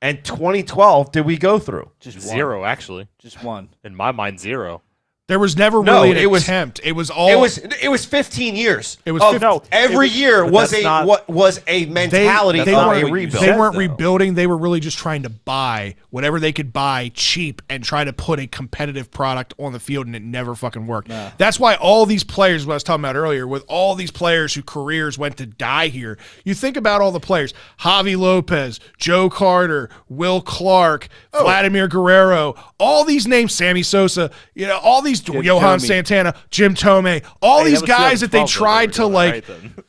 and 2012 did we go through? Just zero, actually. Just one. In my mind, zero. There was never really an attempt. It was all. It was 15 years. It was every year was a mentality of a rebuild. They weren't rebuilding. They were really just trying to buy whatever they could buy cheap and try to put a competitive product on the field, and it never fucking worked. Nah. That's why all these players, what I was talking about earlier, with all these players whose careers went to die here. You think about all the players: Javi Lopez, Joe Carter, Will Clark, Vladimir Guerrero, all these names, Sammy Sosa. All these. Johan Santana, Jim Tomei, all these guys that they tried to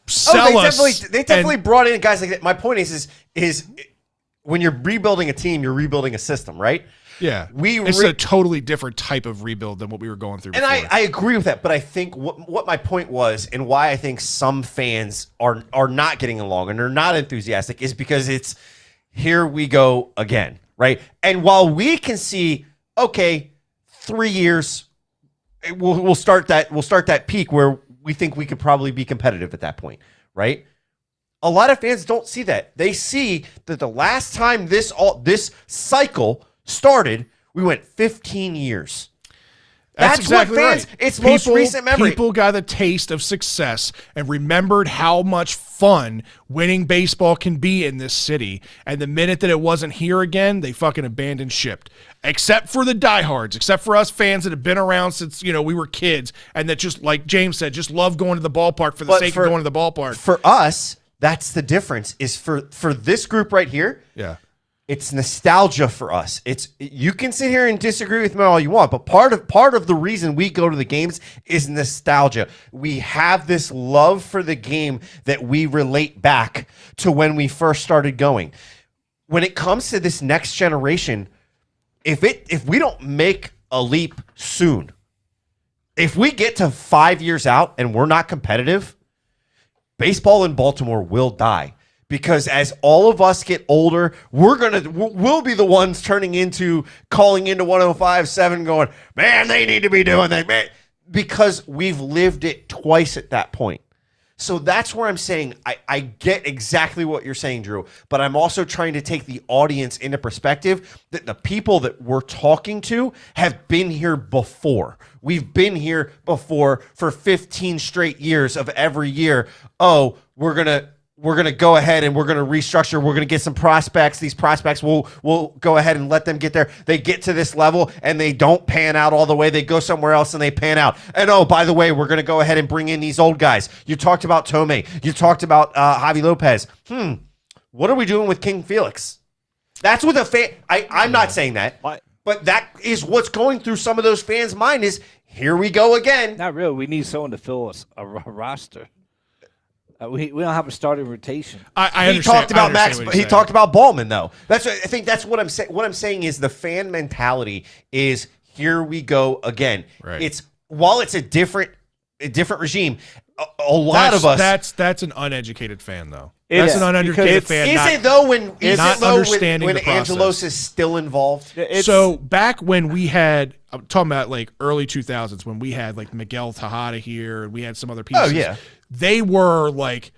sell us. They definitely brought in guys like that. My point is when you're rebuilding a team, you're rebuilding a system, right? Yeah. It's a totally different type of rebuild than what we were going through before. And I agree with that, but I think what my point was and why I think some fans are not getting along and they're not enthusiastic is because it's here we go again, right? And while we can see, okay, 3 years, we'll start that peak where we think we could probably be competitive at that point, right? A lot of fans don't see that. They see that the last time this cycle started, we went 15 years. That's exactly what fans. right. It's most recent memory. People got a taste of success and remembered how much fun winning baseball can be in this city. And the minute that it wasn't here again, they fucking abandoned ship. Except for the diehards, except for us fans that have been around since we were kids, and that just like James said, just love going to the ballpark for the sake of going to the ballpark. For us, that's the difference. Is for this group right here. Yeah. It's nostalgia for us. You can sit here and disagree with me all you want, but part of the reason we go to the games is nostalgia. We have this love for the game that we relate back to when we first started going. When it comes to this next generation, if we don't make a leap soon, if we get to 5 years out and we're not competitive, baseball in Baltimore will die. Because as all of us get older, we'll be the ones calling into 105.7 going, man, they need to be doing that, man. Because we've lived it twice at that point. So that's where I'm saying I get exactly what you're saying, Drew, but I'm also trying to take the audience into perspective that the people that we're talking to have been here before. We've been here before for 15 straight years of every year. Oh, we're going to go ahead and we're going to restructure. We're going to get some prospects. These prospects, we'll go ahead and let them get there. They get to this level and they don't pan out all the way. They go somewhere else and they pan out. And oh, by the way, we're going to go ahead and bring in these old guys. You talked about Tomei. You talked about Javi Lopez. What are we doing with King Felix? That's what the fan. I'm not saying that, but that is what's going through some of those fans' mind is here we go again. Not really. We need someone to fill a roster. We don't have a starting rotation. I understand. He talked about Max. He Talked about Ballman though. I think that's what I'm saying. What I'm saying is the fan mentality is here we go again. Right. It's while it's a different regime. A lot of us. That's an uneducated fan though. That's an uneducated fan. Is it though when understanding the Angelos process is still involved? So back when we had, I'm talking about like early 2000s when we had like Miguel Tejada here and we had some other pieces. Oh yeah. They were like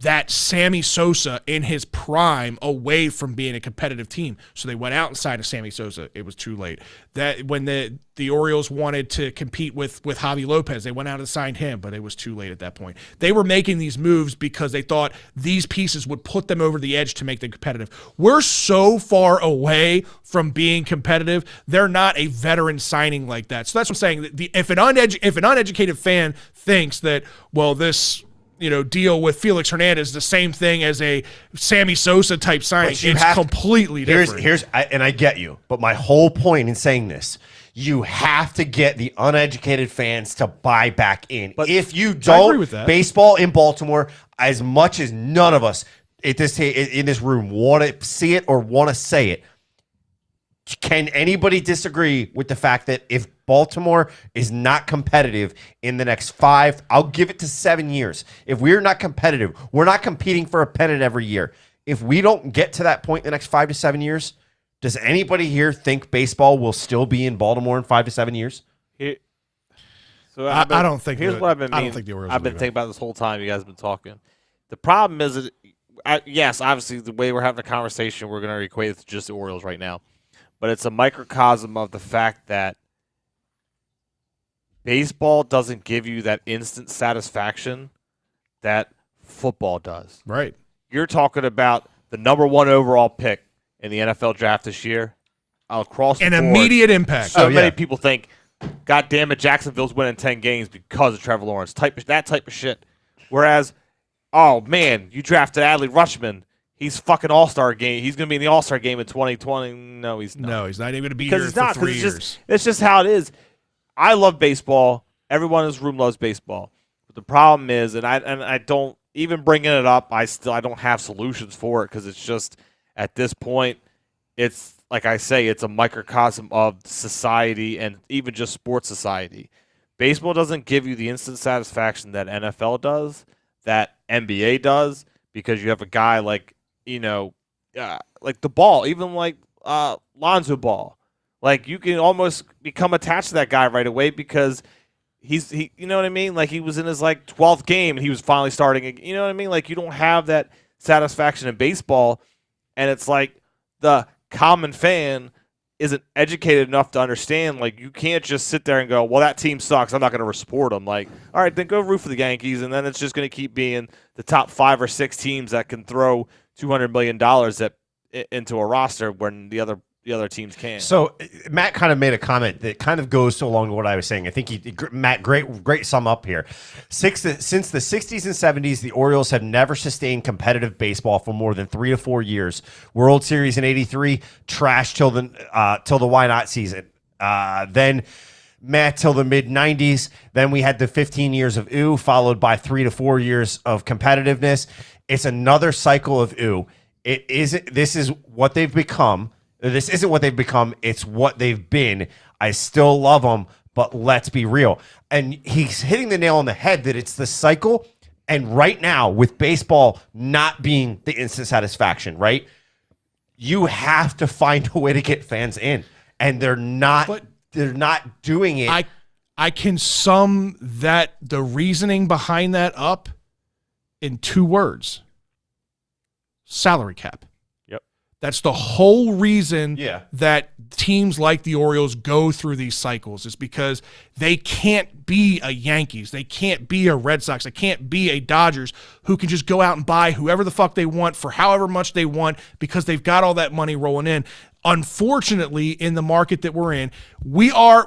that Sammy Sosa in his prime away from being a competitive team. So they went out and signed a Sammy Sosa. It was too late. That when the Orioles wanted to compete with Javi Lopez, they went out and signed him, but it was too late at that point. They were making these moves because they thought these pieces would put them over the edge to make them competitive. We're so far away from being competitive. They're not a veteran signing like that. So that's what I'm saying. If an uneducated fan thinks that, well, this deal with Felix Hernandez is the same thing as a Sammy Sosa type signing. It's completely different. And I get you, but my whole point in saying this, you have to get the uneducated fans to buy back in. But if you don't, baseball in Baltimore, as much as none of us in this room want to see it or want to say it, can anybody disagree with the fact that if Baltimore is not competitive in the next 5, I'll give it to 7 years. If we're not competitive, we're not competing for a pennant every year. If we don't get to that point in the next 5 to 7 years, does anybody here think baseball will still be in Baltimore in 5 to 7 years? So I don't think. Here's what I've been. I don't think the Orioles. I've been thinking about this whole time. You guys have been talking. The problem is that, yes, obviously the way we're having a conversation, we're going to equate it to just the Orioles right now. But it's a microcosm of the fact that baseball doesn't give you that instant satisfaction that football does. Right. You're talking about the number 1 overall pick in the NFL draft this year. Across the board, immediate impact. So many people think, God damn it, Jacksonville's winning 10 games because of Trevor Lawrence. That type of shit. Whereas, oh, man, you drafted Adley Rutschman. He's fucking all-star game. He's going to be in the all-star game in 2020. No, he's not. No, he's not even going to be here for 3 years. It's just how it is. I love baseball. Everyone in this room loves baseball. But the problem is, and I don't even bringing it up. I don't have solutions for it because it's just at this point, it's like I say, it's a microcosm of society and even just sports society. Baseball doesn't give you the instant satisfaction that NFL does, that NBA does, because you have a guy like, like the Ball, even like Lonzo Ball. Like, you can almost become attached to that guy right away because he you know what I mean? Like, he was in his like 12th game and he was finally starting. You know what I mean? Like, you don't have that satisfaction in baseball, and it's like the common fan isn't educated enough to understand. Like, you can't just sit there and go, well, that team sucks, I'm not going to support them. Like, all right, then go root for the Yankees, and then it's just going to keep being the top 5 or 6 teams that can throw $200 million into a roster when the other teams can't. So Matt kind of made a comment that kind of goes along with what I was saying. I think Matt, great sum up here. Since the 60s and 70s, the Orioles have never sustained competitive baseball for more than 3 to 4 years. World Series in '83, trash till the Why Not season. Then Matt till the mid 90s. Then we had the 15 years of ooh, followed by 3 to 4 years of competitiveness. It's another cycle of ooh. This is what they've become. This isn't what they've become. It's what they've been. I still love them, but let's be real. And he's hitting the nail on the head that it's the cycle. And right now, with baseball not being the instant satisfaction, right? You have to find a way to get fans in, and they're not doing it. I can sum the reasoning behind that up in 2 words: salary cap. That's the whole reason that teams like the Orioles go through these cycles, is because they can't be a Yankees. They can't be a Red Sox. They can't be a Dodgers who can just go out and buy whoever the fuck they want for however much they want because they've got all that money rolling in. Unfortunately, in the market that we're in, we are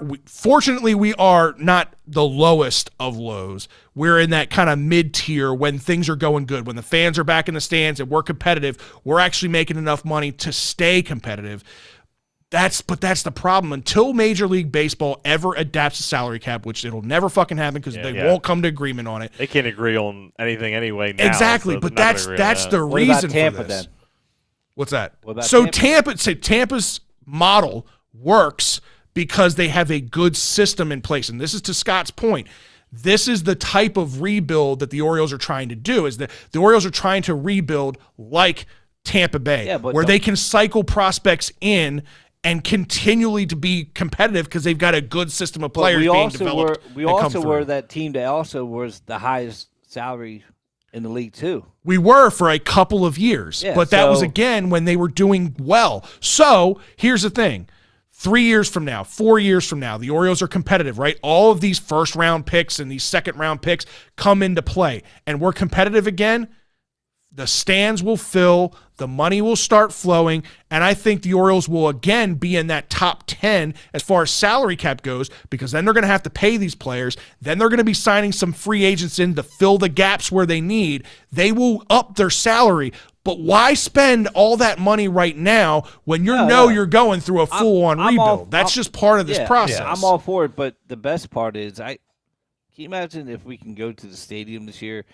not the lowest of lows. We're in that kind of mid-tier when things are going good. When the fans are back in the stands and we're competitive, we're actually making enough money to stay competitive. That's the problem. Until Major League Baseball ever adapts the salary cap, which it'll never fucking happen because they won't come to agreement on it. They can't agree on anything anyway now. Exactly, so but that's the What reason about Tampa for this. then? What's that? What about so Tampa? Tampa's model works because they have a good system in place. And this is to Scott's point. This is the type of rebuild that the Orioles are trying to do, is that the Orioles are trying to rebuild like Tampa Bay, where they can cycle prospects in and continually to be competitive because they've got a good system of players being developed. We also were that team that also was the highest salary in the league too. We were for a couple of years, but that was again when they were doing well. So here's the thing. 3 years from now, 4 years from now, the Orioles are competitive, right? All of these first-round picks and these second-round picks come into play, and we're competitive again. The stands will fill, the money will start flowing, and I think the Orioles will again be in that top 10 as far as salary cap goes, because then they're going to have to pay these players. Then they're going to be signing some free agents in to fill the gaps where they need. They will up their salary, but why spend all that money right now when you're going through a full-on rebuild? That's just part of this process. Yeah, I'm all for it, but the best part is, can you imagine if we can go to the stadium this year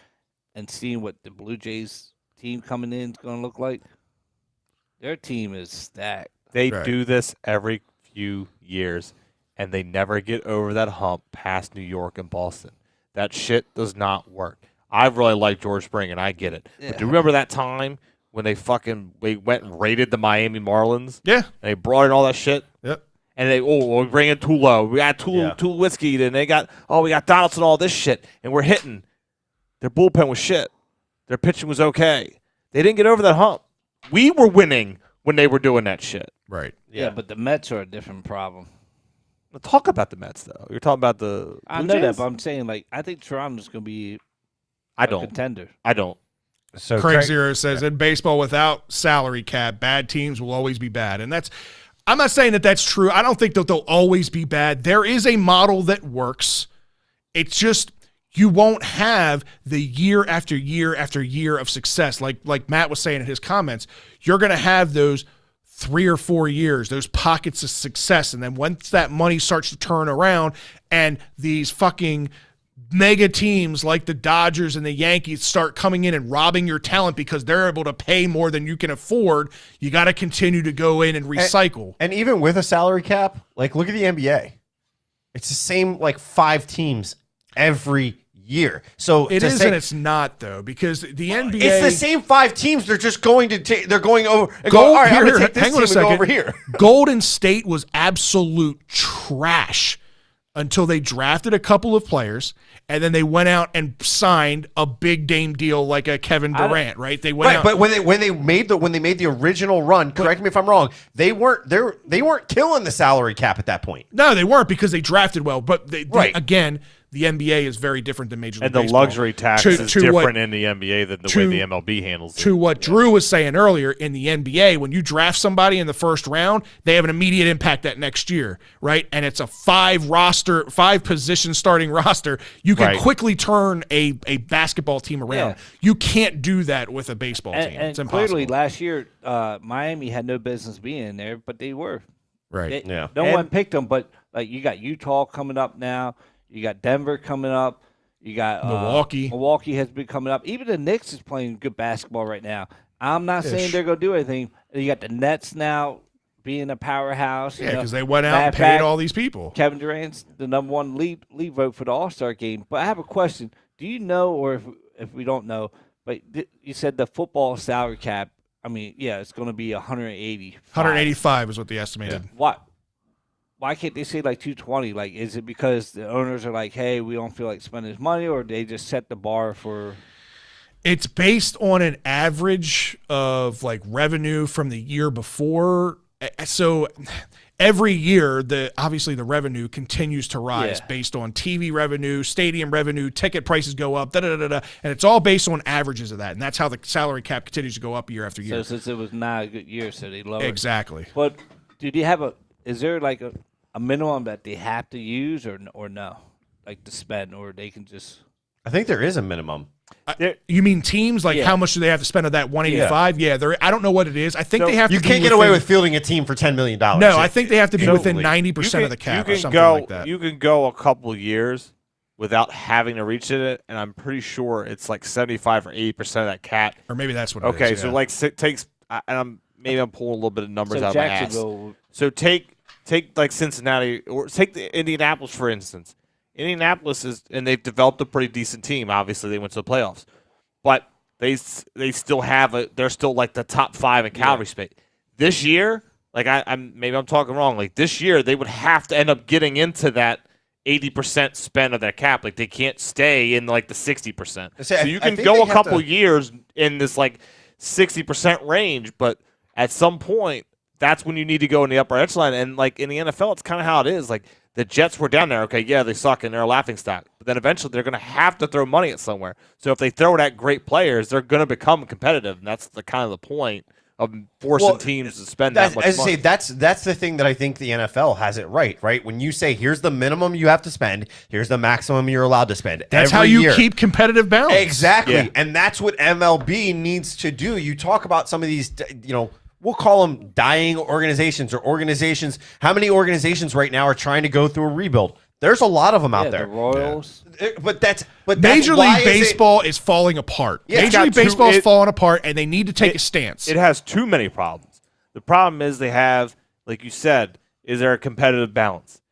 and seeing what the Blue Jays team coming in is going to look like? Their team is stacked. They do this every few years, and they never get over that hump past New York and Boston. That shit does not work. I really like George Spring, and I get it. Yeah. But do you remember that time when they went and raided the Miami Marlins? Yeah. And they brought in all that shit? Yep. And we bring in Tulo. We got Tulowitzki, and we got Donaldson, all this shit, and we're hitting. Their bullpen was shit. Their pitching was okay. They didn't get over that hump. We were winning when they were doing that shit. Right. Yeah, but the Mets are a different problem. Now, talk about the Mets, though. You're talking about the I know that, but I'm saying, I think Toronto's going to be a contender. I don't. So Craig Zero says, in baseball without salary cap, bad teams will always be bad. And I'm not saying that that's true. I don't think that they'll always be bad. There is a model that works. It's just you won't have the year after year after year of success. Like Matt was saying in his comments, you're going to have those 3 or 4 years, those pockets of success. And then once that money starts to turn around and these fucking mega teams like the Dodgers and the Yankees start coming in and robbing your talent because they're able to pay more than you can afford, you got to continue to go in and recycle. And even with a salary cap, like look at the NBA. It's the same like 5 teams every year. So it is and it's not though, because the NBA, it's the same 5 teams. They're just going to take. They're going over. And go, all right, I'm going to take this team and go over here. Golden State was absolute trash until they drafted a couple of players, and then they went out and signed a big name deal like a Kevin Durant, right? They went out, but when they made the original run, correct me if I'm wrong, they weren't killing the salary cap at that point. No, they weren't, because they drafted well. But again, the NBA is very different than Major League Baseball. And the luxury tax is different in the NBA than the way the MLB handles it. To what Drew was saying earlier, in the NBA, when you draft somebody in the first round, they have an immediate impact that next year, right? And it's a 5-position starting roster. You can quickly turn a basketball team around. Yeah. You can't do that with a baseball team. It's impossible. Clearly, last year, Miami had no business being in there, but they were. Right. No one picked them, but like you got Utah coming up now. You got Denver coming up. You got Milwaukee. Milwaukee has been coming up. Even the Knicks is playing good basketball right now. I'm not saying they're going to do anything. You got the Nets now being a powerhouse. Yeah, because they went out and paid all these people. Kevin Durant's the #1 lead vote for the All-Star game. But I have a question. Do you know, or if we don't know, but you said the football salary cap, I mean, yeah, it's going to be 180. 185 is what they estimated. Yeah. What? Why can't they say like 220? Like, is it because the owners are like, hey, we don't feel like spending this money, or they just set the bar for? It's based on an average of like revenue from the year before. So every year, obviously the revenue continues to rise based on TV revenue, stadium revenue, ticket prices go up, and it's all based on averages of that. And that's how the salary cap continues to go up year after year. So since it was not a good year, so they lowered. Exactly. But did you have is there like a minimum that they have to use or no, like to spend, or they can just? I think there is a minimum. You mean teams? Like how much do they have to spend of that 185? Yeah, I don't know what it is. I think they have. You can't get away with fielding a team for $10 million. No, I think they have to be within 90% of the cap or something like that. You can go a couple years without having to reach it, and I'm pretty sure it's like 75 or 80% of that cap. Or maybe that's what it is. Okay, so like it takes, and maybe I'm pulling a little bit of numbers out of my ass. So take like Cincinnati, or take the Indianapolis, for instance. Indianapolis and they've developed a pretty decent team. Obviously, they went to the playoffs, but they still have they're still like the top 5 in calorie space. This year, like maybe I'm talking wrong. Like this year, they would have to end up getting into that 80% spend of their cap. Like they can't stay in like the 60%. So you can go a couple years in this like 60% range, but at some point, that's when you need to go in the upper echelon. And like in the NFL, it's kind of how it is. Like the Jets were down there. Okay, yeah, they suck and they're a laughingstock. But then eventually they're going to have to throw money at somewhere. So if they throw it at great players, they're going to become competitive. And that's the kind of the point of forcing teams to spend that much money. As I say, that's the thing that I think the NFL has it right? When you say here's the minimum you have to spend, here's the maximum you're allowed to spend. That's how you keep competitive balance. Exactly. Yeah. And that's what MLB needs to do. You talk about some of these, we'll call them dying organizations or organizations. How many organizations right now are trying to go through a rebuild? There's a lot of them out there. The Royals. Yeah. But Major League Baseball is falling apart. Yeah, Major League Baseball is falling apart, and they need to take a stance. It has too many problems. The problem is they have, like you said, is there a competitive balance?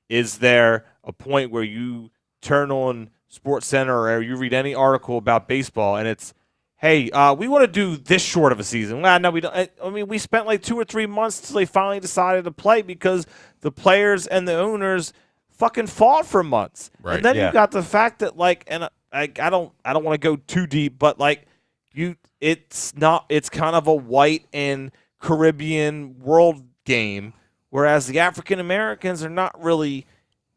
Is there a point where you turn on SportsCenter or you read any article about baseball and it's, hey, we want to do this short of a season. Well, no, we don't. I mean, we spent like 2 or 3 months till they finally decided to play because the players and the owners fucking fought for months. Right. And then you got the fact that and I don't want to go too deep, but it's kind of a white and Caribbean world game, whereas the African Americans are not really.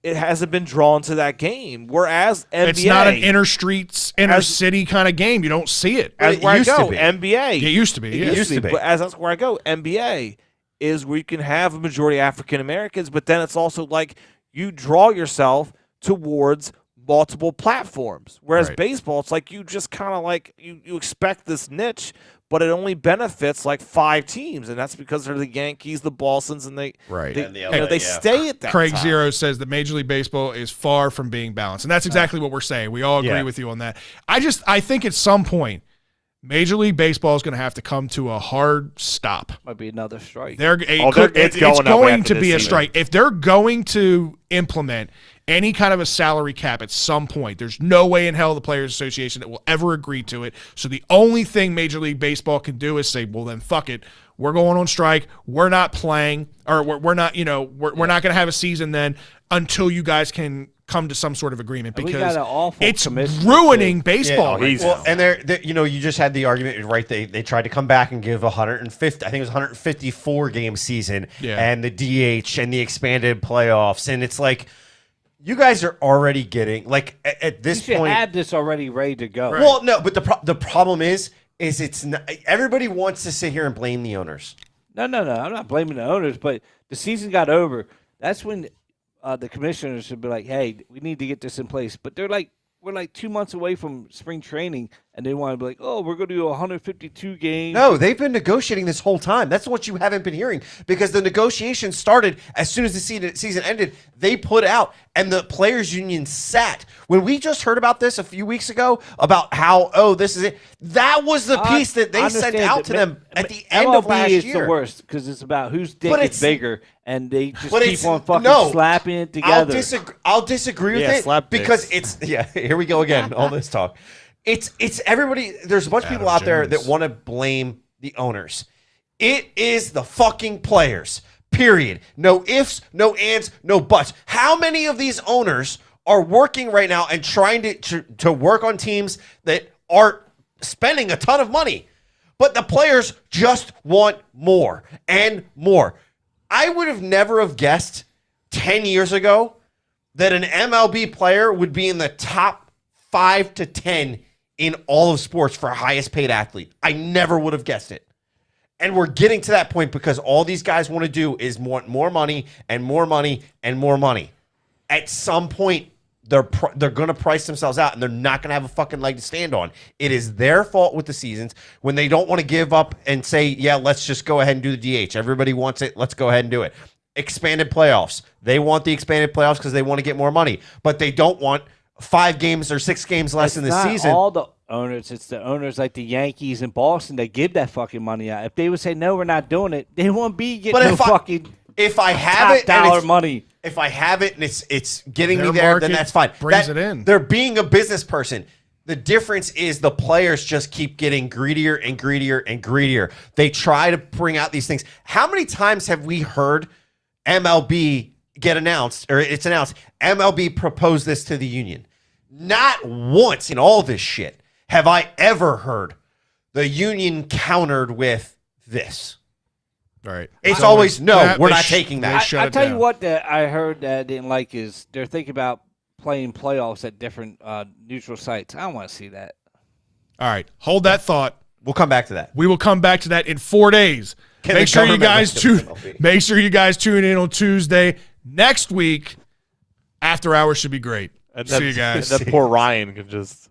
It hasn't been drawn to that game. Whereas NBA, it's not an inner city kind of game. You don't see it. As where I go, NBA. It used to be. It used to be. But as that's where I go, NBA is where you can have a majority African Americans, but then it's also like you draw yourself towards multiple platforms. Whereas Right. baseball, it's like you just kind of like you expect this niche, but it only benefits like 5 teams, and that's because they're the Yankees, the Bostons, and they Right. they, And the you know, LA, they yeah. stay at that. Craig time. Zero says that Major League Baseball is far from being balanced. And that's exactly what we're saying. We all agree Yeah. with you on that. I think at some point, Major League Baseball is going to have to come to a hard stop. Might be another strike. It's going up going after to this be a season. strike. If they're going to implement any kind of a salary cap at some point, there's no way in hell the Players Association that will ever agree to it. So the only thing Major League Baseball can do is say, well, then fuck it. We're going on strike. We're not playing, or we're not, we're not going to have a season then until you guys can come to some sort of agreement, And we because got an awful it's commissioner, ruining too. baseball. right Well, now. and they're you just had the argument, right? They tried to come back and give 150, I think it was 154 game season, Yeah. and the DH and the expanded playoffs, and it's like you guys are already getting like at this You should point. have this already ready to go. Well, no, but the problem is it's not, everybody wants to sit here and blame the owners. No. I'm not blaming the owners, but the season got over. That's when the commissioners should be like, "Hey, we need to get this in place." But we're like 2 months away from spring training, and they want to be like, "Oh, we're going to do 152 games." No, they've been negotiating this whole time. That's what you haven't been hearing, because the negotiations started as soon as the season ended. They put out, and the players union sat. When we just heard about this a few weeks ago about how, this is it. That was the piece that they sent out to them at the end of last is year. the worst because it's about whose dick But is it's- bigger, and they just But keep it's- on fucking no, slapping it together. I'll disagree with Yeah, it slap because dicks. it's here we go again. All this talk. It's everybody. There's a bunch of people out there Jones. that want to blame the owners. It is the fucking players. Period. No ifs, no ands, no buts. How many of these owners are working right now and trying to work on teams that are spending a ton of money, but the players just want more and more? I would have never have guessed 10 years ago that an MLB player would be in the top 5 to 10 in all of sports for highest paid athlete. I never would have guessed it. And we're getting to that point because all these guys want to do is want more money and more money and more money. At some point, they're going to price themselves out, and they're not going to have a fucking leg to stand on. It is their fault with the seasons when they don't want to give up and say, yeah, let's just go ahead and do the DH. Everybody wants it. Let's go ahead and do it. Expanded playoffs. They want the expanded playoffs because they want to get more money, but they don't want 5 games or 6 games less in the not season. all the owners. It's the owners like the Yankees and Boston that give that fucking money out. If they would say no, we're not doing it, they won't be getting no fucking if I have top it and dollar it's- money. If I have it and it's getting me Their there, then market that's fine. brings it in. They're being a business person. The difference is the players just keep getting greedier and greedier and greedier. They try to bring out these things. How many times have we heard MLB get announced, or it's announced, MLB proposed this to the union? Not once in all this shit have I ever heard the union countered with this. Right. It's always, no, that- we're they not sh- taking they that. shut I it tell you down. what that I heard that I didn't like is they're thinking about playing playoffs at different neutral sites. I don't want to see that. All right. Hold that thought. We'll come back to that. We will come back to that in 4 days. Can the Make sure you government guys let them tune. be? Make sure you guys tune in on Tuesday next week. After hours should be great. And See you guys. That poor Ryan can just.